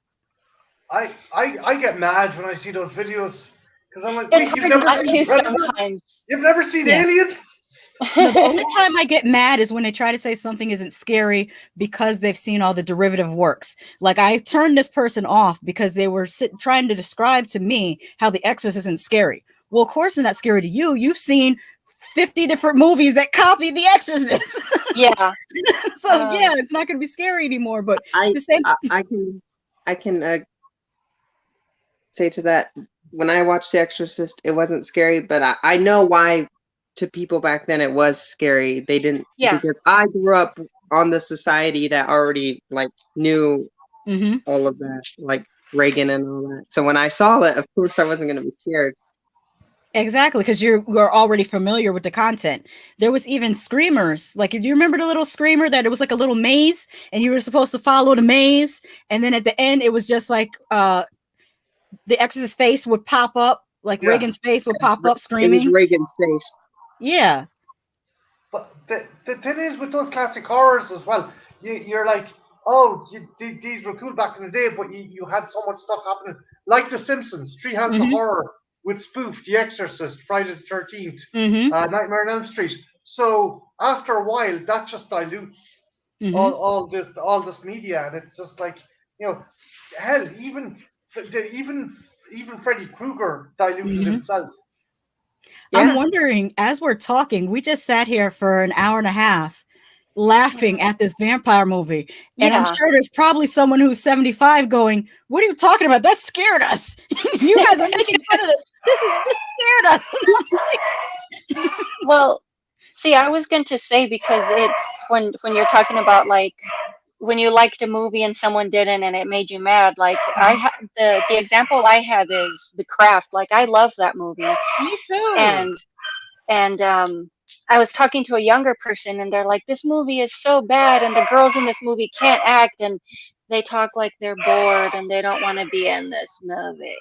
Speaker 3: I get mad when I see those videos because I'm like,
Speaker 1: It's
Speaker 3: wait, you've
Speaker 1: hard
Speaker 3: never
Speaker 1: not
Speaker 3: seen
Speaker 1: to
Speaker 3: Predator?
Speaker 1: sometimes.
Speaker 3: You've never seen
Speaker 2: Yeah.
Speaker 3: Alien?
Speaker 2: No, the only time I get mad is when they try to say something isn't scary because they've seen all the derivative works. Like I turned this person off because they were trying to describe to me how The Exorcist isn't scary. Well, of course it's not scary to you. You've seen 50 different movies that copy The Exorcist.
Speaker 1: Yeah.
Speaker 2: So yeah, it's not going to be scary anymore. But
Speaker 4: I
Speaker 2: the same.
Speaker 4: I can say to that, when I watched The Exorcist, it wasn't scary, but I know why to people back then it was scary. They didn't,
Speaker 1: Yeah.
Speaker 4: because I grew up on the society that already like knew all of that, like Reagan and all that. So when I saw it, of course I wasn't going to be scared.
Speaker 2: Exactly, because you're already familiar with the content. There was even screamers. Like, do you remember the little screamer that it was like a little maze, and you were supposed to follow the maze, and then at the end it was just like the Exorcist's face would pop up, like
Speaker 3: Yeah.
Speaker 2: Reagan's face would pop up
Speaker 4: It was
Speaker 2: screaming.
Speaker 4: Reagan's face.
Speaker 2: Yeah.
Speaker 3: But the thing is with those classic horrors as well, you're like, oh, these were cool back in the day, but you had so much stuff happening. Like The Simpsons, Treehouse of
Speaker 2: Mm-hmm.
Speaker 3: Horror with Spoof, The Exorcist, Friday the 13th,
Speaker 2: Mm-hmm.
Speaker 3: Nightmare on Elm Street. So after a while, that just dilutes
Speaker 2: Mm-hmm.
Speaker 3: all this media, and it's just like, hell, even Freddy Krueger diluted
Speaker 2: Mm-hmm.
Speaker 3: himself.
Speaker 2: I'm
Speaker 4: Yeah.
Speaker 2: wondering, as we're talking, we just sat here for an hour and a half laughing at this vampire movie. And I'm
Speaker 1: Yeah.
Speaker 2: sure there's probably someone who's 75 going, what are you talking about? That scared us. You guys are making fun of this. This scared us.
Speaker 1: Well, see, I was going to say, because it's when you're talking about like when you liked a movie and someone didn't and it made you mad, like the example I have is The Craft. Like I love that movie,
Speaker 2: Me too.
Speaker 1: and I was talking to a younger person and they're like, this movie is so bad and the girls in this movie can't act, and they talk like they're bored and they don't want to be in this movie.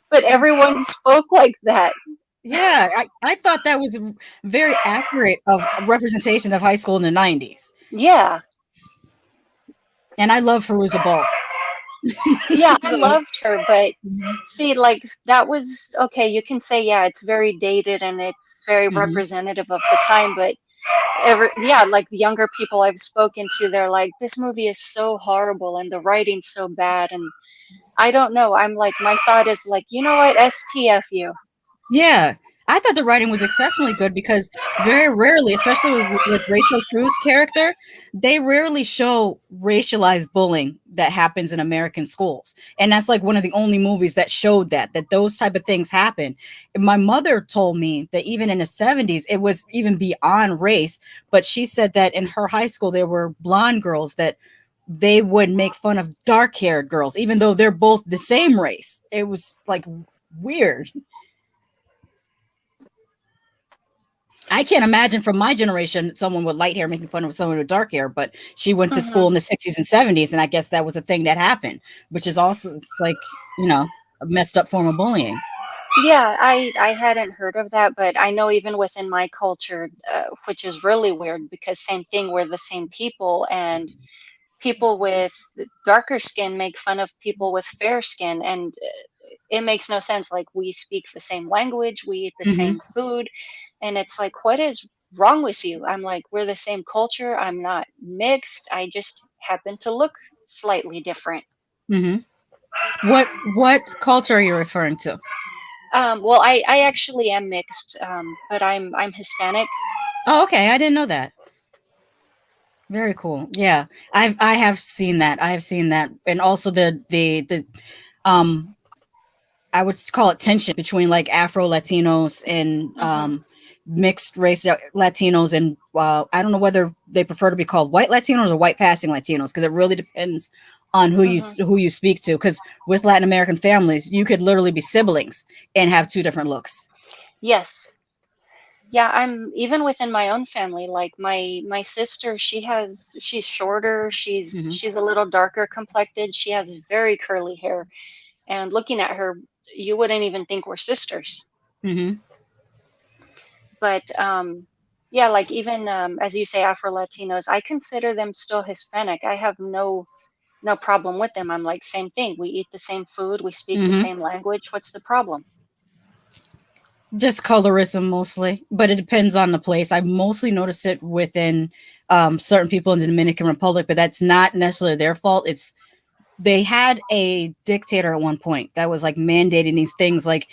Speaker 1: But everyone spoke like that.
Speaker 2: Yeah, I thought that was very accurate of representation of high school in the 90s.
Speaker 1: Yeah.
Speaker 2: And I love Fairuza Balk.
Speaker 1: Yeah, I
Speaker 2: So,
Speaker 1: loved her, but see, like that was okay. You can say, yeah, it's very dated and it's very
Speaker 2: mhm.
Speaker 1: representative of the time, but yeah, like the younger people I've spoken to, they're like, this movie is so horrible and the writing's so bad, and I don't know. I'm like, my thought is like, you know what, STF you.
Speaker 2: Yeah, I thought the writing was exceptionally good because very rarely, especially with Rachel Crew's character, they rarely show racialized bullying that happens in American schools. And that's like one of the only movies that showed that those type of things happen. And my mother told me that even in the 70s, it was even beyond race. But she said that in her high school, there were blonde girls that they would make fun of dark-haired girls, even though they're both the same race. It was like weird. I can't imagine from my generation someone with light hair making fun of someone with dark hair, but she went to school in the 60s and 70s, and I guess that was a thing that happened, which is also, it's like, a messed up form of bullying.
Speaker 1: Yeah, I hadn't heard of that, but I know even within my culture, which is really weird because same thing, we're the same people, and people with darker skin make fun of people with fair skin, and it makes no sense. Like we speak the same language, we eat the
Speaker 2: Mm-hmm.
Speaker 1: same food, and it's like, what is wrong with you? I'm like, we're the same culture. I'm not mixed. I just happen to look slightly different.
Speaker 2: Mm-hmm. What culture are you referring to?
Speaker 1: Well, I actually am mixed, but I'm Hispanic.
Speaker 2: Oh, okay. I didn't know that. Very cool. Yeah, I have seen that. I have seen that, and also the um I would call it tension between like Afro Latinos and mixed race Latinos, and I don't know whether they prefer to be called white Latinos or white passing Latinos, because it really depends on who you speak to. Because with Latin American families, you could literally be siblings and have two different looks.
Speaker 1: Yes. Yeah, I'm even within my own family, like my sister, she's shorter, she's a little darker complected, she has very curly hair, and looking at her, you wouldn't even think we're sisters.
Speaker 2: Mm-hmm.
Speaker 1: But yeah, like even as you say, Afro Latinos, I consider them still Hispanic. I have no problem with them. I'm like, same thing. We eat the same food, we speak the same language. What's the problem?
Speaker 2: Just colorism mostly, but it depends on the place. I've mostly noticed it within certain people in the Dominican Republic, but that's not necessarily their fault. It's they had a dictator at one point that was like mandating these things, like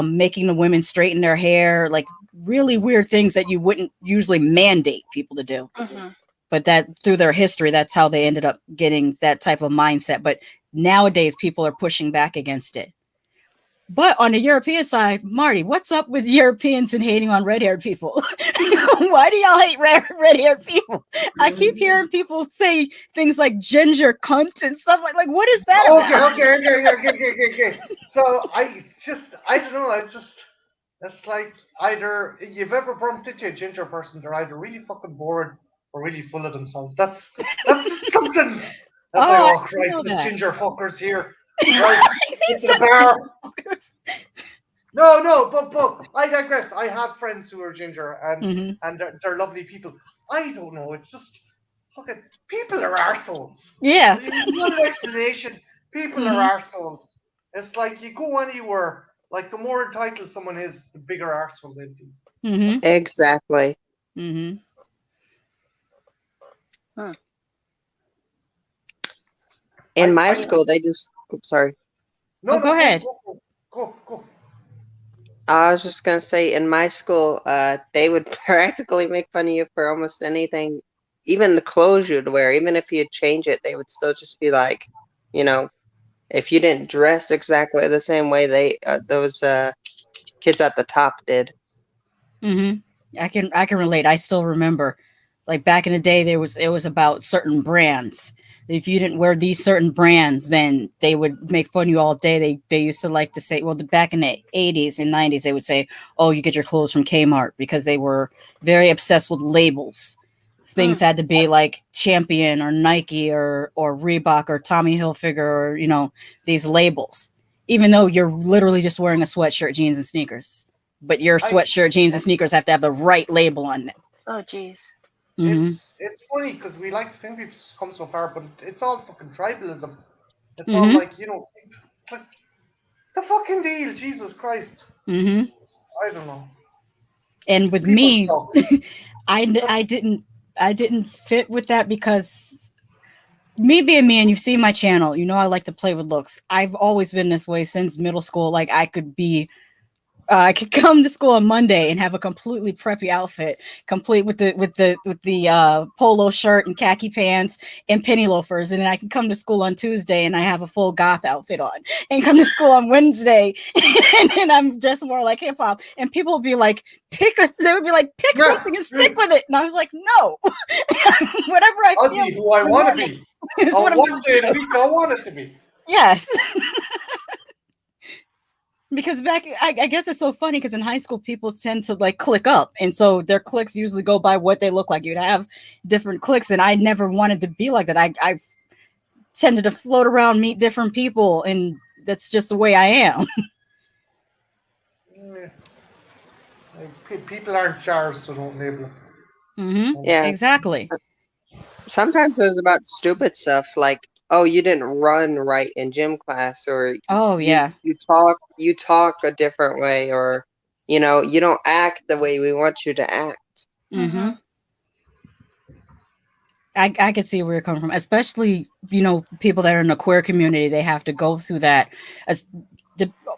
Speaker 2: making the women straighten their hair, like really weird things that you wouldn't usually mandate people to do. But that through their history, that's how they ended up getting that type of mindset. But nowadays, people are pushing back against it. But on the European side, Marty, what's up with Europeans and hating on red-haired people? Why do y'all hate red-haired people? I keep hearing people say things like ginger cunt and stuff like what is that about?
Speaker 3: Okay. So I don't know. It's like either you've ever bumped into a ginger person, they're either really fucking bored or really full of themselves. That's something. That's like, oh Christ, this ginger fucker's here. Right, into the bar. No, but I digress. I have friends who are ginger and they're lovely people. I don't know. It's just fucking people are arseholes.
Speaker 2: Yeah.
Speaker 3: Not an explanation. People are arseholes. It's like you go anywhere. Like the more entitled someone is, the bigger arsehole they'll be.
Speaker 4: Exactly. In my school, they do. Oops, sorry.
Speaker 2: No, go ahead.
Speaker 3: Go.
Speaker 4: I was just gonna say, in my school, they would practically make fun of you for almost anything, even the clothes you'd wear. Even if you'd change it, they would still just be like, if you didn't dress exactly the same way those kids at the top did.
Speaker 2: I can relate. I still remember, like back in the day, it was about certain brands. If you didn't wear these certain brands, then they would make fun of you all day. They used to like to say, well, back in the 80s and 90s, they would say, oh, you get your clothes from Kmart, because they were very obsessed with labels. Things had to be like Champion or Nike or Reebok or Tommy Hilfiger or, these labels, even though you're literally just wearing a sweatshirt, jeans, and sneakers. But your sweatshirt, jeans, and sneakers have to have the right label on them.
Speaker 1: Oh, jeez.
Speaker 3: It's funny because we like to think we've come so far, but it's all fucking tribalism. It's all like, it's like, it's the fucking deal, Jesus Christ. I don't know.
Speaker 2: And with me, I didn't fit with that, because me being me, and you've seen my channel, I like to play with looks. I've always been this way since middle school. Like I could come to school on Monday and have a completely preppy outfit, complete with the polo shirt and khaki pants and penny loafers, and then I can come to school on Tuesday and I have a full goth outfit on, and come to school on Wednesday and then I'm dressed more like hip hop, and people would be like, pick something and stick with it, and I was like, no, whatever
Speaker 3: I'll be who I want to be. One day a week I want it to be.
Speaker 2: Yes. Because I guess it's so funny, because in high school people tend to like click up, and so their cliques usually go by what they look like. You'd have different cliques, and I never wanted to be like that. I tended to float around, meet different people, and that's just the way I am.
Speaker 3: People aren't jars, so don't label
Speaker 4: them. Yeah,
Speaker 2: exactly.
Speaker 4: Sometimes it was about stupid stuff like, oh, you didn't run right in gym class, or you talk a different way, or you don't act the way we want you to act.
Speaker 2: I could see where you're coming from, especially, people that are in the queer community, they have to go through that. As,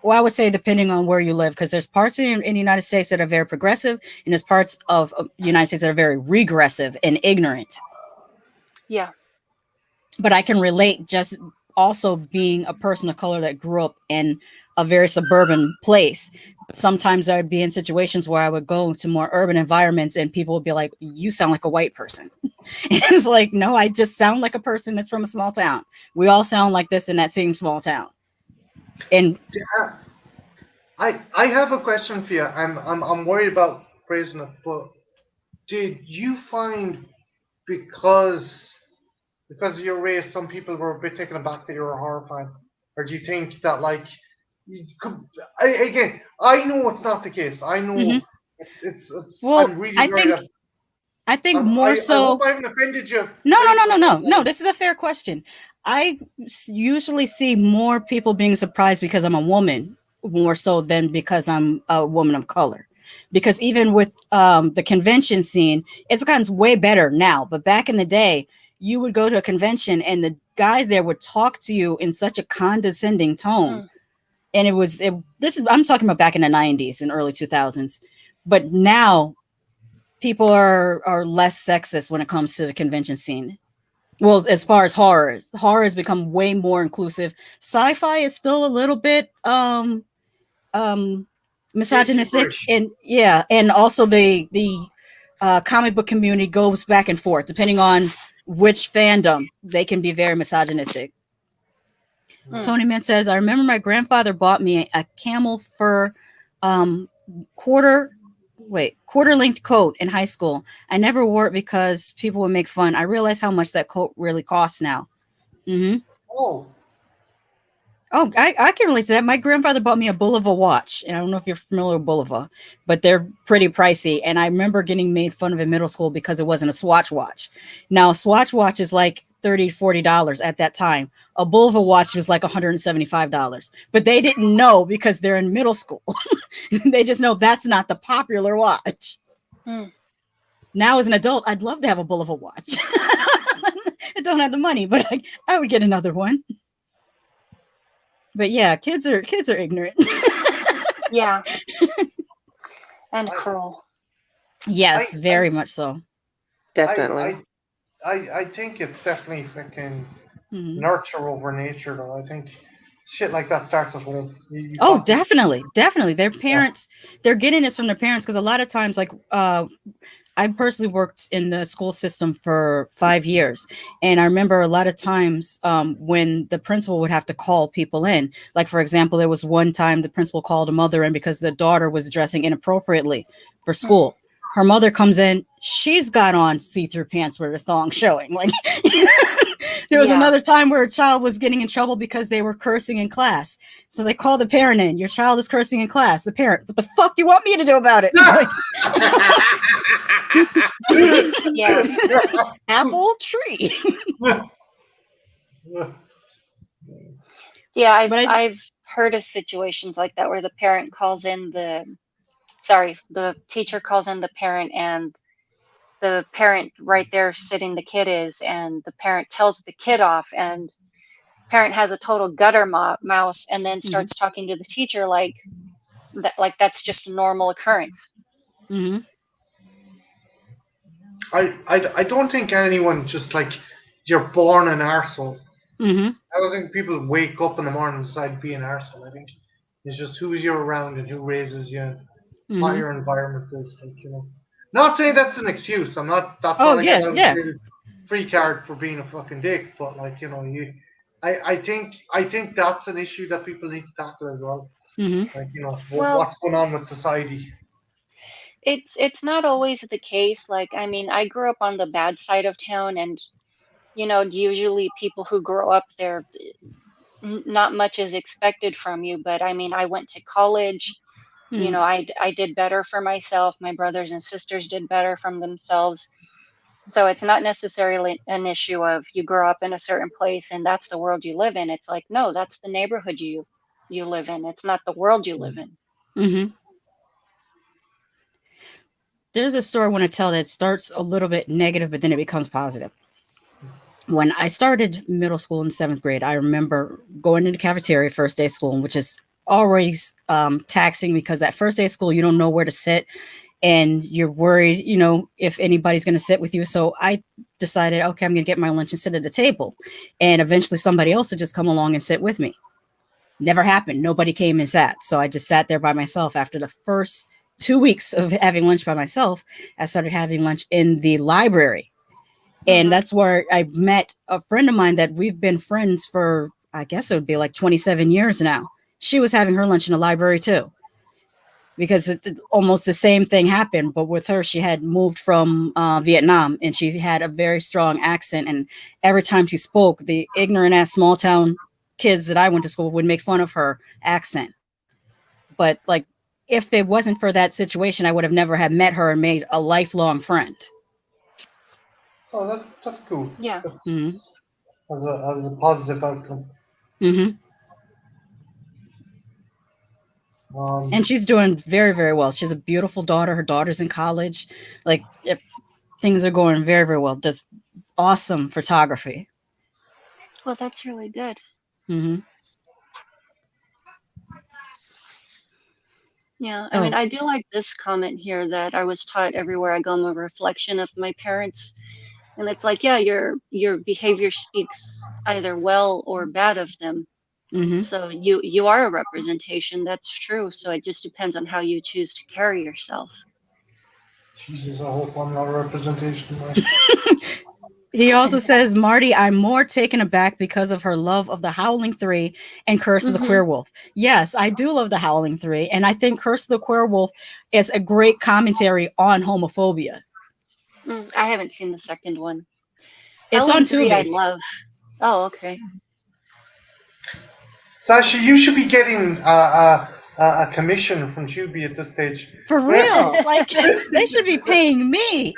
Speaker 2: well, I would say depending on where you live, because there's parts in the United States that are very progressive, and there's parts of the United States that are very regressive and ignorant.
Speaker 1: Yeah.
Speaker 2: But I can relate, just also being a person of color that grew up in a very suburban place. Sometimes I'd be in situations where I would go to more urban environments and people would be like, you sound like a white person. And it's like, no, I just sound like a person that's from a small town. We all sound like this in that same small town. And
Speaker 3: Yeah, I have a question for you. I'm worried about phrasing it, but did you find because because of your race, some people were a bit taken aback that you're a horror fan, or do you think that like you could? Again, I know it's not the case. I know
Speaker 2: mhm.
Speaker 3: it's
Speaker 2: Well,
Speaker 3: I'm really
Speaker 2: I
Speaker 3: worried.
Speaker 2: think I think more
Speaker 3: I hope
Speaker 2: so.
Speaker 3: I haven't offended you
Speaker 2: No, no,
Speaker 3: phrasing
Speaker 2: no,
Speaker 3: it
Speaker 2: no,
Speaker 3: that
Speaker 2: no, no.
Speaker 3: way.
Speaker 2: This is a fair question. I usually see more people being surprised because I'm a woman, more so than because I'm a woman of color. Because even with the convention scene, it's gotten way better now. But back in the day, you would go to a convention and the guys there would talk to you in such a condescending tone.
Speaker 1: Mm.
Speaker 2: And this is, I'm talking about back in the 90s and early 2000s. But now people are less sexist when it comes to the convention scene. Well, as far as horror has become way more inclusive. Sci-fi is still a little bit um misogynistic,
Speaker 3: Gatekeeperish.
Speaker 2: and yeah, and also the comic book community goes back and forth depending on which fandom. They can be very misogynistic.
Speaker 1: Mm.
Speaker 2: Tony Man says, I remember my grandfather bought me a camel fur um quarter quarter length coat in high school. I never wore it because people would make fun. I realize how much that coat really costs now. Mm-hmm.
Speaker 3: Oh,
Speaker 2: Oh, I can relate to that. My grandfather bought me a Bulova watch. And I don't know if you're familiar with Bulova, but they're pretty pricey. And I remember getting made fun of in middle school because it wasn't a Swatch watch. Now, a Swatch watch is like $30, $40 at that time. A Bulova watch was like $175. But they didn't know because they're in middle school. They just know that's not the popular watch.
Speaker 1: Mm.
Speaker 2: Now, as an adult, I'd love to have a Bulova watch. I don't have the money, but I would get another one. But yeah, kids are ignorant.
Speaker 1: Yeah. And
Speaker 3: I
Speaker 1: cruel.
Speaker 3: I
Speaker 2: Yes,
Speaker 3: I
Speaker 2: very much so.
Speaker 4: Definitely.
Speaker 3: I I think it's definitely fucking
Speaker 2: Mhm.
Speaker 3: nurture over nature, though. I think shit like that starts at home. You
Speaker 2: Oh,
Speaker 3: got to,
Speaker 2: definitely, definitely. Their
Speaker 3: yeah.
Speaker 2: parents, they're getting this from their parents because a lot of times, like, I personally worked in the school system for 5 years, and I remember a lot of times when the principal would have to call people in. Like, for example, there was one time the principal called a mother in because the daughter was dressing inappropriately for
Speaker 1: Mm.
Speaker 2: school. Her mother comes in, she's got on see-through pants with her thong showing. Like, there was
Speaker 1: Yeah.
Speaker 2: another time where a child was getting in trouble because they were cursing in class. So they called the parent in. Your child is cursing in class. The parent, what the fuck do you want me to do about it? It's like,
Speaker 1: Yeah.
Speaker 2: apple tree.
Speaker 1: Yeah,
Speaker 2: But I,
Speaker 1: I've heard of situations like that where the parent calls in the teacher calls in the parent, and the parent right there sitting the kid is, and the parent tells the kid off, and parent has a total gutter mouth, and then
Speaker 2: mhm,
Speaker 1: starts talking to the teacher like that's just a normal occurrence.
Speaker 2: mhm,
Speaker 3: I don't think anyone just like you're born an arsehole.
Speaker 2: mhm,
Speaker 3: I don't think people wake up in the morning and decide to be an arsehole. I think it's just who you're around and who raises you, what
Speaker 2: mhm.
Speaker 3: your environment is. Like, not saying that's an excuse. I'm not. That's
Speaker 2: Oh
Speaker 3: not like a
Speaker 2: yeah, yeah.
Speaker 3: free card for being a fucking dick. But like you, I think that's an issue that people need to tackle as well.
Speaker 2: Mhm,
Speaker 3: Like
Speaker 1: Well,
Speaker 3: what's going on with society.
Speaker 1: it's not always the case. Like, I mean, I grew up on the bad side of town, and usually people who grow up there, not much is expected from you. But I mean, I went to college.
Speaker 2: mhm,
Speaker 1: I did better for myself. My brothers and sisters did better from themselves. So it's not necessarily an issue of you grow up in a certain place and that's the world you live in. It's like, no, that's the neighborhood you live in. It's not the world you live in.
Speaker 2: mhm. There's a story I want to tell that starts a little bit negative, but then it becomes positive. when I started middle school in 7th grade, I remember going into the cafeteria first day of school, which is always taxing because that first day of school, you don't know where to sit and you're worried, if anybody's going to sit with you. So I decided, okay, I'm going to get my lunch and sit at the table. And eventually somebody else would just come along and sit with me. Never happened. Nobody came and sat. So I just sat there by myself. After the first 2 weeks of having lunch by myself, I started having lunch in the library. And that's where I met a friend of mine that we've been friends for, I guess it would be like 27 years now. She was having her lunch in the library too, because almost the same thing happened. But with her, she had moved from Vietnam and she had a very strong accent. And every time she spoke, the ignorant ass small town kids that I went to school with would make fun of her accent. But like, if it wasn't for that situation, I would have never have met her and made a lifelong friend.
Speaker 3: Oh, that's cool.
Speaker 1: Yeah.
Speaker 3: That's,
Speaker 2: Mhm.
Speaker 3: as a positive outcome.
Speaker 2: Mm-hmm. And she's doing very, very well. She has a beautiful daughter. Her daughter's in college. Like, things are going very, very well. Does awesome photography.
Speaker 1: Well, that's really good.
Speaker 2: Mm-hmm.
Speaker 1: Yeah, I mean, I do like this comment here that I was taught everywhere I go, I'm a reflection of my parents. And it's like, yeah, your behavior speaks either well or bad of them.
Speaker 2: Mm-hmm.
Speaker 1: So you are a representation, that's true. So it just depends on how you choose to carry yourself.
Speaker 3: Jesus, I hope I'm not a representation.
Speaker 2: He also says, Marty, I'm more taken aback because of her love of the Howling Three and Curse of the Queer Wolf. Yes, I do love the Howling Three. And I think Curse of the Queer Wolf is a great commentary on homophobia.
Speaker 1: I haven't seen the second one.
Speaker 2: It's
Speaker 1: Howling
Speaker 2: on
Speaker 1: 3 I
Speaker 2: Tubi.
Speaker 1: love. Oh, okay.
Speaker 3: Sasha, you should be getting a commission from Tubi at this stage.
Speaker 2: For real. Like, they should be paying me.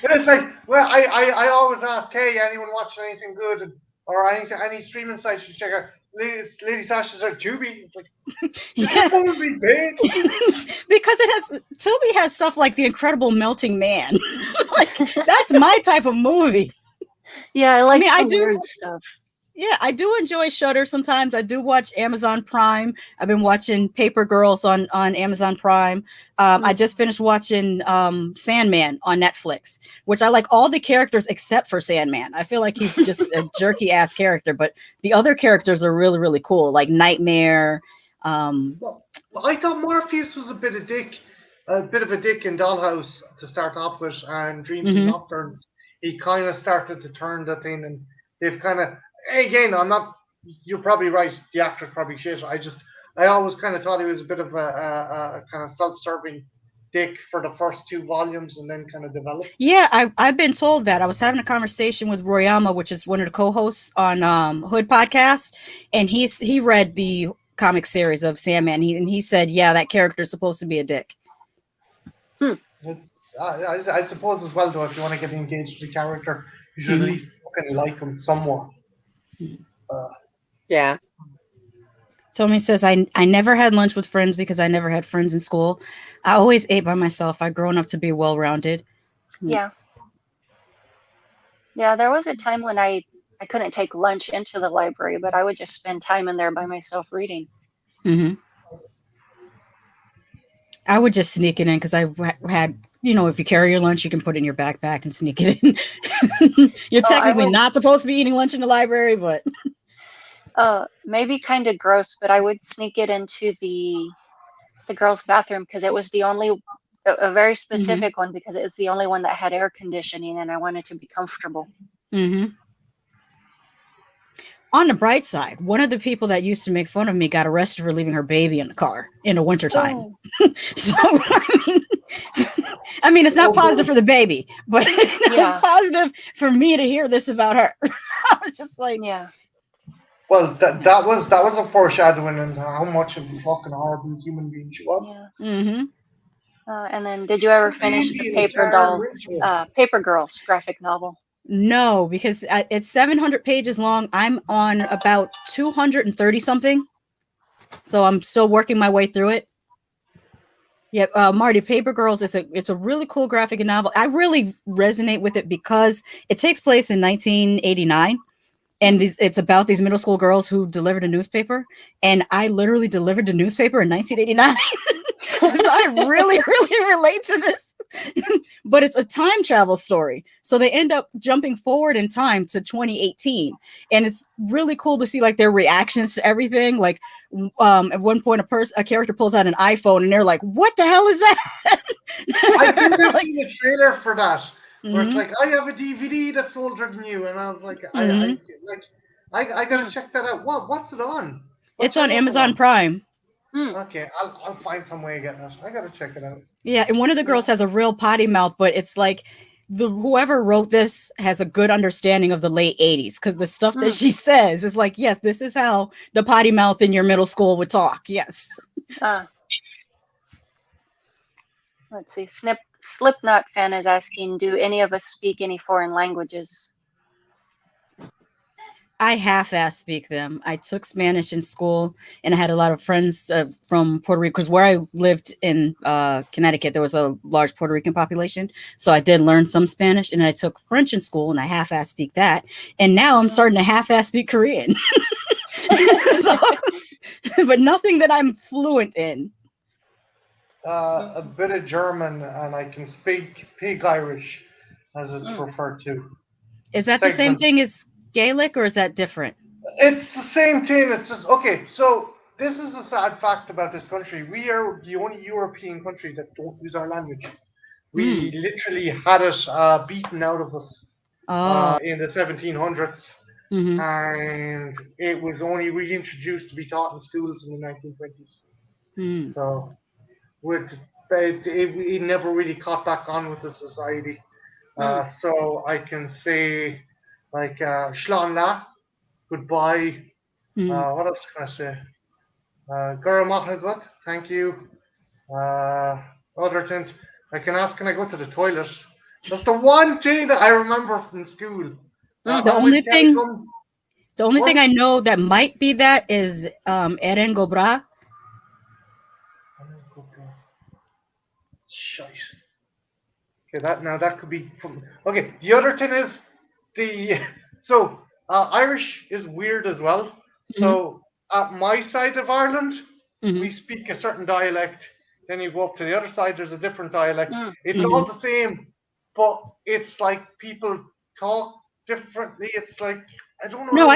Speaker 3: It's like, well, I always ask, hey, anyone watching anything good or any streaming sites you check out? Lady Sasha's are Tubi. It's like,
Speaker 2: Yeah.
Speaker 3: would be paid.
Speaker 2: Because Tubi has stuff like The Incredible Melting Man. Like, that's my type of movie.
Speaker 1: Yeah, I like weird stuff.
Speaker 2: Yeah, I do enjoy Shudder sometimes. I do watch Amazon Prime. I've been watching Paper Girls on Amazon Prime. I just finished watching Sandman on Netflix, which I like all the characters except for Sandman. I feel like he's just a jerky ass character, but the other characters are really, really cool, like Nightmare.
Speaker 3: Well, I thought Morpheus was a bit of a dick in Dollhouse to start off with, and Dreams and Nocturnes. He kind of started to turn the thing, and they've kind of, again, you're probably right, the actor's probably shit. I always kind of thought he was a bit of a kind of self-serving dick for the first 2 volumes and then kind of developed.
Speaker 2: Yeah, I've been told that. I was having a conversation with Royama, which is one of the co-hosts on Hood Podcast, and he read the comic series of Sandman, and he said, yeah, that character is supposed to be a dick.
Speaker 3: I suppose as well, though, if you want to get engaged with the character, you should at least fucking like him somewhat.
Speaker 4: Yeah.
Speaker 2: Tommy says, I never had lunch with friends because I never had friends in school. I always ate by myself. I've grown up to be well-rounded.
Speaker 1: Yeah. Yeah, there was a time when I couldn't take lunch into the library, but I would just spend time in there by myself reading.
Speaker 2: Mm-hmm. I would just sneak it in because I had, if you carry your lunch, you can put it in your backpack and sneak it in. You're technically not supposed to be eating lunch in the library, but...
Speaker 1: maybe kind of gross, but I would sneak it into the girls' bathroom because it was the only, a very specific one, because it was the only one that had air conditioning and I wanted to be comfortable.
Speaker 2: Mm-hmm. On the bright side, one of the people that used to make fun of me got arrested for leaving her baby in the car in the wintertime. Oh. So, I mean, it's not positive for the baby, but it's positive for me to hear this about her. I was just like,
Speaker 1: yeah.
Speaker 3: Well, that was a foreshadowing into how much of a fucking horrible human being she was.
Speaker 1: Yeah. Mm-hmm. And then, did you ever finish the Paper Girls graphic novel?
Speaker 2: No, because it's 700 pages long. I'm on about 230 something, so I'm still working my way through it. Yeah, Marty, Paper Girls is it's a really cool graphic novel. I really resonate with it because it takes place in 1989, and it's about these middle school girls who delivered a newspaper, and I literally delivered the newspaper in 1989. So I really, really relate to this. But it's a time travel story. So they end up jumping forward in time to 2018. And it's really cool to see like their reactions to everything. Like at one point a character pulls out an iPhone and they're like, what the hell is that?
Speaker 3: I think I've
Speaker 2: Like,
Speaker 3: seen a trailer for that where it's
Speaker 2: mhm,
Speaker 3: like I have a DVD that's older than you, and I was like,
Speaker 2: mhm.
Speaker 3: I gotta check that out. What's it on? What
Speaker 2: It's on
Speaker 3: channel is it
Speaker 2: Amazon
Speaker 3: on?
Speaker 2: Prime.
Speaker 3: Okay, I'll find some way of getting it. I gotta check it out.
Speaker 2: Yeah, and one of the girls has a real potty mouth, but it's like the whoever wrote this has a good understanding of the late 80s because the stuff that she says is like, yes, this is how the potty mouth in your middle school would talk. Yes.
Speaker 1: Let's see. Slipknot fan is asking, do any of us speak any foreign languages?
Speaker 2: I half-ass speak them. I took Spanish in school, and I had a lot of friends from Puerto Rico because where I lived in Connecticut, there was a large Puerto Rican population. So I did learn some Spanish, and I took French in school, and I half-ass speak that. And now I'm starting to half-ass speak Korean. So, but nothing that I'm fluent in.
Speaker 3: A bit of German, and I can speak Pig Irish, as it's referred to.
Speaker 2: Is that the same thing as Gaelic, or is that different?
Speaker 3: It's the same thing. It's just, okay. So this is a sad fact about this country. We are the only European country that don't use our language. We literally had it beaten out of us in the 1700s, and it was only reintroduced to be taught in schools in the 1920s. So we never really caught back on with the society. So I can say like Shlán La, goodbye. What else can I say? Guramahagut, thank you. Other things. I can ask, can I go to the toilet? That's the one thing that I remember from school.
Speaker 2: The only thing I know that might be that is Eren Gobra.
Speaker 3: Shite. Okay, that could be from. Okay, the other thing is Irish is weird as well. So at my side of Ireland, we speak a certain dialect. Then you go up to the other side, there's a different dialect. It's all the same, but it's like people talk differently. It's like I don't know.
Speaker 2: No,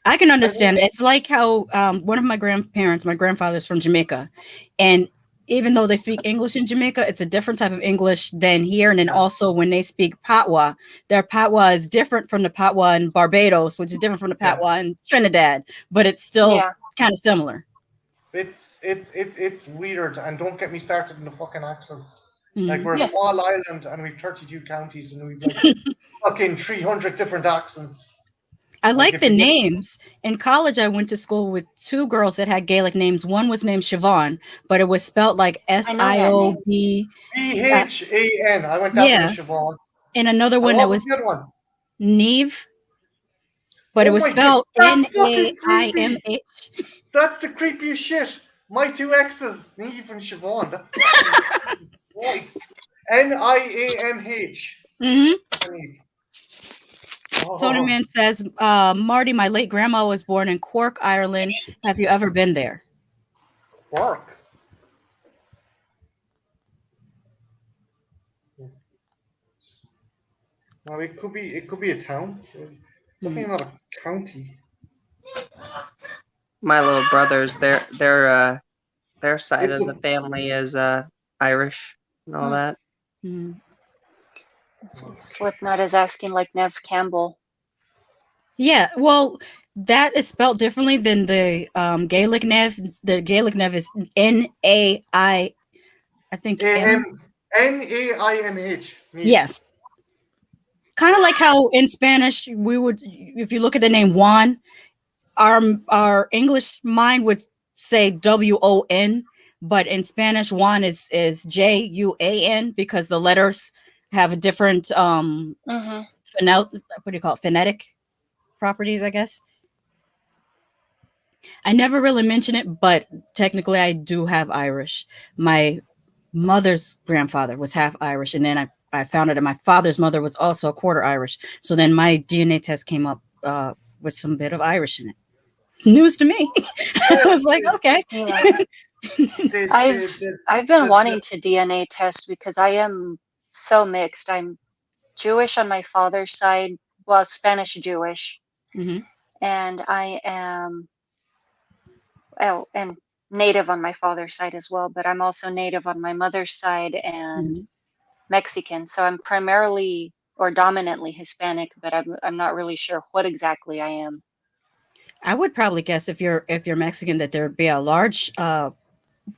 Speaker 2: I can understand. It's like how one of my grandparents, my grandfather's from Jamaica, and even though they speak English in Jamaica, it's a different type of English than here. And then also when they speak Patois, their Patois is different from the Patois in Barbados, which is different from the Patois in Trinidad, but it's still kind of similar.
Speaker 3: It's weird, and don't get me started in the fucking accents. Like we're a small island, and we've 32 counties, and we've like fucking 300 different accents.
Speaker 2: I like the names. In college, I went to school with two girls that had Gaelic names. One was named Siobhan, but it was spelled like Siob.
Speaker 3: Bhan. I went that with Siobhan.
Speaker 2: And another one that was
Speaker 3: the other one?
Speaker 2: Neve, but it was spelled Naimh.
Speaker 3: That's the creepiest shit. My two exes, Neve and Siobhan. That's voice. Niamh.
Speaker 2: Tony Man says, Marty, my late grandma was born in Cork, Ireland. Have you ever been there?
Speaker 3: Cork? No, it could be a town. Definitely not a county.
Speaker 4: My little brothers, their side of the family is Irish and all that.
Speaker 1: Slipknot is asking like Nev Campbell.
Speaker 2: Yeah, well, that is spelled differently than the Gaelic Nev. The Gaelic Nev is N-A-I, I think
Speaker 3: N-A-I-M-H.
Speaker 2: Yes. Kind of like how in Spanish we would, if you look at the name Juan, our English mind would say W-O-N, but in Spanish Juan is J-U-A-N because the letters have a different what do you call it, phonetic properties, I guess. I never really mention it, but technically I do have Irish. My mother's grandfather was half Irish, and then I found out that my father's mother was also a quarter Irish. So then my DNA test came up with some bit of Irish in it. News to me. I was like, okay.
Speaker 1: Yeah.
Speaker 3: The,
Speaker 1: I've been wanting
Speaker 3: the,
Speaker 1: to DNA test because I am so mixed. I'm Jewish on my father's side, well, Spanish Jewish,
Speaker 2: Hmm.
Speaker 1: and I am and Native on my father's side as well, but I'm also Native on my mother's side and
Speaker 2: Hmm.
Speaker 1: Mexican. So I'm primarily or dominantly Hispanic, but I'm not really sure what exactly I am.
Speaker 2: I would probably guess if you're Mexican that there would be a large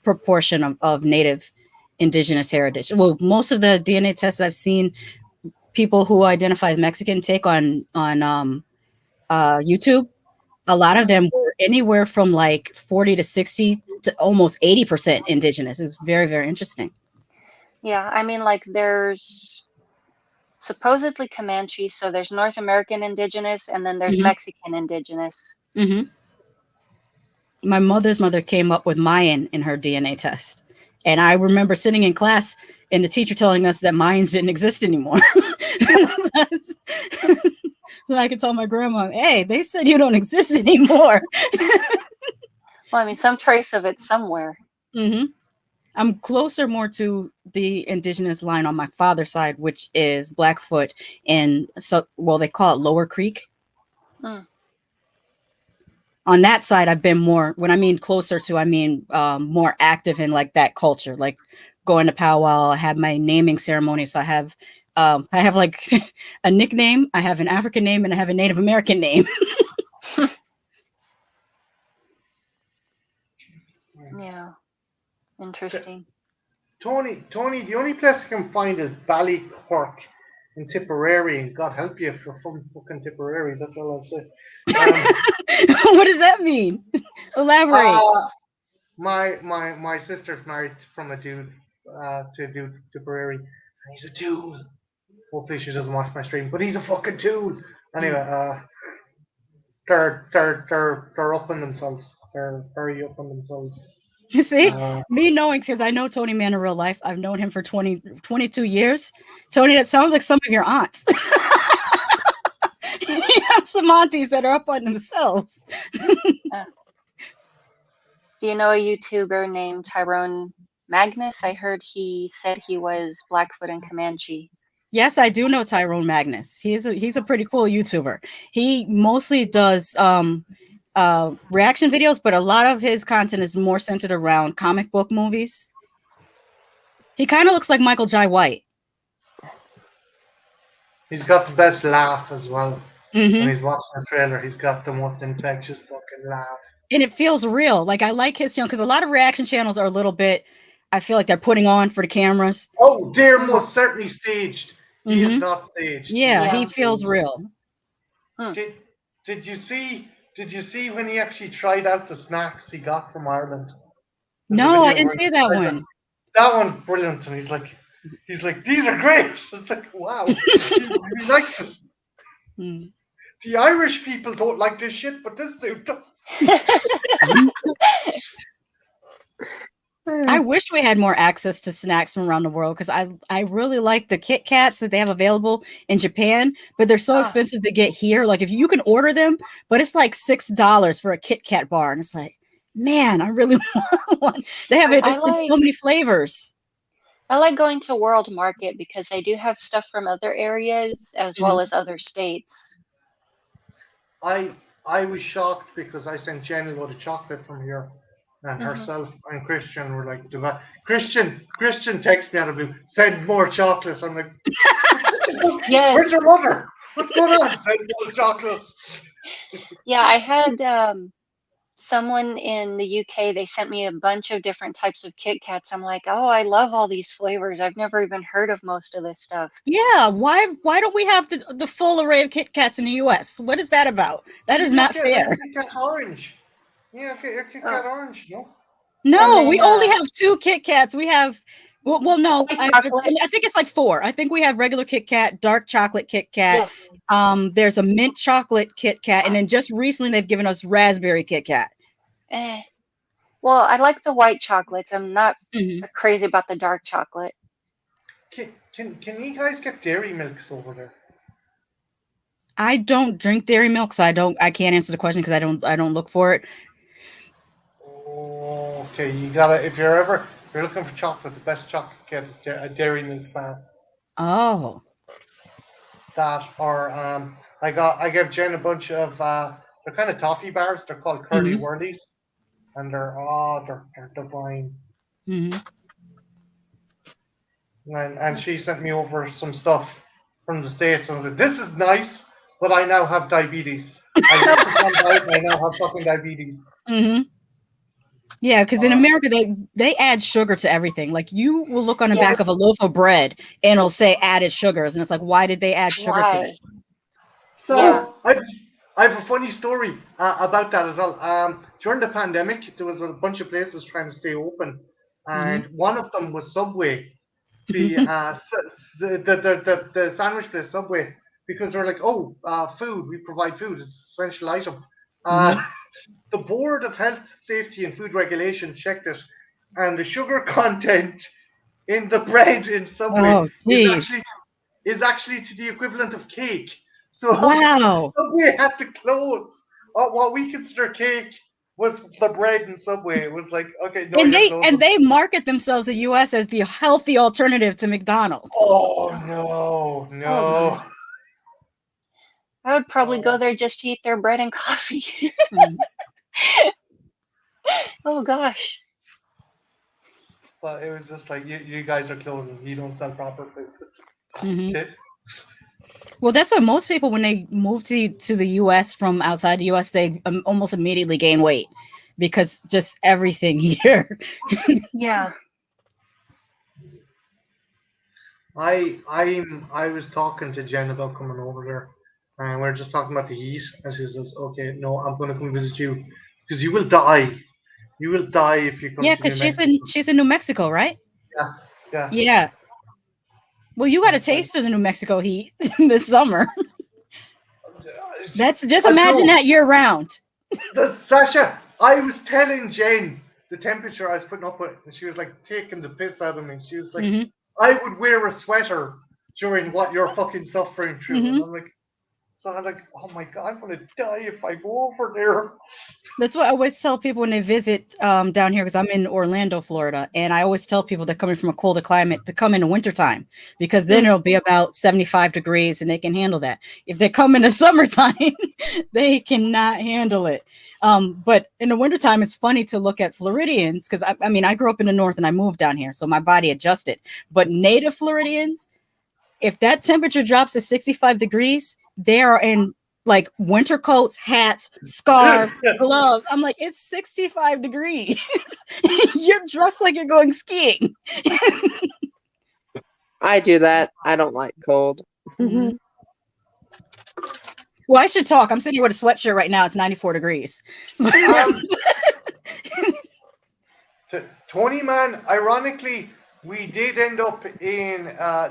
Speaker 2: proportion of native indigenous heritage. Well, most of the DNA tests I've seen people who identify as Mexican take on YouTube, a lot of
Speaker 1: Hmm.
Speaker 2: them were anywhere from like 40 to 60 to almost 80% indigenous. It's very, very interesting.
Speaker 1: Yeah, I mean, like there's supposedly Comanche, so there's North American indigenous, and then there's
Speaker 2: Hmm.
Speaker 1: Mexican indigenous.
Speaker 2: Hmm. My mother's mother came up with Mayan in her DNA test. And I remember sitting in class and the teacher telling us that Mayans didn't exist anymore. So I could tell my grandma, hey, they said you don't exist anymore.
Speaker 1: Well, I mean, some trace of it somewhere.
Speaker 2: Hmm. I'm closer more to the indigenous line on my father's side, which is Blackfoot and so well they call it Lower Creek.
Speaker 1: Mm.
Speaker 2: On that side, I've been more, when I mean closer to, I mean more active in like that culture, like going to powwow. I have my naming ceremony. So I have like a nickname, I have an African name, and I have a Native American name.
Speaker 1: Yeah, interesting.
Speaker 3: Tony, the only place I can find is Ballycork in Tipperary, and God help you if you're from fucking Tipperary. That's all I'll say.
Speaker 2: What does that mean? Elaborate.
Speaker 3: Uh, my sister's married from a dude to a dude from Tipperary, and he's a tool. Hopefully she doesn't watch my stream, but he's a fucking tool. Anyway, they're up on themselves. They're very up on themselves.
Speaker 2: See,
Speaker 3: Uh,
Speaker 2: me knowing, because I know Tony Man in real life, I've known him for 22 years. Tony, that sounds like some of your aunts. You have some aunties that are up on themselves.
Speaker 1: Uh, do you know a YouTuber named Tyrone Magnus? I heard he said he was Blackfoot and Comanche.
Speaker 2: Yes, I do know Tyrone Magnus. He's a pretty cool YouTuber. He mostly does reaction videos, but a lot of his content is more centered around comic book movies. He kind of looks like Michael Jai White.
Speaker 3: he's got the best laugh as well. When
Speaker 2: Hmm.
Speaker 3: he's watching the trailer, he's got the most infectious fucking laugh.
Speaker 2: And it feels real. Like I like his channel because a lot of reaction channels are a little bit, I feel like they're putting on for the cameras.
Speaker 3: Oh, they're
Speaker 1: Mm.
Speaker 3: most certainly staged. He is
Speaker 2: Hmm.
Speaker 3: not staged.
Speaker 2: Yeah, he
Speaker 1: Yeah.
Speaker 2: feels real.
Speaker 3: Did did you see when he actually tried out the snacks he got from Ireland? There's a
Speaker 2: No, I
Speaker 3: video
Speaker 2: didn't
Speaker 3: where
Speaker 2: see
Speaker 3: he
Speaker 2: that
Speaker 3: tried
Speaker 2: one.
Speaker 3: them. That one brilliant, and he's like these are great. It's like wow, he likes it.
Speaker 2: Mm.
Speaker 3: The Irish people don't like this shit, but this dude does.
Speaker 2: I wish we had more access to snacks from around the world because I really like the Kit Kats that they have available in Japan, but they're so
Speaker 1: Ah.
Speaker 2: expensive to get here. Like if you can order them, but it's like $6 for a Kit Kat bar, and it's like, man, I really want one. They have it
Speaker 1: I
Speaker 2: in so
Speaker 1: like
Speaker 2: many flavors.
Speaker 1: I like going to World Market because they do have stuff from other areas as well
Speaker 2: Mhm.
Speaker 1: as other states.
Speaker 3: I was shocked because I sent Jenny a load of chocolate from here, and
Speaker 1: Mhm.
Speaker 3: herself and Christian were like, Christian texted me out of blue, send more chocolate. I'm like,
Speaker 1: Yes.
Speaker 3: where's your mother? What's going on? Send more chocolate.
Speaker 1: Yeah, I had someone in the UK, they sent me a bunch of different types of Kit Kats. I'm like, oh, I love all these flavors. I've never even heard of most of this stuff.
Speaker 2: Yeah, why don't we have the full array of Kit Kats in the US? What is that about? That
Speaker 3: You
Speaker 2: is
Speaker 3: just
Speaker 2: not
Speaker 3: get like
Speaker 2: fair.
Speaker 3: a Kit Kat orange. Yeah, get your Kit Kat
Speaker 1: Oh,
Speaker 3: orange, no?
Speaker 1: and
Speaker 2: No, we
Speaker 1: then
Speaker 2: only have 2 Kit Kats. We have no,
Speaker 1: like
Speaker 2: I
Speaker 1: chocolate.
Speaker 2: think it's like 4. I think we have regular Kit Kat, dark chocolate Kit Kat.
Speaker 1: Yes.
Speaker 2: There's a mint chocolate Kit Kat, and then just recently they've given us raspberry Kit Kat.
Speaker 1: Eh. Well, I like the white chocolates. I'm not
Speaker 2: Mhm.
Speaker 1: crazy about the dark chocolate.
Speaker 3: Can you guys get dairy milks over there?
Speaker 2: I don't drink dairy milk, so I can't answer the question because I don't look for it.
Speaker 3: Okay, you gotta if you're looking for chocolate, the best chocolate to get is a dairy milk bar.
Speaker 2: Oh.
Speaker 3: That or I gave Jen a bunch of they're kind of toffee bars. They're called Curly
Speaker 2: Mhm.
Speaker 3: Whirlies, and they're divine.
Speaker 2: Mhm.
Speaker 3: And she sent me over some stuff from the States and said, "This is nice, but I now have diabetes. I just took one bite and I now have fucking diabetes."
Speaker 2: Mhm. Yeah, because in
Speaker 3: Uh,
Speaker 2: America they add sugar to everything. Like you will look on the
Speaker 1: Yeah.
Speaker 2: back of a loaf of bread and it'll say added sugars, and it's like, why did they add sugar to
Speaker 1: Why?
Speaker 2: this?
Speaker 4: So
Speaker 1: Yeah.
Speaker 3: I have a funny story about that as well. During the pandemic, there was a bunch of places trying to stay open, and
Speaker 2: Mhm.
Speaker 3: one of them was Subway. The sandwich place Subway, because they're like, oh, food, we provide food, it's an essential item. Uh,
Speaker 2: Mhm.
Speaker 3: the Board of Health, Safety and Food Regulation checked it, and the sugar content in the bread in Subway
Speaker 2: Oh, geez.
Speaker 3: is actually to the equivalent of cake. So
Speaker 2: Wow.
Speaker 3: Subway had to close. What we consider cake was the bread in Subway. It was like, okay, no,
Speaker 2: And
Speaker 3: you're
Speaker 2: they
Speaker 3: closed.
Speaker 2: and they market themselves in the US as the healthy alternative to McDonald's.
Speaker 3: Oh no,
Speaker 1: Oh
Speaker 3: no.
Speaker 1: God. I would probably go
Speaker 3: Oh,
Speaker 1: there just to eat their bread and coffee.
Speaker 2: Mhm.
Speaker 1: Oh gosh.
Speaker 3: but it was just like you guys are closing. You don't sell proper food.
Speaker 2: Mhm.
Speaker 3: Okay.
Speaker 2: Well, that's what most people when they move to the US from outside the US, they almost immediately gain weight because just everything here.
Speaker 1: Yeah.
Speaker 3: I was talking to Jen about coming over there, and we are just talking about the heat, and she says, "Okay, no, I'm going to come visit you because you will die. You will die if you come
Speaker 2: Yeah,
Speaker 3: to New
Speaker 2: because
Speaker 3: Mexico."
Speaker 2: she's in New Mexico, right?
Speaker 3: Yeah, yeah.
Speaker 2: Yeah. Well, you got a
Speaker 3: That's like,
Speaker 2: taste of the New Mexico heat this summer. That's just
Speaker 3: I
Speaker 2: imagine
Speaker 3: know.
Speaker 2: that year round.
Speaker 3: Sasha, I was telling Jen the temperature I was putting up with, and she was like taking the piss out of me. She was like,
Speaker 2: Hmm.
Speaker 3: "I would wear a sweater during what you're fucking suffering through," and
Speaker 2: Hmm.
Speaker 3: I'm like, so I'm like, "Oh my god, I'm gonna die if I go over there."
Speaker 2: That's what I always tell people when they visit down here because I'm in Orlando, Florida, and I always tell people that coming from a colder climate to come in the wintertime because then it'll be about 75 degrees and they can handle that. If they come in the summertime, they cannot handle it. But in the wintertime, it's funny to look at Floridians because I mean, I grew up in the north and I moved down here, so my body adjusted. But native Floridians, if that temperature drops to 65 degrees, they are in like winter coats, hats, scarves, gloves. I'm like, it's 65 degrees. You're dressed like you're going skiing.
Speaker 4: I do that. I don't like cold.
Speaker 2: Mhm. Well, I should talk. I'm sitting here with a sweatshirt right now. It's 94 degrees.
Speaker 3: Um, Tony man, ironically, we did end up in.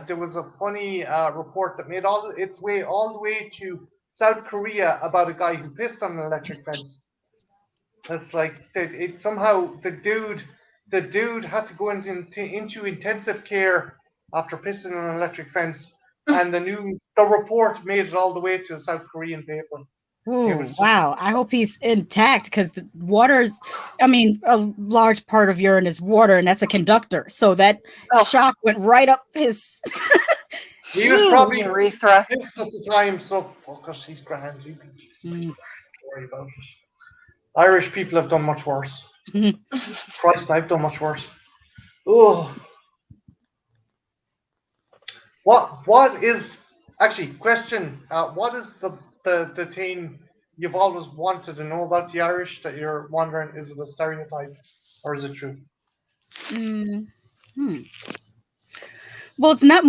Speaker 3: There was a funny report that made all its way all the way to South Korea about a guy who pissed on an electric fence. That's like it somehow the dude had to go into intensive care after pissing on an electric fence, and the report made it all the way to a South Korean paper. It
Speaker 2: Oh,
Speaker 3: was just
Speaker 2: wow. I hope he's intact because the water's, I mean, a large part of urine is water, and that's a conductor. So that
Speaker 1: Oh,
Speaker 2: shock went right up his.
Speaker 3: he was
Speaker 2: Ooh.
Speaker 3: probably
Speaker 1: urethra.
Speaker 3: pissed at the time, so focus. He's grand. Don't
Speaker 2: Mm.
Speaker 3: worry about it. Irish people have done much worse. Christ, I've done much worse. Oh, what is actually question? What is the thing you've always wanted to know about the Irish that you're wondering is it a stereotype or is it true?
Speaker 2: Mm. Hmm. Well, it's not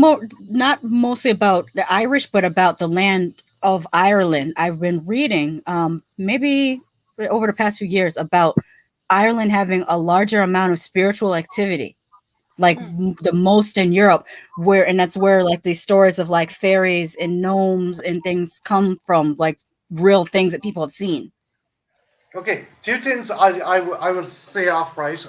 Speaker 2: mostly about the Irish, but about the land of Ireland. I've been reading, maybe over the past few years, about Ireland having a larger amount of spiritual activity, like
Speaker 1: Hmm.
Speaker 2: the most in Europe, and that's where like these stories of like fairies and gnomes and things come from, like real things that people have seen.
Speaker 3: Okay, two things I will say off right.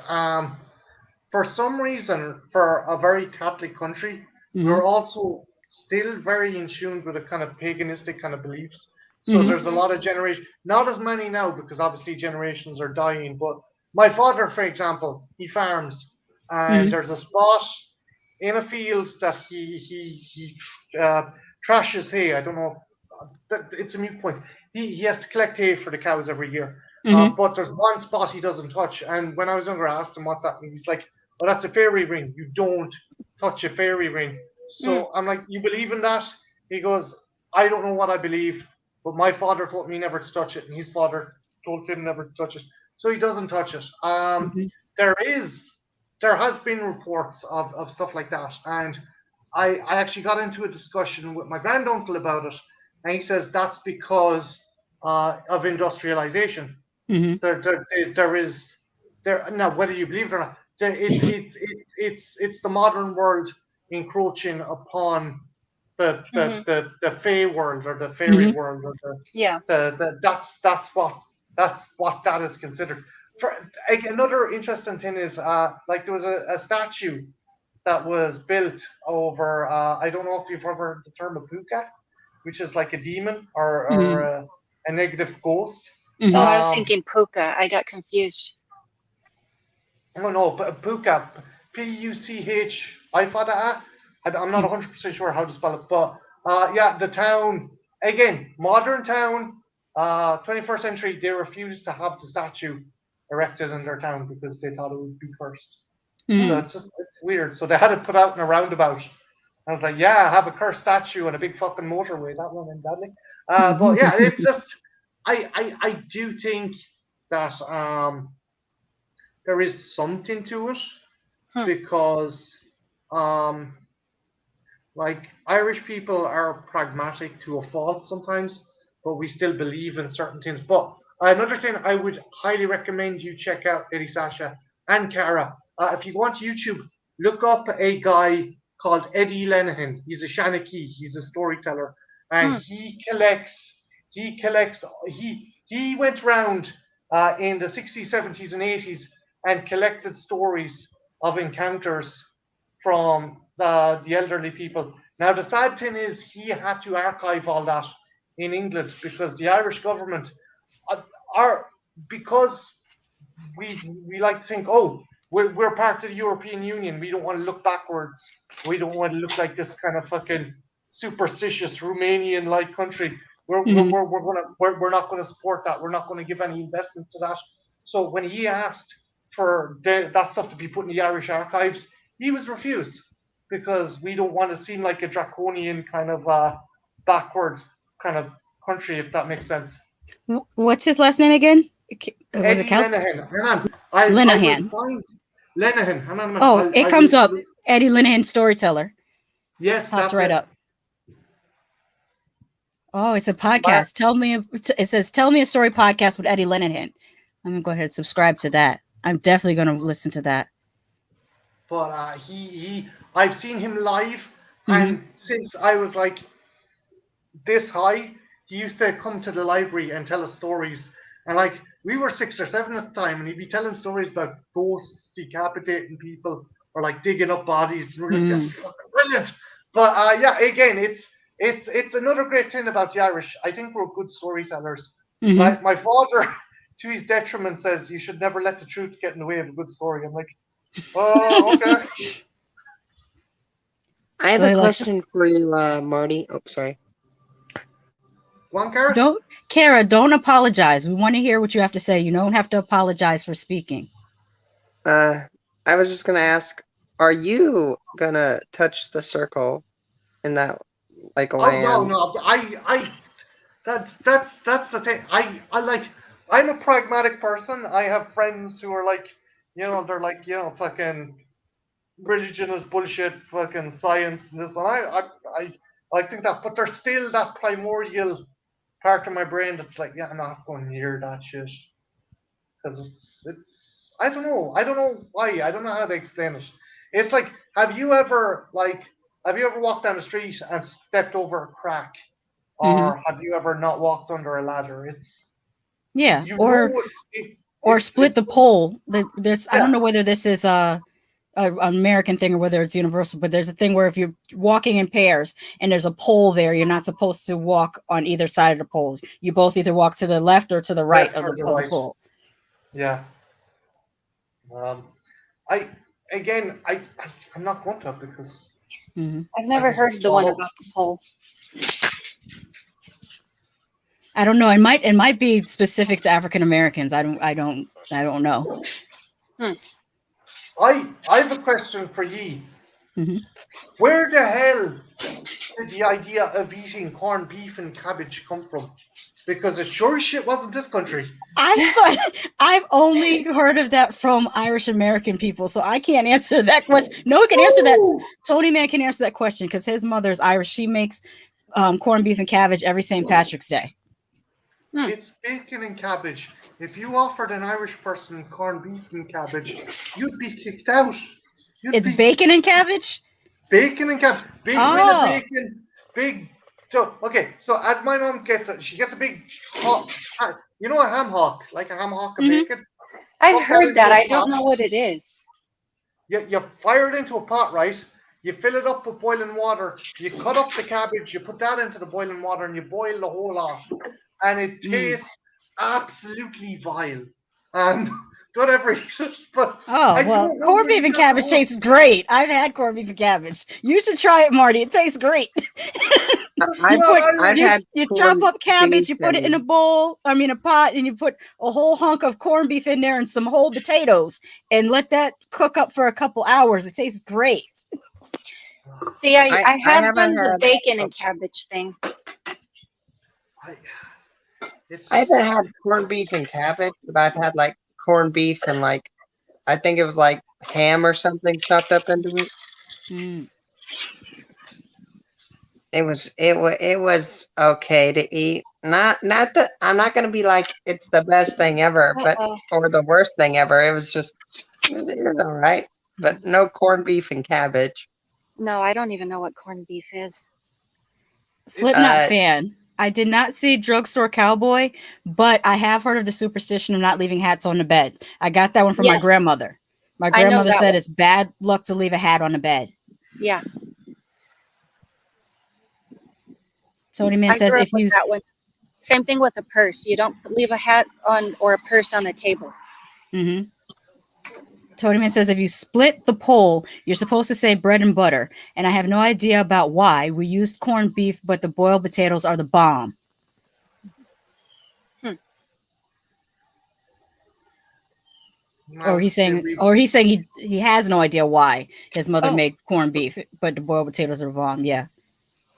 Speaker 3: For some reason, for a very Catholic country,
Speaker 2: Mm-hmm.
Speaker 3: we're also still very in tune with a kind of paganistic kind of beliefs. So
Speaker 2: Mm-hmm.
Speaker 3: there's a
Speaker 1: Mhm.
Speaker 3: lot of generation, not as many now because obviously generations are dying. But my father, for example, he farms, and
Speaker 2: Mm-hmm.
Speaker 3: there's a spot in a field that he trashes hay. I don't know, it's a mute point. He has to collect hay for the cows every year.
Speaker 2: Mm-hmm.
Speaker 3: But there's one spot he doesn't touch. And when I was younger, I asked him what's that mean. He's like, "Oh, that's a fairy ring. You don't touch a fairy ring."
Speaker 1: Mm.
Speaker 3: So I'm like, "You believe in that?" He goes, "I don't know what I believe, but my father told me never to touch it, and his father told him never to touch it, so he doesn't touch it."
Speaker 2: Mm-hmm.
Speaker 3: There is, there has been reports of stuff like that, and I actually got into a discussion with my granduncle about it, and he says that's because of industrialization.
Speaker 2: Mm-hmm.
Speaker 3: There is there now, whether you believe it or not, it's the modern world encroaching upon
Speaker 1: Mhm.
Speaker 3: the fey world or the fairy
Speaker 2: Mm-hmm.
Speaker 3: world or
Speaker 1: Yeah.
Speaker 3: that's what that is considered. For another interesting thing is like there was a statue that was built over I don't know if you've ever heard the term of puka, which is like a demon or
Speaker 2: Mm-hmm.
Speaker 3: a negative ghost.
Speaker 1: Oh,
Speaker 2: Mm-hmm.
Speaker 1: I was
Speaker 3: Um,
Speaker 1: thinking Puka. I got confused.
Speaker 3: Oh no, but Puka, Puch. I thought that. I'm not 100% sure how to spell it, but yeah, the town again, modern town, 21st century. They refused to have the statue erected in their town because they thought it would be cursed. So
Speaker 2: Mm-hmm.
Speaker 1: Mm.
Speaker 3: it's weird. So they had it put out in a roundabout. I was like, yeah, have a cursed statue and a big fucking motorway. That one in Dudley. But yeah, it's just I do think that there is something to it
Speaker 1: Hmm.
Speaker 3: because um, like Irish people are pragmatic to a fault sometimes, but we still believe in certain things. But another thing I would highly recommend you check out, Eddie Sasha and Cara. If you go onto YouTube, look up a guy called Eddie Lenihan. He's a Shanachie. He's a storyteller, and
Speaker 1: Hmm.
Speaker 3: he went around in the 60s, 70s, and 80s and collected stories of encounters from the elderly people. Now, the sad thing is, he had to archive all that in England because the Irish government are because we like to think, oh, we're part of the European Union. We don't want to look backwards. We don't want to look like this kind of fucking superstitious Romanian like country.
Speaker 2: Mm-hmm.
Speaker 3: We're not gonna support that. We're not gonna give any investment to that. So when he asked for that stuff to be put in the Irish archives, he was refused because we don't want to seem like a draconian kind of backwards kind of country, if that makes sense.
Speaker 2: What's his last name again? Was it
Speaker 3: Eddie
Speaker 2: Cal?
Speaker 3: Lenahan. Hang on. I will
Speaker 2: Linehan.
Speaker 3: find Lenahan. Hang on a minute.
Speaker 2: Oh, it
Speaker 3: I will.
Speaker 2: comes up. Eddie Linehan, storyteller.
Speaker 3: Yes,
Speaker 2: Popped
Speaker 3: that's
Speaker 2: right
Speaker 3: it.
Speaker 2: up. Oh, it's a
Speaker 3: But
Speaker 2: podcast. It says, Tell Me a Story podcast with Eddie Linehan. I'm going to go ahead and subscribe to that. I'm definitely going to listen to that.
Speaker 3: I've seen him live,
Speaker 2: Mm-hmm.
Speaker 3: and since I was like this high, he used to come to the library and tell us stories. And like we were 6 or 7 at the time, and he'd be telling stories about ghosts decapitating people or like digging up bodies. And we're like, this is fucking brilliant. But yeah, again, it's another great thing about the Irish. I think we're good storytellers.
Speaker 2: Mm-hmm.
Speaker 3: Like my father, to his detriment, says you should never let the truth get in the way of a good story. I'm like, oh, okay.
Speaker 4: I have a
Speaker 2: Really like
Speaker 4: question for you, Marty. Oh, sorry.
Speaker 3: One Kara?
Speaker 2: Don't, Kara, don't apologize. We want to hear what you have to say. You don't have to apologize for speaking.
Speaker 4: Uh, I was just gonna ask, are you gonna touch the circle in that like
Speaker 3: Oh no,
Speaker 4: land?
Speaker 3: no. That's the thing. I like. I'm a pragmatic person. I have friends who are like, they're like, fucking religion is bullshit, fucking science and this, and I think that, but there's still that primordial part of my brain that's like, yeah, I'm not going near that shit because it's I don't know why, I don't know how to explain it. It's like, have you ever walked down the street and stepped over a crack,
Speaker 2: Mm-hmm.
Speaker 3: or have you ever not walked under a ladder?
Speaker 2: Yeah,
Speaker 3: You
Speaker 2: or
Speaker 3: know,
Speaker 2: split
Speaker 3: it's
Speaker 2: the pole. There's I don't
Speaker 3: yeah.
Speaker 2: know whether this is an American thing or whether it's universal, but there's a thing where if you're walking in pairs and there's a pole there, you're not supposed to walk on either side of the pole. You both either walk to the left or to the right
Speaker 3: Left or the
Speaker 2: of the
Speaker 3: right.
Speaker 2: pole.
Speaker 3: Yeah. Um, I again, I'm not going to because
Speaker 2: Hmm.
Speaker 1: I've
Speaker 3: I
Speaker 1: never
Speaker 3: can
Speaker 1: heard
Speaker 3: get
Speaker 1: the
Speaker 3: caught
Speaker 1: one
Speaker 3: up.
Speaker 1: about the pole.
Speaker 2: I don't know. It might be specific to African Americans. I don't know.
Speaker 1: Hmm.
Speaker 3: I have a question for ye.
Speaker 2: Hmm.
Speaker 3: Where the hell did the idea of eating corned beef and cabbage come from? Because it sure as shit wasn't this country.
Speaker 2: I've only heard of that from Irish American people, so I can't answer that question. No one can answer that.
Speaker 3: Woo!
Speaker 2: Tony Man can answer that question because his mother's Irish. She makes corned beef and cabbage every St. Patrick's Day.
Speaker 1: Hmm.
Speaker 3: It's bacon and cabbage. If you offered an Irish person corned beef and cabbage, you'd be kicked out. You'd
Speaker 2: It's
Speaker 3: be
Speaker 2: bacon and cabbage.
Speaker 3: bacon and cabbage. Big wheel of
Speaker 2: Oh.
Speaker 3: bacon. Big. So okay. So as my mom gets it, she gets a big hot. You know a ham hock, like a ham hock of
Speaker 2: Mhm.
Speaker 3: bacon.
Speaker 1: I've
Speaker 3: Put that
Speaker 1: heard
Speaker 3: into
Speaker 1: that.
Speaker 3: a
Speaker 1: I don't
Speaker 3: pot.
Speaker 1: know what it is.
Speaker 3: You fire it into a pot, right? You fill it up with boiling water. You cut up the cabbage. You put that into the boiling water, and you boil the whole lot. And it tastes absolutely vile. Don't ever eat it. But
Speaker 2: Oh
Speaker 3: I
Speaker 2: well,
Speaker 3: don't know
Speaker 2: corned
Speaker 3: where
Speaker 2: beef
Speaker 3: you
Speaker 2: and
Speaker 3: got the
Speaker 2: cabbage
Speaker 3: whole.
Speaker 2: tastes great. I've had corned beef and cabbage. You should try it, Marty. It tastes great. You
Speaker 4: I've
Speaker 3: Well,
Speaker 2: put
Speaker 4: I've
Speaker 2: you
Speaker 4: had
Speaker 2: you chop
Speaker 4: corned
Speaker 2: up cabbage,
Speaker 4: beef
Speaker 2: you put it in a
Speaker 4: and
Speaker 2: bowl, a pot, and you put a whole hunk of corned beef in there and some whole potatoes and let that cook up for a couple hours. It tastes great.
Speaker 1: See, I
Speaker 4: I
Speaker 1: have
Speaker 4: haven't
Speaker 1: done the
Speaker 4: had
Speaker 1: bacon and cabbage thing.
Speaker 3: I,
Speaker 4: I
Speaker 3: it's
Speaker 4: haven't had corned beef and cabbage, but I've had like corned beef and like I think it was like ham or something chopped up into it.
Speaker 2: Mm.
Speaker 4: It was okay to eat. Not that I'm not gonna be like it's the best thing ever, but
Speaker 1: Uh-oh.
Speaker 4: or the worst thing ever. It was all right, but no corned beef and cabbage.
Speaker 1: No, I don't even know what corned beef is.
Speaker 3: it's
Speaker 2: Slipknot
Speaker 4: Uh,
Speaker 2: fan. I did not see Drugstore Cowboy, but I have heard of the superstition of not leaving hats on the bed. I got that one from my
Speaker 1: Yes,
Speaker 2: grandmother. My
Speaker 1: I know
Speaker 2: grandmother
Speaker 1: that
Speaker 2: said
Speaker 1: one.
Speaker 2: it's bad luck to leave a hat on the bed.
Speaker 1: Yeah,
Speaker 2: Tony Man
Speaker 1: I
Speaker 2: says
Speaker 1: grew up
Speaker 2: if
Speaker 1: with
Speaker 2: you
Speaker 1: that one. Same thing with a purse. You don't leave a hat on or a purse on a table.
Speaker 2: mm-hmm. Tony Man says if you split the pole, you're supposed to say bread and butter. And I have no idea about why. We used corned beef, but the boiled potatoes are the bomb.
Speaker 1: Hmm.
Speaker 2: Or
Speaker 3: no,
Speaker 2: he's
Speaker 3: see,
Speaker 2: saying, he has no idea why his mother
Speaker 1: Oh,
Speaker 2: made corned beef, but the boiled potatoes are the bomb. Yeah.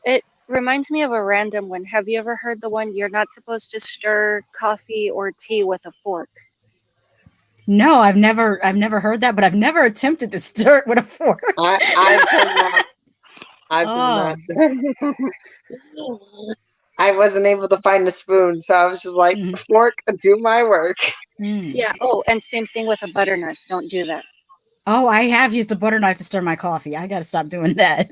Speaker 1: it reminds me of a random one. Have you ever heard the one you're not supposed to stir coffee or tea with a fork?
Speaker 2: No, I've never heard that, but I've never attempted to stir it with a fork.
Speaker 4: I've done that. I've done
Speaker 2: Oh.
Speaker 4: that. I wasn't able to find a spoon, so I was just like,
Speaker 2: Mhm.
Speaker 4: fork, do my work.
Speaker 2: Mm.
Speaker 1: Yeah. Oh, and same thing with a butternut. Don't do that.
Speaker 2: Oh, I have used a butter knife to stir my coffee. I got to stop doing that.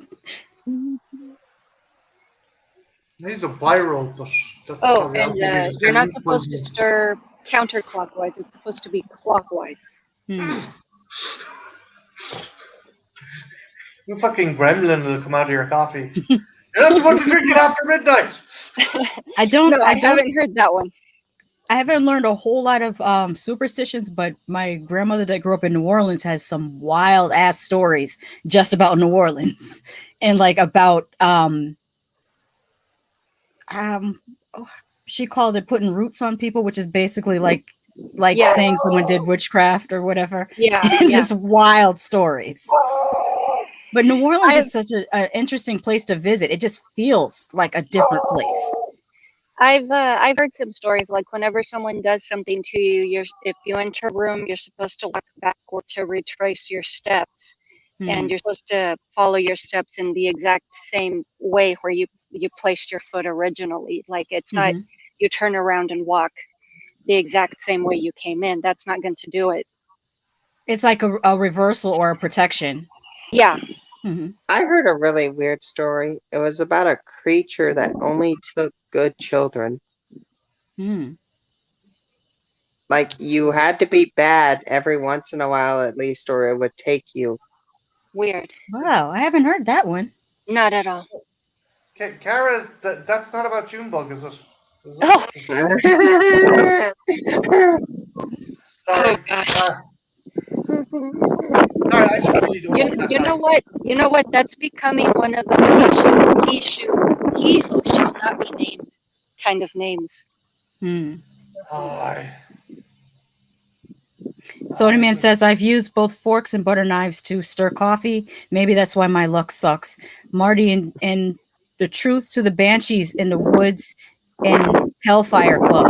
Speaker 3: he's a viral, but that's
Speaker 1: Oh,
Speaker 3: probably
Speaker 1: and
Speaker 3: maybe just
Speaker 1: you're
Speaker 3: getting
Speaker 1: not
Speaker 3: me full
Speaker 1: supposed to stir counterclockwise. It's supposed to be clockwise.
Speaker 2: Mm.
Speaker 3: You fucking gremlin will come out of your coffee. You're not supposed to drink it after midnight.
Speaker 2: I don't.
Speaker 1: No, I haven't heard that one.
Speaker 2: I haven't learned a whole lot of superstitions, but my grandmother that grew up in New Orleans has some wild ass stories just about New Orleans and like about um oh, she called it putting roots on people, which is basically like
Speaker 1: Yeah,
Speaker 2: saying someone did witchcraft or whatever.
Speaker 1: yeah,
Speaker 2: It's
Speaker 1: yeah.
Speaker 2: just wild stories. But New Orleans
Speaker 1: I've
Speaker 2: is such an interesting place to visit. It just feels like a different place.
Speaker 1: I've heard some stories like whenever someone does something to you, if you enter a room, you're supposed to walk backward to retrace your steps, and
Speaker 2: Hmm.
Speaker 1: you're supposed to follow your steps in the exact same way where you placed your foot originally. Like it's not
Speaker 2: Hmm.
Speaker 1: you turn around and walk the exact same way you came in. That's not going to do it.
Speaker 2: It's like a reversal or a protection.
Speaker 1: Yeah.
Speaker 2: Hmm.
Speaker 4: I heard a really weird story. It was about a creature that only took good children.
Speaker 2: Hmm.
Speaker 4: Like you had to be bad every once in a while at least, or it would take you.
Speaker 1: Weird.
Speaker 2: Wow, I haven't heard that one.
Speaker 1: Not at all.
Speaker 3: Kara, that's not about Junebug, is it? Is it?
Speaker 1: Oh,
Speaker 3: Sorry.
Speaker 1: oh gosh.
Speaker 3: Sorry, I just really don't like that
Speaker 1: You
Speaker 3: guy.
Speaker 1: know what? You know what? That's becoming one of the he who shall not be named kind of names.
Speaker 2: Hmm.
Speaker 3: Oh,
Speaker 2: Soda Man says, I've used both forks and butter knives to stir coffee. Maybe that's why my luck sucks. Marty and the truth to the banshees in the woods and Hellfire Club.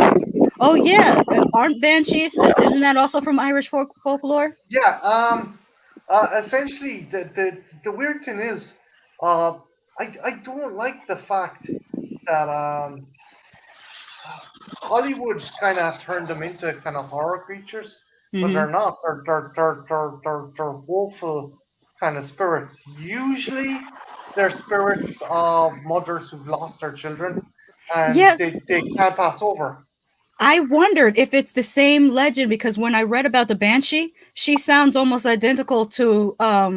Speaker 2: Oh, yeah. Aren't banshees? Isn't that also from Irish folklore?
Speaker 3: yeah. Essentially, the weird thing is, I don't like the fact that Hollywood kind of turned them into kind of horror creatures, but they're not. They're woeful kind of spirits. Usually, they're spirits of mothers who've lost their children, and
Speaker 2: Yeah,
Speaker 3: they can't pass over.
Speaker 2: I wondered if it's the same legend because when I read about the banshee, she sounds almost identical to La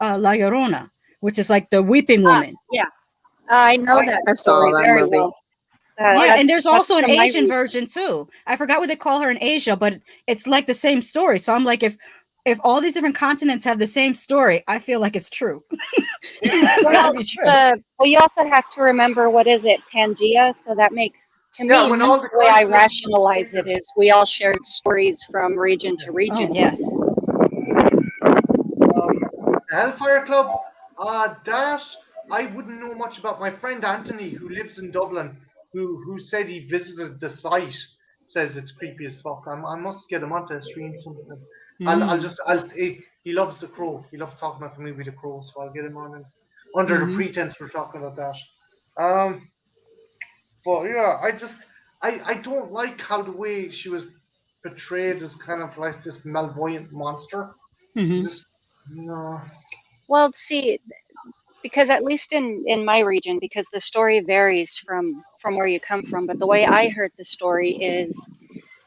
Speaker 2: Llorona, which is like the weeping woman.
Speaker 1: Yeah, I know
Speaker 3: I
Speaker 1: that
Speaker 4: I saw
Speaker 1: story
Speaker 4: that
Speaker 1: very
Speaker 4: movie.
Speaker 1: well.
Speaker 2: Yeah, and there's
Speaker 1: That's
Speaker 2: also an
Speaker 1: from my
Speaker 2: Asian
Speaker 1: region.
Speaker 2: version too. I forgot what they call her in Asia, but it's like the same story. So I'm like, if all these different continents have the same story, I feel like it's true. It's got to
Speaker 1: Well,
Speaker 2: be true.
Speaker 1: you also have to remember what is it, Pangea? So that makes, to
Speaker 3: yeah,
Speaker 1: me,
Speaker 3: when
Speaker 2: Mhm.
Speaker 3: all the
Speaker 1: the way I
Speaker 3: continents
Speaker 1: rationalize it is we all shared stories from region to
Speaker 2: Oh
Speaker 1: region.
Speaker 2: yes.
Speaker 3: the Hellfire Club, that I wouldn't know much about. My friend Anthony, who lives in Dublin, who said he visited the site, says it's creepy as fuck. I must get him onto a stream sometime. I'll
Speaker 2: Mm.
Speaker 3: just he loves The Crow. He loves talking about the movie The Crow, so I'll get him on and under the
Speaker 2: Hmm.
Speaker 3: pretense we're talking about that. But yeah, I don't like how the way she was portrayed as kind of like this malvoyant monster.
Speaker 2: Hmm.
Speaker 3: Just no.
Speaker 1: Well, see, because at least in my region, because the story varies from where you come from, but the way I heard the story is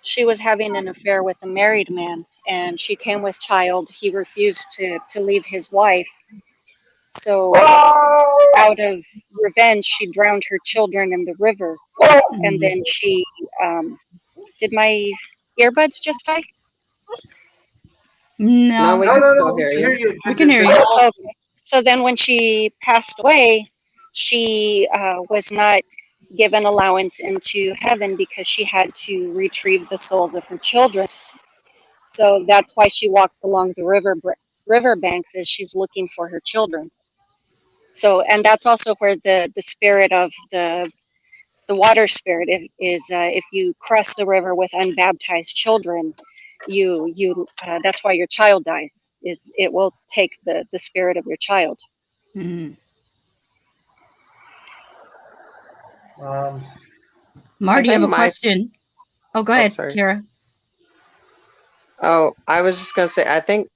Speaker 1: she was having an affair with a married man, and she came with child. He refused to leave his wife, so out of revenge, she drowned her children in the river, and
Speaker 2: Hmm.
Speaker 1: then she did my earbuds just die?
Speaker 4: No,
Speaker 2: No,
Speaker 4: we
Speaker 3: No,
Speaker 4: can
Speaker 3: no,
Speaker 4: still
Speaker 3: no. We
Speaker 4: hear
Speaker 3: can
Speaker 4: you.
Speaker 3: hear you.
Speaker 2: we can hear
Speaker 3: The
Speaker 2: you.
Speaker 3: dog.
Speaker 1: Okay. So then when she passed away, she was not given allowance into heaven because she had to retrieve the souls of her children. So that's why she walks along the river banks as she's looking for her children. So, and that's also where the spirit of the water spirit is. If you cross the river with unbaptized children, you that's why your child dies. Is it will take the spirit of your child.
Speaker 2: Hmm.
Speaker 3: Um,
Speaker 4: I
Speaker 2: Marty, you have
Speaker 4: think
Speaker 2: a
Speaker 4: my
Speaker 2: question. Oh, go
Speaker 4: oh
Speaker 2: ahead,
Speaker 4: sorry.
Speaker 2: Kara.
Speaker 4: Oh, I was just gonna say I think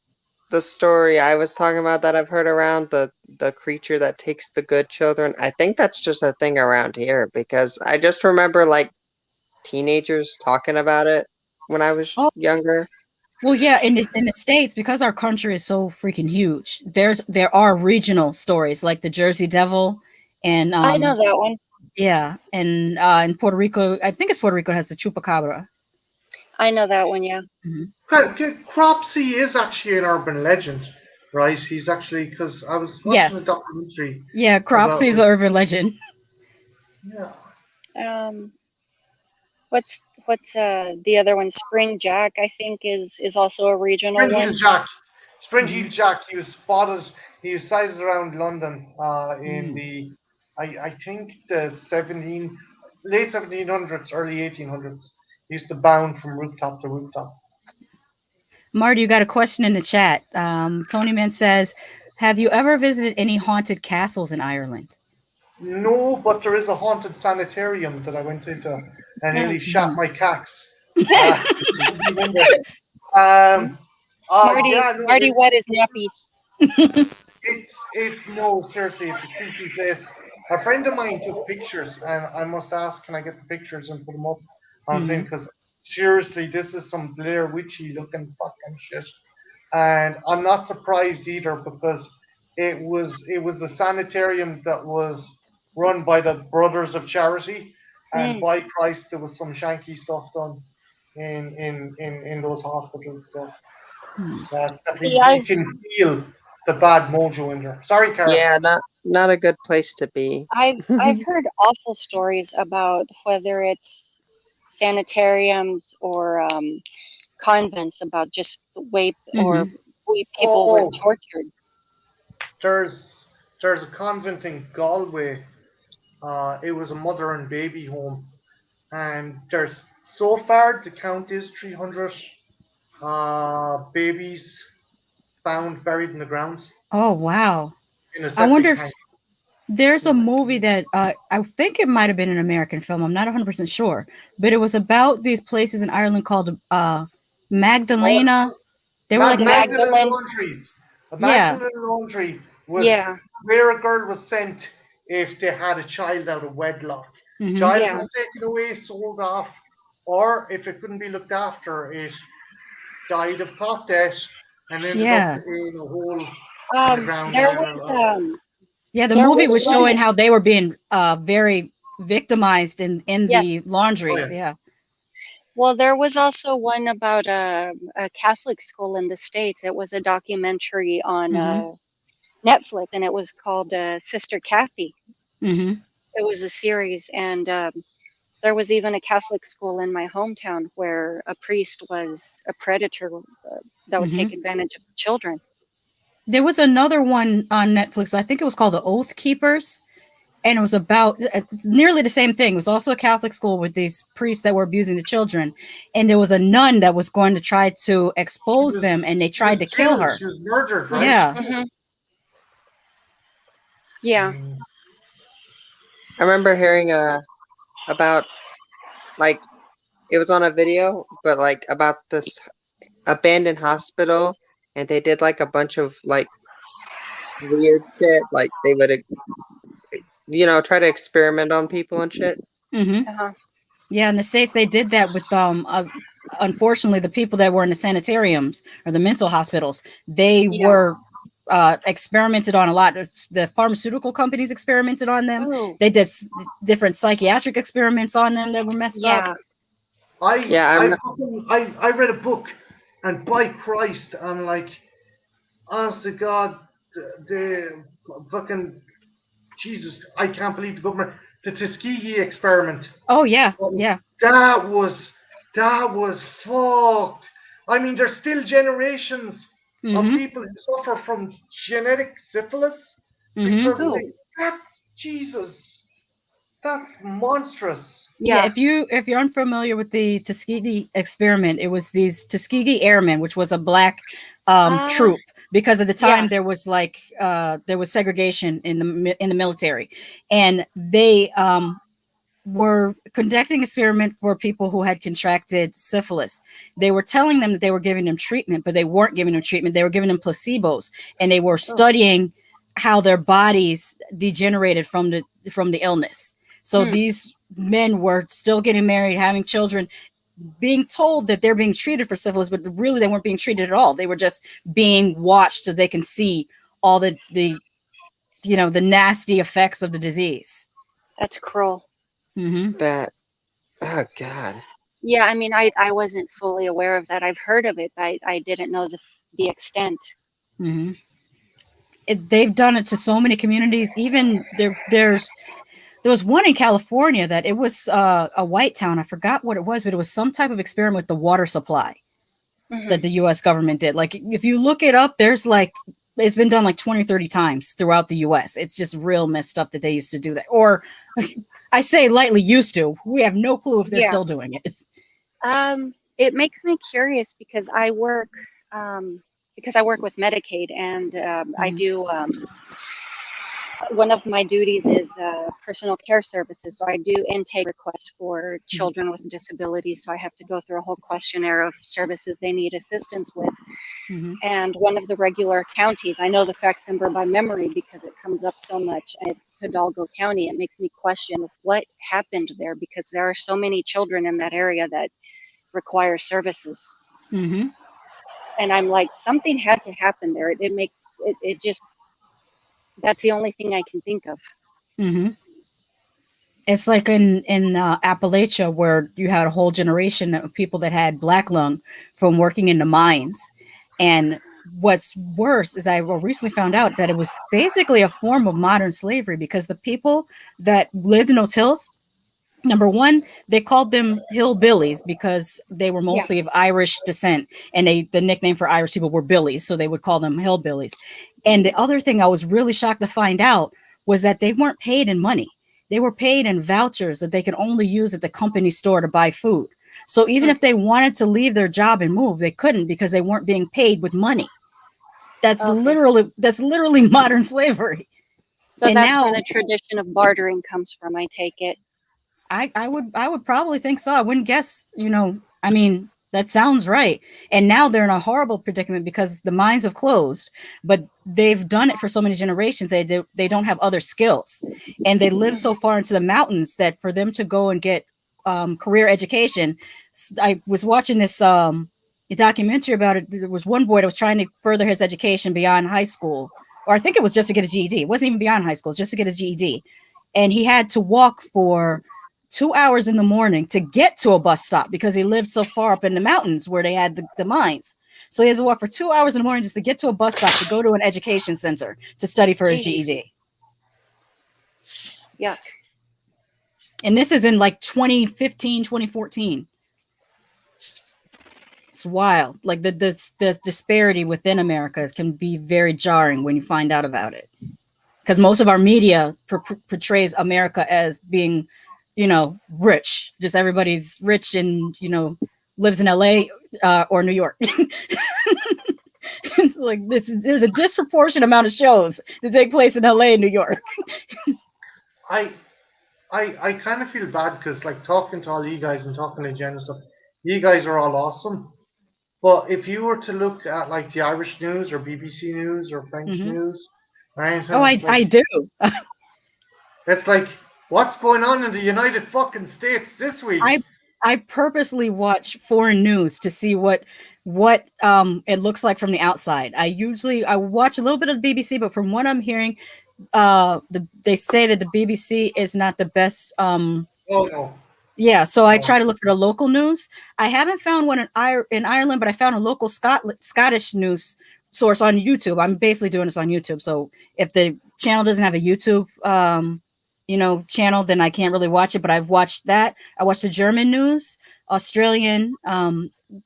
Speaker 4: the story I was talking about that I've heard around the creature that takes the good children, I think that's just a thing around here because I just remember like teenagers talking about it when I was
Speaker 2: Oh,
Speaker 4: younger.
Speaker 2: well, yeah. In the States, because our country is so freaking huge, there are regional stories like the Jersey Devil, and
Speaker 1: I know that one.
Speaker 2: yeah, and in Puerto Rico, I think it's Puerto Rico has the chupacabra.
Speaker 1: I know that one. Yeah.
Speaker 2: Mhm.
Speaker 3: Cropsy is actually an urban legend, right? He's actually because I was watching a
Speaker 2: Yes,
Speaker 3: documentary
Speaker 2: yeah.
Speaker 3: about
Speaker 2: Cropsy's an urban legend.
Speaker 3: yeah,
Speaker 1: Um. What's the other one? Spring Jack, I think, is also a regional
Speaker 3: Spring Heel
Speaker 1: one.
Speaker 3: Jack. Spring
Speaker 2: Hmm.
Speaker 3: Heel Jack. He was spotted. He was sighted around London in
Speaker 2: Mm.
Speaker 3: the I think the late 1700s, early 1800s. He used to bound from rooftop to rooftop.
Speaker 2: Marty, you got a question in the chat. Tony Man says, "Have you ever visited any haunted castles in Ireland?"
Speaker 3: No, but there is a haunted sanitarium that I went into and nearly shot
Speaker 2: Mhm.
Speaker 3: my cats. Uh, in there. Um, yeah, no,
Speaker 1: Marty, what is nappies?
Speaker 3: no, seriously, it's a creepy place. A friend of mine took pictures, and I must ask, can I get the pictures and put them up on thing?
Speaker 2: Mhm.
Speaker 3: Because seriously, this is some Blair Witchy looking fucking shit. And I'm not surprised either because it was the sanitarium that was run by the Brothers of Charity, and
Speaker 1: Mm.
Speaker 3: by Christ, there was some shanky stuff done in those hospitals. So
Speaker 2: Hmm.
Speaker 1: See,
Speaker 3: you can feel the bad mojo in there. Sorry, Karen.
Speaker 4: Yeah, not a good place to be.
Speaker 1: I've heard awful stories about whether it's sanitariums or convents about just the way or
Speaker 2: Mhm.
Speaker 1: way people were
Speaker 3: Oh,
Speaker 1: tortured.
Speaker 3: there's there's a convent in Galway. It was a mother and baby home, and there's so far the count is 300 babies found buried in the grounds
Speaker 2: Oh wow.
Speaker 3: in a
Speaker 2: I wonder
Speaker 3: septic
Speaker 2: if
Speaker 3: tank.
Speaker 2: there's a movie that I think it might have been an American film. I'm not 100% sure, but it was about these places in Ireland called
Speaker 3: Oh,
Speaker 2: Magdalena. They were like
Speaker 1: The
Speaker 3: Magdalene
Speaker 1: Magdalene,
Speaker 3: laundries. A
Speaker 2: yeah.
Speaker 3: Magdalene laundry was
Speaker 1: yeah,
Speaker 3: where a girl was sent if they had a child out of wedlock.
Speaker 2: Mhm.
Speaker 3: Child
Speaker 1: yeah.
Speaker 3: was taken away, sold off, or if it couldn't be looked after, it died of cot debt and ended up
Speaker 2: Yeah.
Speaker 3: in a hole in the ground.
Speaker 1: There
Speaker 3: And
Speaker 1: was
Speaker 2: Yeah, the
Speaker 1: there
Speaker 2: movie
Speaker 1: was
Speaker 2: was
Speaker 1: one.
Speaker 2: showing how they were being very victimized in the
Speaker 1: Yes.
Speaker 3: oh yeah,
Speaker 2: laundries. Yeah.
Speaker 1: Well, there was also one about a Catholic school in the States. It was a documentary on
Speaker 2: Mhm.
Speaker 1: Netflix, and it was called Sister Kathy.
Speaker 2: Mhm.
Speaker 1: It was a series, and there was even a Catholic school in my hometown where a priest was a predator that would take
Speaker 2: Mhm.
Speaker 1: advantage of children.
Speaker 2: There was another one on Netflix. I think it was called The Oath Keepers, and it was about nearly the same thing. It was also a Catholic school with these priests that were abusing the children, and there was a nun that was going to try to expose them, and they
Speaker 3: she
Speaker 2: tried
Speaker 3: was
Speaker 2: to kill
Speaker 3: killed.
Speaker 2: her.
Speaker 3: She was murdered, right?
Speaker 2: Yeah.
Speaker 1: Hmm. Yeah.
Speaker 3: Mm.
Speaker 4: I remember hearing about like it was on a video, but like about this abandoned hospital, and they did like a bunch of like weird shit. Like they would, try to experiment on people and shit.
Speaker 2: Mhm.
Speaker 1: Uh-huh.
Speaker 2: Yeah, in the States, they did that with unfortunately, the people that were in the sanitariums or the mental hospitals, they
Speaker 1: Yeah.
Speaker 2: were experimented on a lot. The pharmaceutical companies experimented on them.
Speaker 1: Oh,
Speaker 2: They did different psychiatric experiments on them that were messed up.
Speaker 1: yeah.
Speaker 3: I
Speaker 4: Yeah, I
Speaker 3: I
Speaker 4: remember.
Speaker 3: fucking I read a book, and by Christ, I'm like, honest to God, the fucking Jesus, I can't believe the government, the Tuskegee experiment.
Speaker 2: Oh yeah,
Speaker 3: Um,
Speaker 2: yeah.
Speaker 3: that was that was fucked. I mean, there's still generations of
Speaker 2: Mm-hmm.
Speaker 3: people who suffer from genetic syphilis
Speaker 2: Mm-hmm.
Speaker 3: because
Speaker 1: Oh,
Speaker 3: Jesus, that's monstrous.
Speaker 2: Yeah,
Speaker 1: yeah.
Speaker 2: if you're unfamiliar with the Tuskegee experiment, it was these Tuskegee Airmen, which was a black
Speaker 1: Ah,
Speaker 2: troop, because at the time
Speaker 1: yeah.
Speaker 2: there was there was segregation in the military, and they were conducting experiment for people who had contracted syphilis. They were telling them that they were giving them treatment, but they weren't giving them treatment. They were giving them placebos, and they were
Speaker 1: Oh,
Speaker 2: studying how their bodies degenerated from the illness. So
Speaker 1: hmm.
Speaker 2: these men were still getting married, having children, being told that they're being treated for syphilis, but really they weren't being treated at all. They were just being watched so they can see all the nasty effects of the disease.
Speaker 1: That's cruel.
Speaker 2: Mm-hmm.
Speaker 4: That. Oh God.
Speaker 1: Yeah, I mean, I wasn't fully aware of that. I've heard of it, but I didn't know the extent.
Speaker 2: Mm-hmm. They've done it to so many communities. Even there was one in California that it was a white town. I forgot what it was, but it was some type of experiment with the water supply
Speaker 1: Hmm.
Speaker 2: that the U.S. government did. Like if you look it up, there's like it's been done like 20 or 30 times throughout the U.S. It's just real messed up that they used to do that. Or I say lightly used to. We have no clue if they're
Speaker 1: Yeah.
Speaker 2: still doing it.
Speaker 1: It makes me curious because I work with Medicaid, and I
Speaker 2: Mm-hmm.
Speaker 1: do one of my duties is personal care services. So I do intake requests for children with disabilities. So I have to go through a whole questionnaire of services they need assistance with.
Speaker 2: Mm-hmm.
Speaker 1: And one of the regular counties, I know the fax number by memory because it comes up so much. It's Hidalgo County. It makes me question what happened there because there are so many children in that area that require services.
Speaker 2: Mm-hmm.
Speaker 1: And I'm like, something had to happen there. It makes it just, that's the only thing I can think of.
Speaker 2: Mm-hmm. It's like in Appalachia, where you had a whole generation of people that had black lung from working in the mines. And what's worse is I recently found out that it was basically a form of modern slavery, because the people that lived in those hills, number one, they called them hillbillies because they were
Speaker 1: Yeah.
Speaker 2: mostly of Irish descent, and the nickname for Irish people were billies, so they would call them hillbillies. And the other thing I was really shocked to find out was that they weren't paid in money. They were paid in vouchers that they could only use at the company store to buy food. So even
Speaker 1: Hmm.
Speaker 2: if they wanted to leave their job and move, they couldn't because they weren't being paid with money. That's
Speaker 1: Okay.
Speaker 2: literally modern slavery.
Speaker 1: So
Speaker 2: And
Speaker 1: that's where
Speaker 2: now
Speaker 1: the tradition of bartering comes from, I take it.
Speaker 2: I would probably think so. I wouldn't guess, I mean, that sounds right. And now they're in a horrible predicament because the mines have closed, but they've done it for so many generations. They don't have other skills, and they live so far into the mountains that for them to go and get career education. I was watching this a documentary about it. There was one boy that was trying to further his education beyond high school, or I think it was just to get his GED. It wasn't even beyond high school, it's just to get his GED, and he had to walk for 2 hours in the morning to get to a bus stop because he lived so far up in the mountains where they had the mines. So he has to walk for 2 hours in the morning just to get to a bus stop to go to an education center to study for his
Speaker 1: Jeez.
Speaker 2: GED.
Speaker 1: Yuck.
Speaker 2: And this is in like 2015, 2014. It's wild. Like the disparity within America can be very jarring when you find out about it. Because most of our media portrays America as being, rich. Just everybody's rich and, lives in LA or New York. It's like there's a disproportionate amount of shows that take place in LA and New York.
Speaker 3: I I kind of feel bad because like talking to all you guys and talking to Jen and stuff, you guys are all awesome. But if you were to look at like the Irish news or BBC news or French
Speaker 2: Mm-hmm.
Speaker 3: news, right,
Speaker 2: Oh,
Speaker 3: and
Speaker 2: I do.
Speaker 3: it's like what's going on in the United fucking States this week?
Speaker 2: I purposely watch foreign news to see what it looks like from the outside. I watch a little bit of the BBC, but from what I'm hearing, they say that the BBC is not the best.
Speaker 3: Oh no,
Speaker 2: Yeah, so I
Speaker 3: no.
Speaker 2: try to look for the local news. I haven't found one in Ireland, but I found a local Scottish news source on YouTube. I'm basically doing this on YouTube. So if the channel doesn't have a YouTube, channel, then I can't really watch it. But I've watched that. I watched the German news, Australian,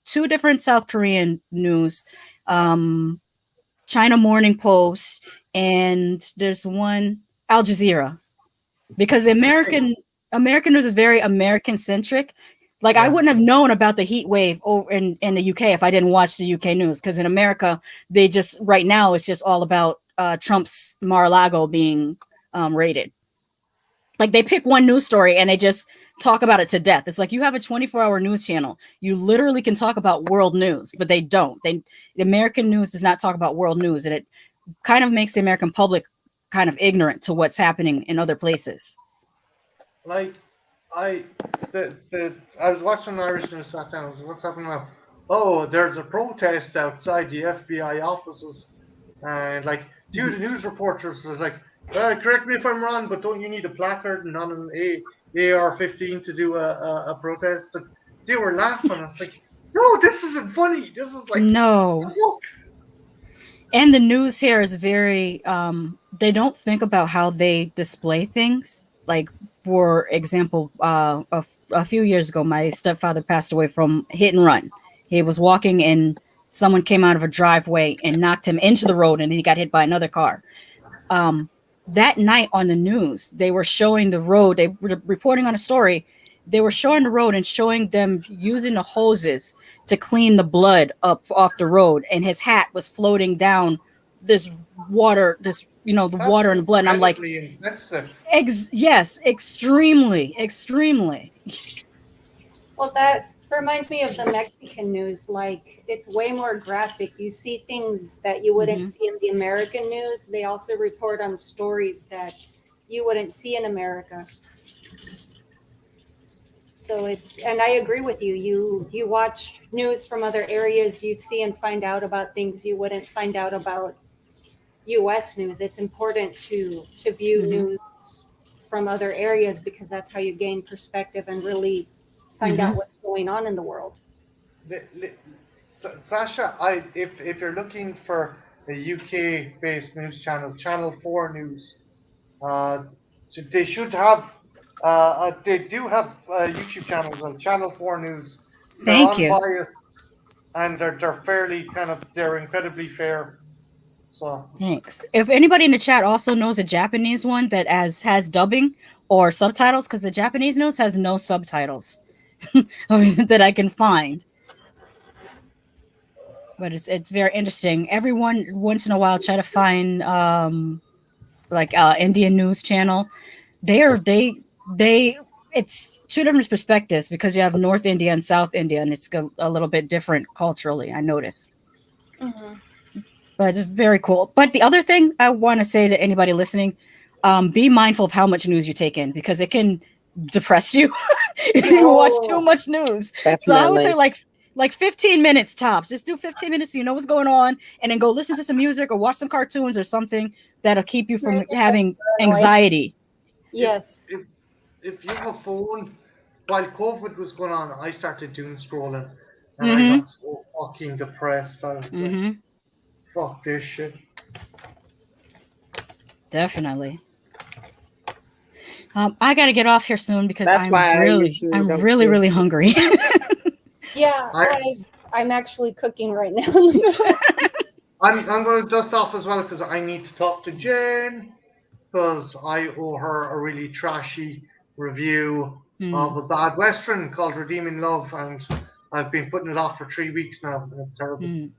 Speaker 2: two different South Korean news, um, China Morning Post, and there's one Al Jazeera, because the American news is very American centric. Like I
Speaker 3: Yeah.
Speaker 2: wouldn't have known about the heat wave over in the UK if I didn't watch the UK news, because in America they just right now it's just all about Trump's Mar-a-Lago being raided. Like they pick one news story and they just talk about it to death. It's like you have a 24-hour news channel. You literally can talk about world news, but they don't. The American news does not talk about world news, and it kind of makes the American public kind of ignorant to what's happening in other places.
Speaker 3: Like I I was watching Irish news that time. I was like, what's happening now? Oh, there's a protest outside the FBI offices, and like two of the news reporters was like, correct me if I'm wrong, but don't you need a placard and on an AR-15 to do a protest? And they were laughing. I was like, no, this isn't funny. This is like,
Speaker 2: No.
Speaker 3: look.
Speaker 2: And the news here is very they don't think about how they display things. Like, for example, a few years ago my stepfather passed away from hit and run. He was walking and someone came out of a driveway and knocked him into the road, and he got hit by another car. um, that night on the news, they were showing the road. They were reporting on a story. They were showing the road and showing them using the hoses to clean the blood up off the road. And his hat was floating down this water, the
Speaker 3: That's
Speaker 2: water and the blood. And I'm like,
Speaker 3: incredibly insensitive.
Speaker 2: yes, extremely, extremely.
Speaker 1: Well, that reminds me of the Mexican news. Like, it's way more graphic. You see things that you wouldn't
Speaker 2: Mhm.
Speaker 1: see in the American news. They also report on stories that you wouldn't see in America.
Speaker 5: So and I agree with you. You watch news from other areas, you see and find out about things you wouldn't find out about U.S. news. It's important to view news from other areas because that's how you gain perspective and really find out what's going on in the world.
Speaker 3: Sasha, if you're looking for a UK-based news channel, Channel 4 News, uh, they should have, they do have YouTube channels on Channel 4 News. They're
Speaker 2: Thank you.
Speaker 3: unbiased and they're fairly they're incredibly fair. So
Speaker 2: Thanks. If anybody in the chat also knows a Japanese one that has dubbing or subtitles, because the Japanese news has no subtitles that I can find. But it's very interesting. Everyone once in a while try to find like Indian news channel. They it's two different perspectives because you have North India and South India, and it's a little bit different culturally. I noticed. But it's very cool. But the other thing I want to say to anybody listening, be mindful of how much news you take in because it can depress you if you watch too much news.
Speaker 4: Definitely.
Speaker 2: So I would say like 15 minutes tops. Just do 15 minutes so you know what's going on, and then go listen to some music or watch some cartoons or something that'll keep you from having anxiety.
Speaker 5: Yes.
Speaker 3: If you have a phone, while COVID was going on, I started doom scrolling, and I got so fucking depressed. I was like, fuck this shit.
Speaker 2: Definitely. I got to get off here soon because
Speaker 4: That's why
Speaker 2: I'm really hungry.
Speaker 5: Yeah, I'm actually cooking right now.
Speaker 3: I'm going to dust off as well because I need to talk to Jen because I owe her a really trashy review of a bad Western called Redeeming Love, and I've been putting it off for 3 weeks now, and it's terrible.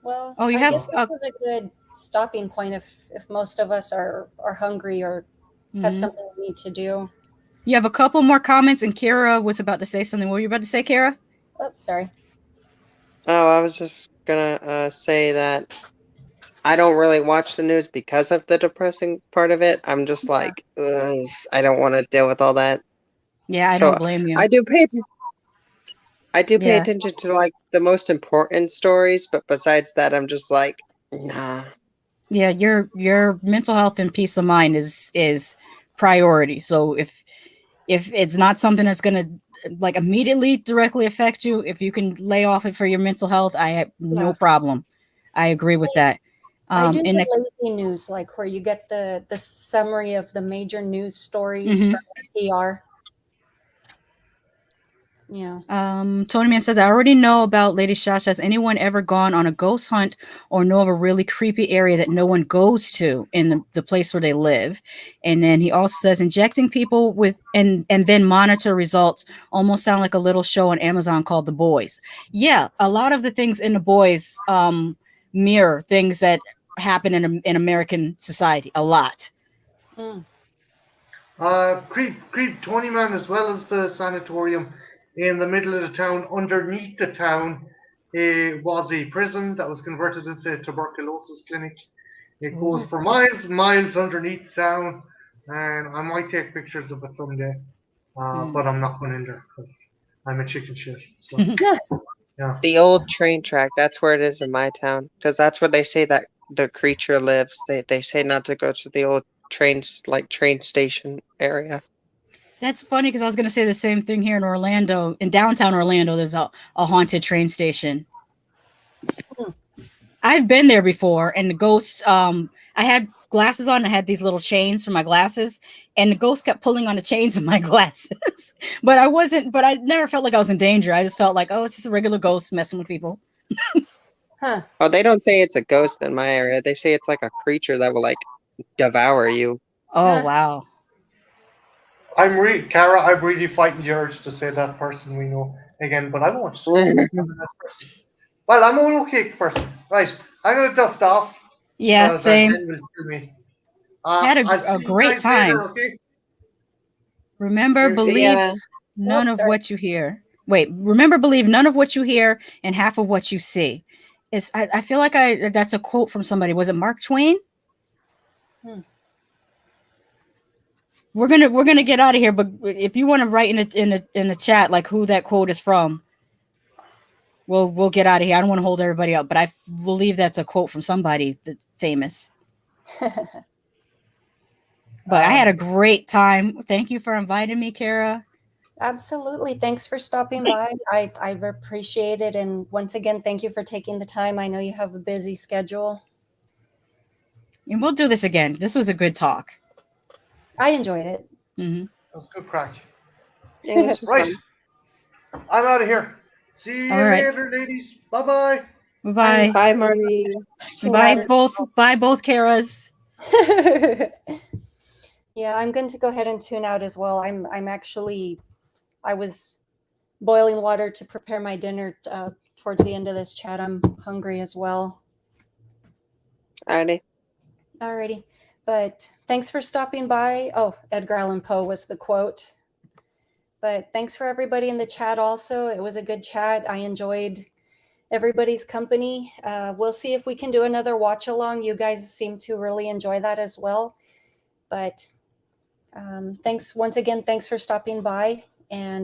Speaker 5: Well,
Speaker 2: you
Speaker 5: I
Speaker 2: have
Speaker 5: guess this is a good stopping point if most of us are hungry or have something we need to do.
Speaker 2: You have a couple more comments, and Kira was about to say something. What were you about to say, Kira?
Speaker 5: Oh, sorry.
Speaker 4: Oh, I was just gonna say that I don't really watch the news because of the depressing part of it. I'm just like, ugh, I don't want to deal with all that.
Speaker 2: Yeah, I don't blame you.
Speaker 4: I do pay attention to like the most important stories, but besides that, I'm just like, nah.
Speaker 2: Yeah, your mental health and peace of mind is priority. So if it's not something that's gonna like immediately directly affect you, if you can lay off it for your mental health, I have no problem. I agree with that.
Speaker 5: I do the lazy news, like where you get the summary of the major news stories from PR. Yeah.
Speaker 2: Tony Man says, I already know about Lady Shash. Has anyone ever gone on a ghost hunt or know of a really creepy area that no one goes to in the place where they live? And then he also says, injecting people with and then monitor results almost sound like a little show on Amazon called The Boys. Yeah, a lot of the things in The Boys mirror things that happen in American society a lot.
Speaker 3: Creep Tony Man, as well as the sanatorium in the middle of the town, underneath the town, was a prison that was converted into a tuberculosis clinic. It goes for miles and miles underneath the town, and I might take pictures of it someday, but I'm not going in there because I'm a chicken shit. So, yeah.
Speaker 4: The old train track, that's where it is in my town, because that's where they say that the creature lives. They say not to go to the old train station area.
Speaker 2: That's funny because I was going to say the same thing here in Orlando. In downtown Orlando, there's a haunted train station. I've been there before, and the ghost, I had glasses on. I had these little chains for my glasses, and the ghost kept pulling on the chains of my glasses. But I never felt like I was in danger. I just felt like, oh, it's just a regular ghost messing with people.
Speaker 4: Oh, they don't say it's a ghost in my area. They say it's like a creature that will like devour you.
Speaker 2: Oh, wow.
Speaker 3: Cara, I'm really fighting the urge to say that person we know again, but I won't. Well, I'm an okay person. Right, I'm going to dust off.
Speaker 2: Yeah, same.
Speaker 3: Had
Speaker 2: a great time.
Speaker 3: Later, okay?
Speaker 2: Remember, believe none of what you hear. Wait, remember, believe none of what you hear and half of what you see. I feel like that's a quote from somebody. Was it Mark Twain? we're gonna get out of here. But if you want to write in the chat like who that quote is from, we'll get out of here. I don't want to hold everybody up, but I believe that's a quote from somebody famous. But I had a great time. Thank you for inviting me, Kara.
Speaker 5: Absolutely. Thanks for stopping by. I appreciate it. And once again, thank you for taking the time. I know you have a busy schedule.
Speaker 2: And we'll do this again. This was a good talk.
Speaker 5: I enjoyed it.
Speaker 2: Mm-hmm.
Speaker 3: That was good crack.
Speaker 4: Yeah, this was
Speaker 3: Right.
Speaker 4: fun.
Speaker 3: I'm out of here. See you
Speaker 2: All right.
Speaker 3: later, ladies. Bye-bye.
Speaker 2: Bye-bye.
Speaker 4: Bye, Marty.
Speaker 2: Bye both Karas.
Speaker 5: Yeah, I'm going to go ahead and tune out as well. I was boiling water to prepare my dinner towards the end of this chat. I'm hungry as well. Alrighty. But thanks for stopping by. Oh, Edgar Allan Poe was the quote. But thanks for everybody in the chat also. It was a good chat. I enjoyed everybody's company. We'll see if we can do another watch along. You guys seem to really enjoy that as well. But thanks once again. Thanks for stopping by. And